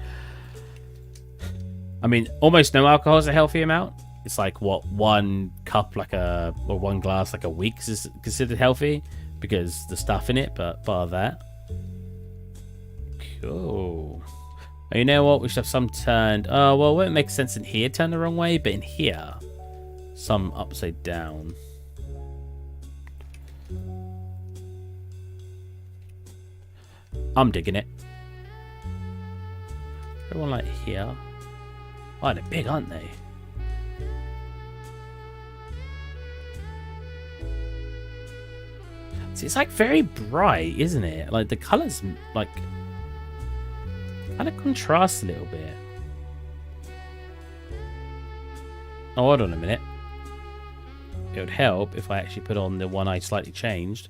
I mean, almost no alcohol is a healthy amount. It's like, what, 1 cup or 1 glass like a week is considered healthy because the stuff in it, but bar that. Cool. Oh, you know what? We should have some turned. Oh, well, it won't make sense in here turn the wrong way, but in here, some upside down. I'm digging it. Everyone like here. Oh, they're big, aren't they? See, it's like very bright, isn't it? Like the colours, like, kind of contrast a little bit. Oh, hold on a minute. It would help if I actually put on the one I slightly changed.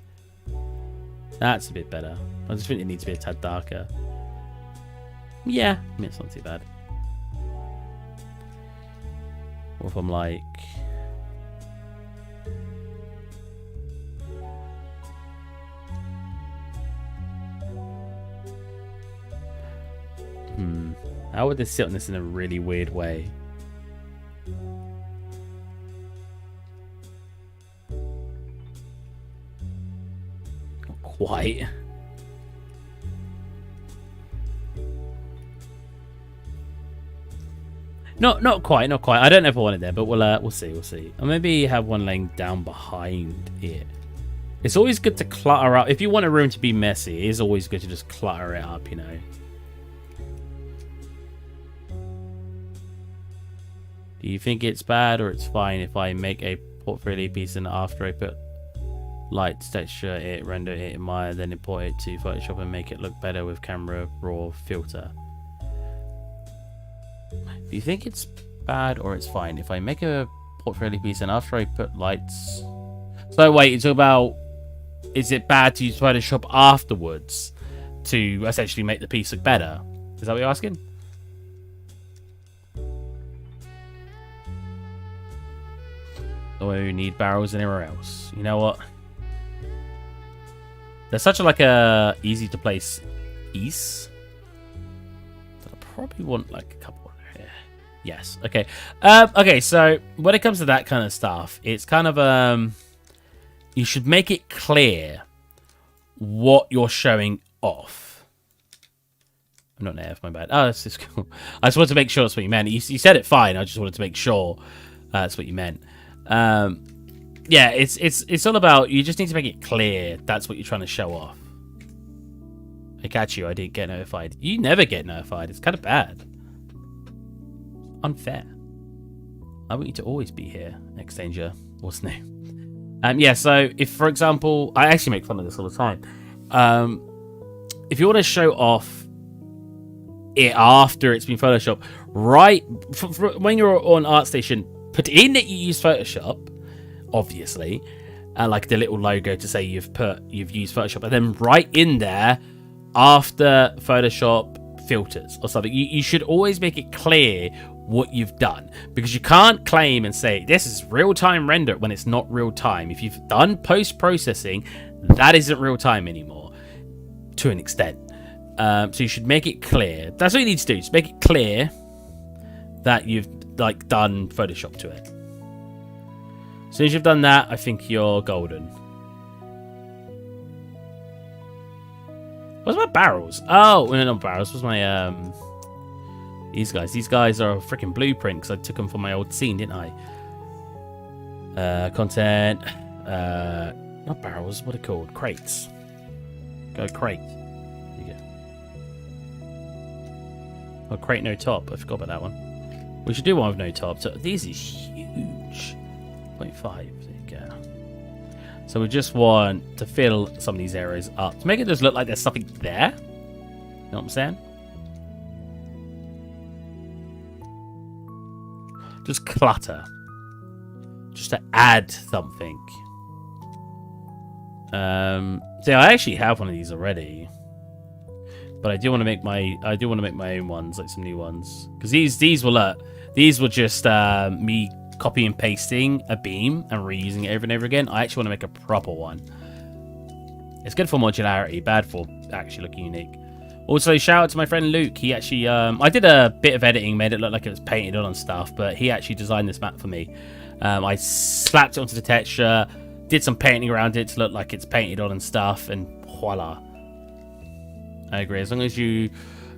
That's a bit better. I just think it needs to be a tad darker. Yeah, I mean, it's not too bad. Or if I'm like... How would this sit on this in a really weird way? Not quite. Not quite. I don't know if I want it there, but we'll see. Or maybe have one laying down behind it. It's always good to clutter up. If you want a room to be messy, it is always good to just clutter it up, you know. Do you think it's bad or it's fine if I make a portfolio piece and after I put lights, texture it, render it in Maya, then import it to Photoshop and make it look better with camera raw filter? Do you think it's bad or it's fine if I make a portfolio piece and after I put lights... So wait, it's about... Is it bad to use Photoshop afterwards to essentially make the piece look better? Is that what you're asking? Or you need barrels anywhere else? You know what? There's such a easy to place piece that I probably want like a couple here. Yes. Okay. Okay. So when it comes to that kind of stuff, it's kind of you should make it clear what you're showing off. I'm not native, my bad. Oh, that's just cool. I just wanted to make sure that's what you meant. You said it fine. I just wanted to make sure that's what you meant. Yeah, it's all about, you just need to make it clear that's what you're trying to show off. I catch you, I didn't get notified. You never get notified. It's kind of bad. Unfair. I want you to always be here, Exchanger. What's new? Yeah, so if, for example, I actually make fun of this all the time. If you want to show off it after it's been Photoshopped, right, when you're on ArtStation, put in that you use Photoshop, obviously, like the little logo to say you've used Photoshop, and then right in there, after Photoshop filters or something. You should always make it clear what you've done, because you can't claim and say this is real-time render when it's not real-time. If you've done post-processing, that isn't real-time anymore to an extent. So you should make it clear. That's what you need to do. Just make it clear that you've like done Photoshop to it. As soon as you've done that, I think you're golden. What's my barrels? Oh, no, not barrels. What's my these guys? These guys are a freaking blueprint because I took them from my old scene, didn't I? Content. Not barrels. What are they called? Crates. Go crate. There you go. Oh, crate no top. I forgot about that one. We should do one with no top. So these is huge. 0.5. There you go. So we just want to fill some of these areas up to make it just look like there's something there. You know what I'm saying? Just clutter. Just to add something. So I actually have one of these already. But I do want to make my own ones, like some new ones. Because these will just me copy and pasting a beam and reusing it over and over again. I actually want to make a proper one. It's good for modularity, bad for actually looking unique. Also, shout out to my friend Luke. He actually, I did a bit of editing, made it look like it was painted on and stuff, but he actually designed this map for me. I slapped it onto the texture, did some painting around it to look like it's painted on and stuff, and voila. I agree. As long as you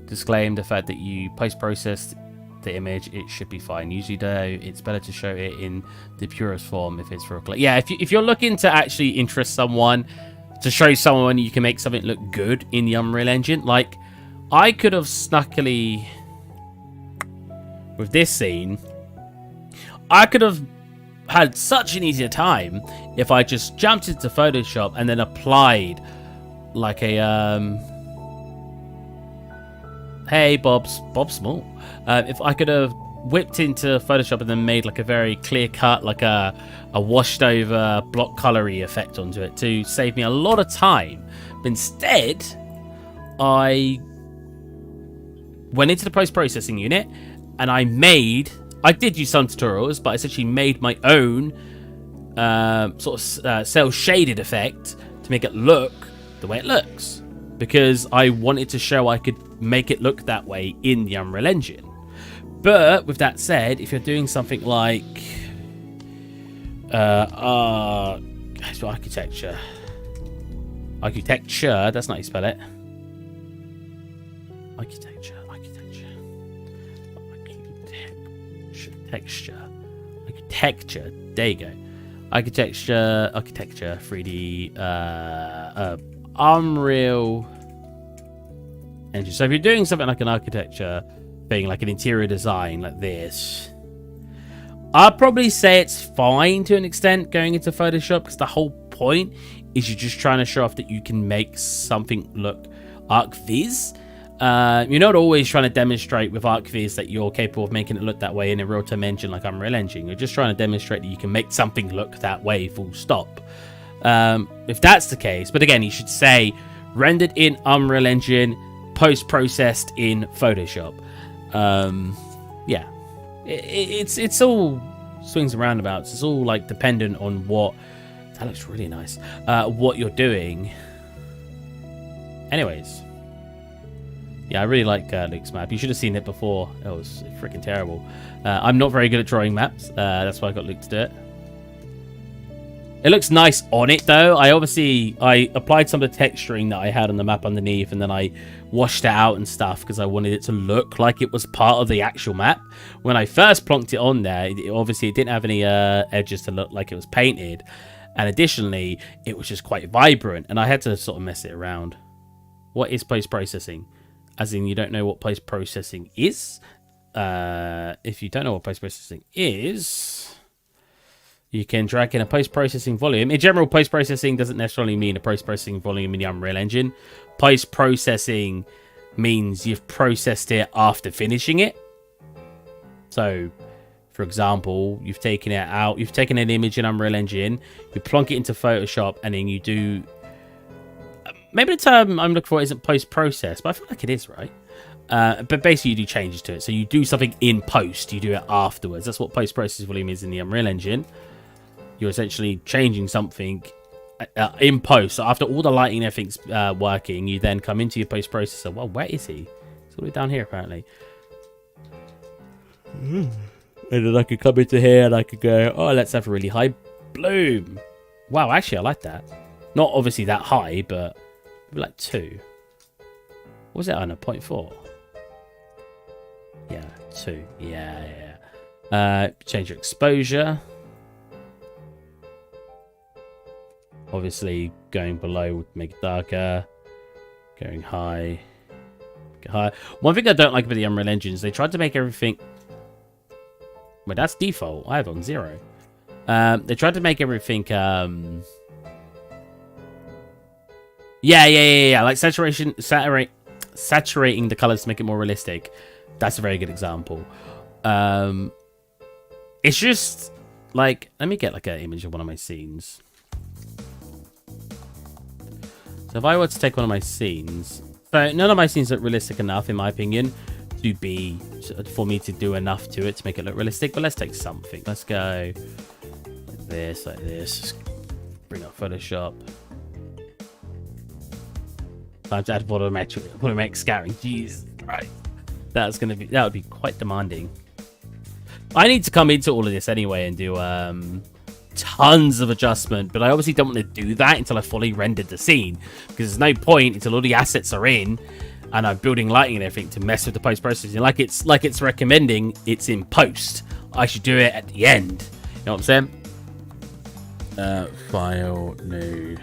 disclaim the fact that you post-processed the image, it should be fine. Usually though, it's better to show it in the purest form if it's for a click. Yeah, if you're looking to actually interest someone, to show someone you can make something look good in the Unreal Engine, like I could have snuckily with this scene, I could have had such an easier time if I just jumped into Photoshop and then applied like a hey Bob Small. If I could have whipped into Photoshop and then made like a very clear cut, like a washed over block colory effect onto it to save me a lot of time. But instead, I went into the post-processing unit and I did use some tutorials, but I essentially made my own sort of cell shaded effect to make it look the way it looks, because I wanted to show I could make it look that way in the Unreal Engine. But with that said, if you're doing something like architecture, that's not how you spell it. Architecture, there you go. Architecture, 3D, Unreal Engine. So if you're doing something like an architecture thing, like an interior design like this, I'd probably say it's fine to an extent going into Photoshop, because the whole point is you're just trying to show off that you can make something look arc-viz. You're not always trying to demonstrate with arc-viz that you're capable of making it look that way in a real-time engine like Unreal Engine. You're just trying to demonstrate that you can make something look that way, full stop. If that's the case, but again, you should say rendered in Unreal Engine, post-processed in Photoshop. Yeah, it's all swings and roundabouts. It's all like dependent on what. That looks really nice. What you're doing. Anyways, yeah, I really like Luke's map. You should have seen it before. It was freaking terrible. I'm not very good at drawing maps. That's why I got Luke to do it. It looks nice on it though. I applied some of the texturing that I had on the map underneath, and then I washed it out and stuff because I wanted it to look like it was part of the actual map. When I first plonked it on there, obviously it didn't have any edges to look like it was painted, and additionally it was just quite vibrant, and I had to sort of mess it around. What is post-processing? As in, you don't know what post-processing is? If you don't know what post-processing is, you can drag in a post-processing volume. In general, post-processing doesn't necessarily mean a post-processing volume in the Unreal Engine. Post-processing means you've processed it after finishing it. So, for example, you've taken it out, you've taken an image in Unreal Engine, you plonk it into Photoshop, and then you do... Maybe the term I'm looking for isn't post-process, but I feel like it is, right? But basically you do changes to it. So you do something in post, you do it afterwards. That's what post-process volume is in the Unreal Engine. You're essentially changing something in post. So after all the lighting and everything's working, you then come into your post-processor. Well, where is he? He's all the way down here, apparently. And then I could come into here and I could go, oh, let's have a really high bloom. Wow, actually, I like that. Not obviously that high, but like 2. What was it on a 0.4? Yeah, 2. Yeah. Change your exposure. Obviously, going below would make it darker. Going high. Get higher. One thing I don't like about the Unreal Engine is they tried to make everything... Well, that's default. I have it on 0. They tried to make everything... Yeah. Like saturating the colors to make it more realistic. That's a very good example. It's just like, let me get like an image of one of my scenes. So if I were to take one of my scenes, so none of my scenes look realistic enough, in my opinion, for me to do enough to it to make it look realistic. But let's take something. Let's go like this. Just bring up Photoshop. Time to add volumetric scattering. Jesus Christ, that would be quite demanding. I need to come into all of this anyway and do tons of adjustment, but I obviously don't want to do that until I fully rendered the scene, because there's no point until all the assets are in and I'm building lighting and everything to mess with the post-processing. Like it's recommending it's in post. I should do it at the end. You know what I'm saying? File new.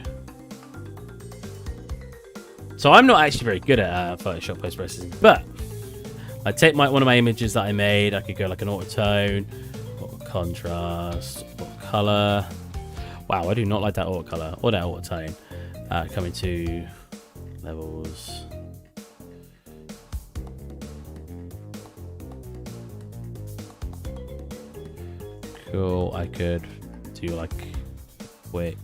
So I'm not actually very good at Photoshop post-processing, but I take one of my images that I made. I could go like an auto tone, auto contrast, auto color. Wow, I do not like that auto color or that auto tone. Coming to levels. Cool. I could do like quick.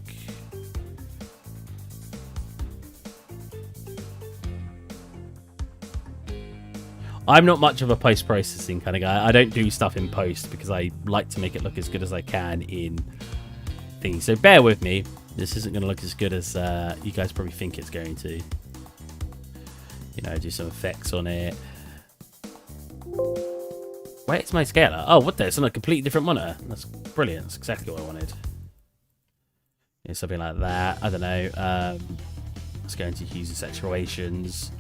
I'm not much of a post-processing kind of guy. I don't do stuff in post because I like to make it look as good as I can in things. So bear with me. This isn't going to look as good as you guys probably think it's going to. You know, do some effects on it. Where's my scaler? Oh, what the? It's on a completely different monitor. That's brilliant. That's exactly what I wanted. Yeah, something like that. I don't know. Let's go into user saturations.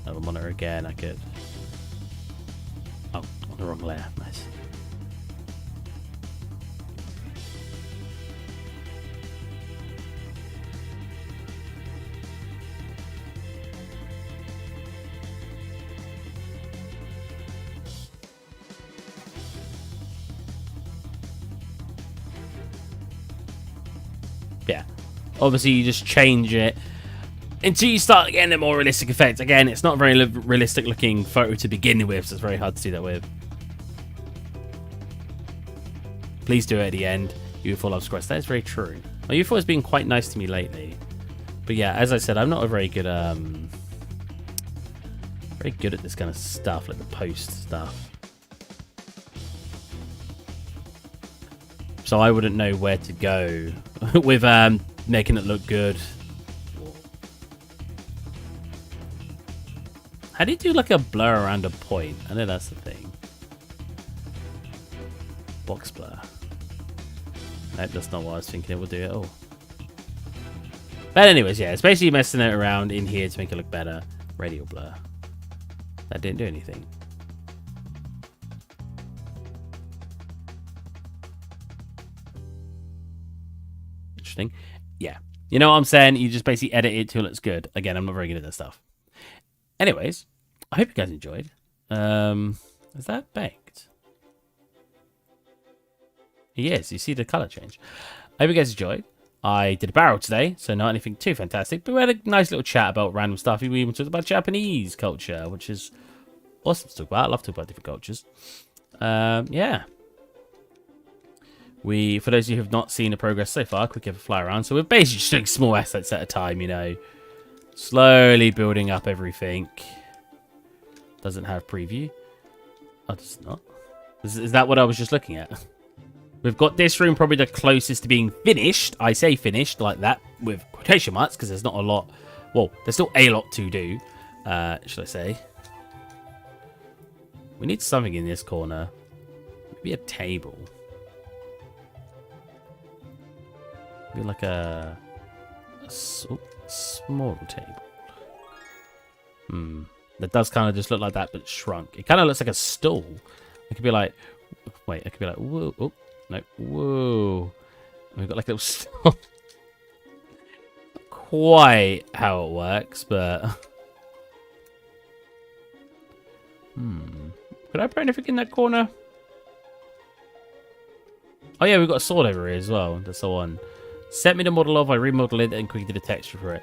Another monitor again. I could... Oh, on the wrong layer. Nice. Yeah. Obviously, you just change it until you start getting a more realistic effect. Again, it's not a very realistic looking photo to begin with, so it's very hard to do that with. Please do it at the end. UFO loves Quest. That is very true. Well, UFO has been quite nice to me lately. But yeah, as I said, I'm not a very good at this kind of stuff, like the post stuff. So I wouldn't know where to go with making it look good. How do you do like a blur around a point? I know that's the thing. Box blur. Nope, that's not what I was thinking it would do at all. But anyways, yeah, it's basically messing it around in here to make it look better. Radial blur. That didn't do anything. Interesting. Yeah. You know what I'm saying? You just basically edit it till it's good. Again, I'm not very good at that stuff. Anyways, I hope you guys enjoyed. Is that baked? Yes, you see the color change. I hope you guys enjoyed. I did a barrel today, so not anything too fantastic, but we had a nice little chat about random stuff. We even talked about Japanese culture, which is awesome to talk about. I love to talk about different cultures. Yeah. For those of you who have not seen the progress so far, quick have a fly around. So we're basically just doing small assets at a time, you know. Slowly building up everything. Doesn't have preview. Oh, does it not? Is that what I was just looking at? We've got this room probably the closest to being finished. I say finished like that with quotation marks because there's not a lot. Well, there's still a lot to do, should I say. We need something in this corner. Maybe a table. Maybe like a small table. That does kind of just look like that, but shrunk. It kind of looks like a stool. It could be like, wait, it could be like, whoa, oh, no, whoa. We've got like a little stool. Not quite how it works, but could I put anything in that corner? Oh yeah, we've got a sword over here as well. That's the one. Set me the model of, I remodel it and quickly did a texture for it.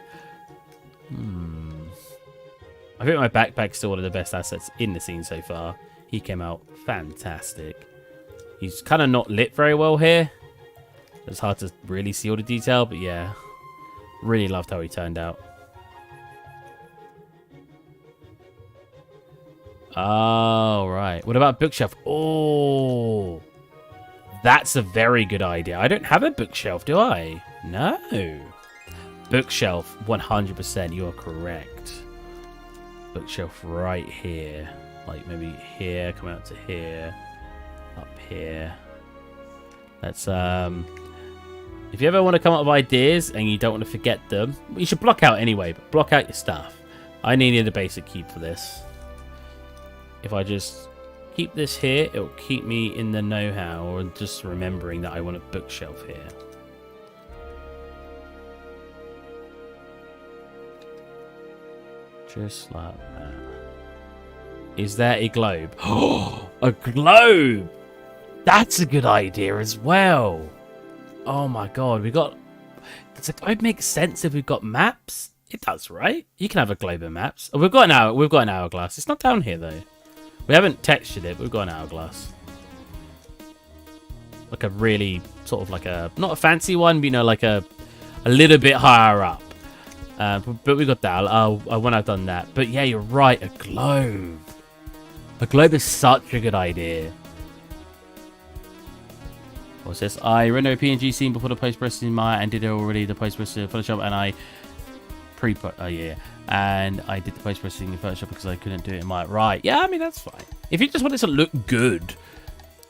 I think my backpack's still one of the best assets in the scene so far. He came out fantastic. He's kind of not lit very well here. It's hard to really see all the detail, but yeah. Really loved how he turned out. Oh, right. What about bookshelf? Oh, that's a very good idea. I don't have a bookshelf, do I? No. Bookshelf, 100%. You are correct. Bookshelf right here. Like maybe here, come out to here. Up here. Let's, if you ever want to come up with ideas and you don't want to forget them, you should block out anyway, but block out your stuff. I needed a basic cube for this. If I just keep this here, it'll keep me in the know-how, or just remembering that I want a bookshelf here. Just like that. Is there a globe? Oh, a globe! That's a good idea as well. Oh my god, we got... Does a globe make sense if we've got maps? It does, right? You can have a globe of maps. Oh, we've got an hourglass. It's not down here though. We haven't textured it, but we've got an hourglass. Like a really, sort of like a, not a fancy one, but you know, like a little bit higher up. But we got that. When I've done that. But yeah, you're right, a globe. A globe is such a good idea. What's this? I rendered a PNG scene before the post-processing Maya and did it already, the post-processing in Photoshop, and I and I did the post-processing in Photoshop because I couldn't do it in Maya. Right, yeah, I mean, that's fine. If you just want it to look good,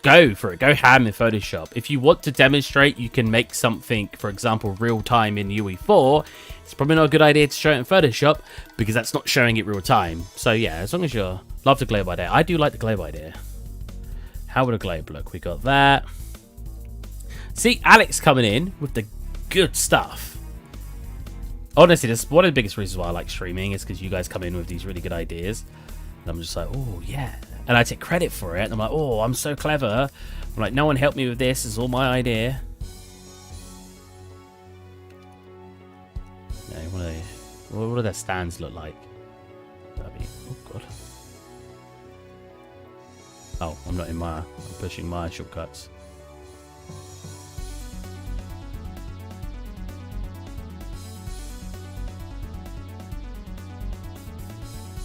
go for it. Go ham in Photoshop. If you want to demonstrate you can make something, for example, real-time in UE4, it's probably not a good idea to show it in Photoshop because that's not showing it real-time. So yeah, as long as you're... Love the globe idea. I do like the globe idea. How would a globe look? We got that. See, Alex coming in with the good stuff. Honestly, that's one of the biggest reasons why I like streaming is because you guys come in with these really good ideas. And I'm just like, oh, yeah. And I take credit for it. And I'm like, oh, I'm so clever. I'm like, no one helped me with this. It's all my idea. No, what do their stands look like? That'd be, oh, God. Oh, I'm not in Maya. I'm pushing Maya shortcuts.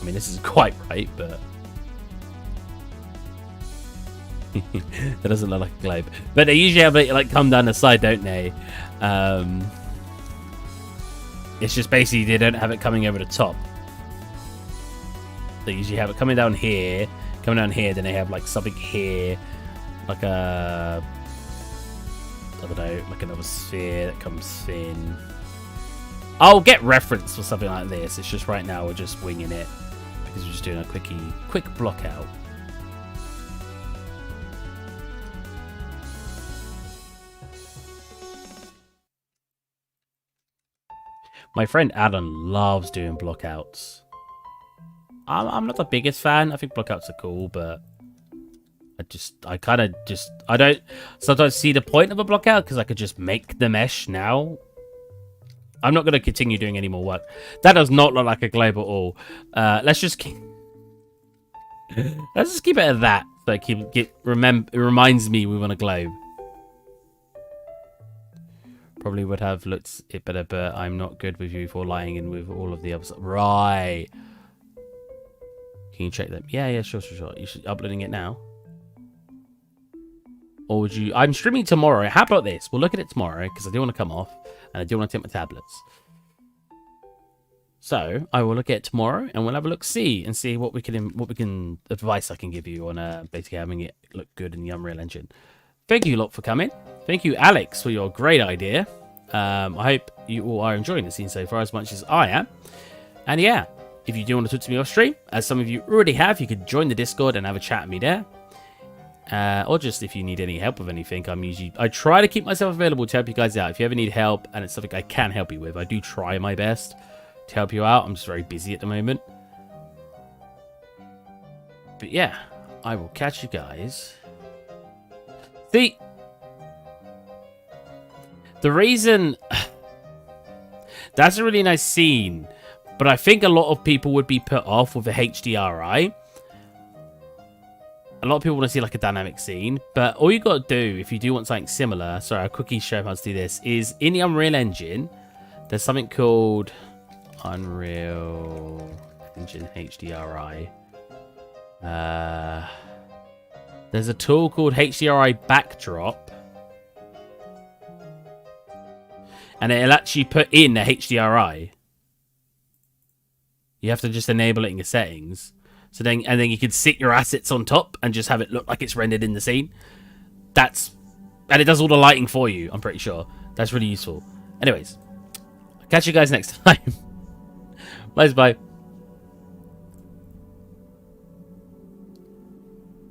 I mean, this is quite right, but... that doesn't look like a globe. But they usually have it, like, come down the side, don't they? It's just basically they don't have it coming over the top. They usually have it coming down here, then they have, like, something here. Like a... I don't know, like another sphere that comes in. I'll get reference for something like this. It's just right now we're just winging it. Because we're just doing a quick block out. My friend Alan loves doing blockouts. I'm not the biggest fan. I think blockouts are cool, but I don't sometimes see the point of a blockout because I could just make the mesh now. I'm not going to continue doing any more work. That does not look like a globe at all. Let's just keep it at that. So it reminds me we want a globe. Probably would have looked it better, but I'm not good with you for lying in with all of the others. Right. Can you check them? Yeah, sure. You should uploading it now. Or would you... I'm streaming tomorrow. How about this? We'll look at it tomorrow, because I do want to come off, and I do want to take my tablets. So, I will look at it tomorrow, and we'll have a look-see, and see what we can advice I can give you on basically having it look good in the Unreal Engine. Thank you lot for coming. Thank you, Alex, for your great idea. I hope you all are enjoying the scene so far as much as I am. And yeah, if you do want to talk to me off stream, as some of you already have, you could join the Discord and have a chat with me there. Or just if you need any help with anything, I try to keep myself available to help you guys out. If you ever need help and it's something I can help you with, I do try my best to help you out. I'm just very busy at the moment. But yeah, I will catch you guys. See, the reason... That's a really nice scene, but I think a lot of people would be put off with the HDRI. A lot of people want to see like a dynamic scene, but all you got to do if you do want something similar, sorry, I'll quickly show how to do this, is in the Unreal Engine, there's something called Unreal Engine HDRI. There's a tool called HDRI Backdrop, and it'll actually put in the HDRI. You have to just enable it in your settings. So then, and then you can sit your assets on top and just have it look like it's rendered in the scene. And it does all the lighting for you, I'm pretty sure. That's really useful. Anyways, catch you guys next time. Bye.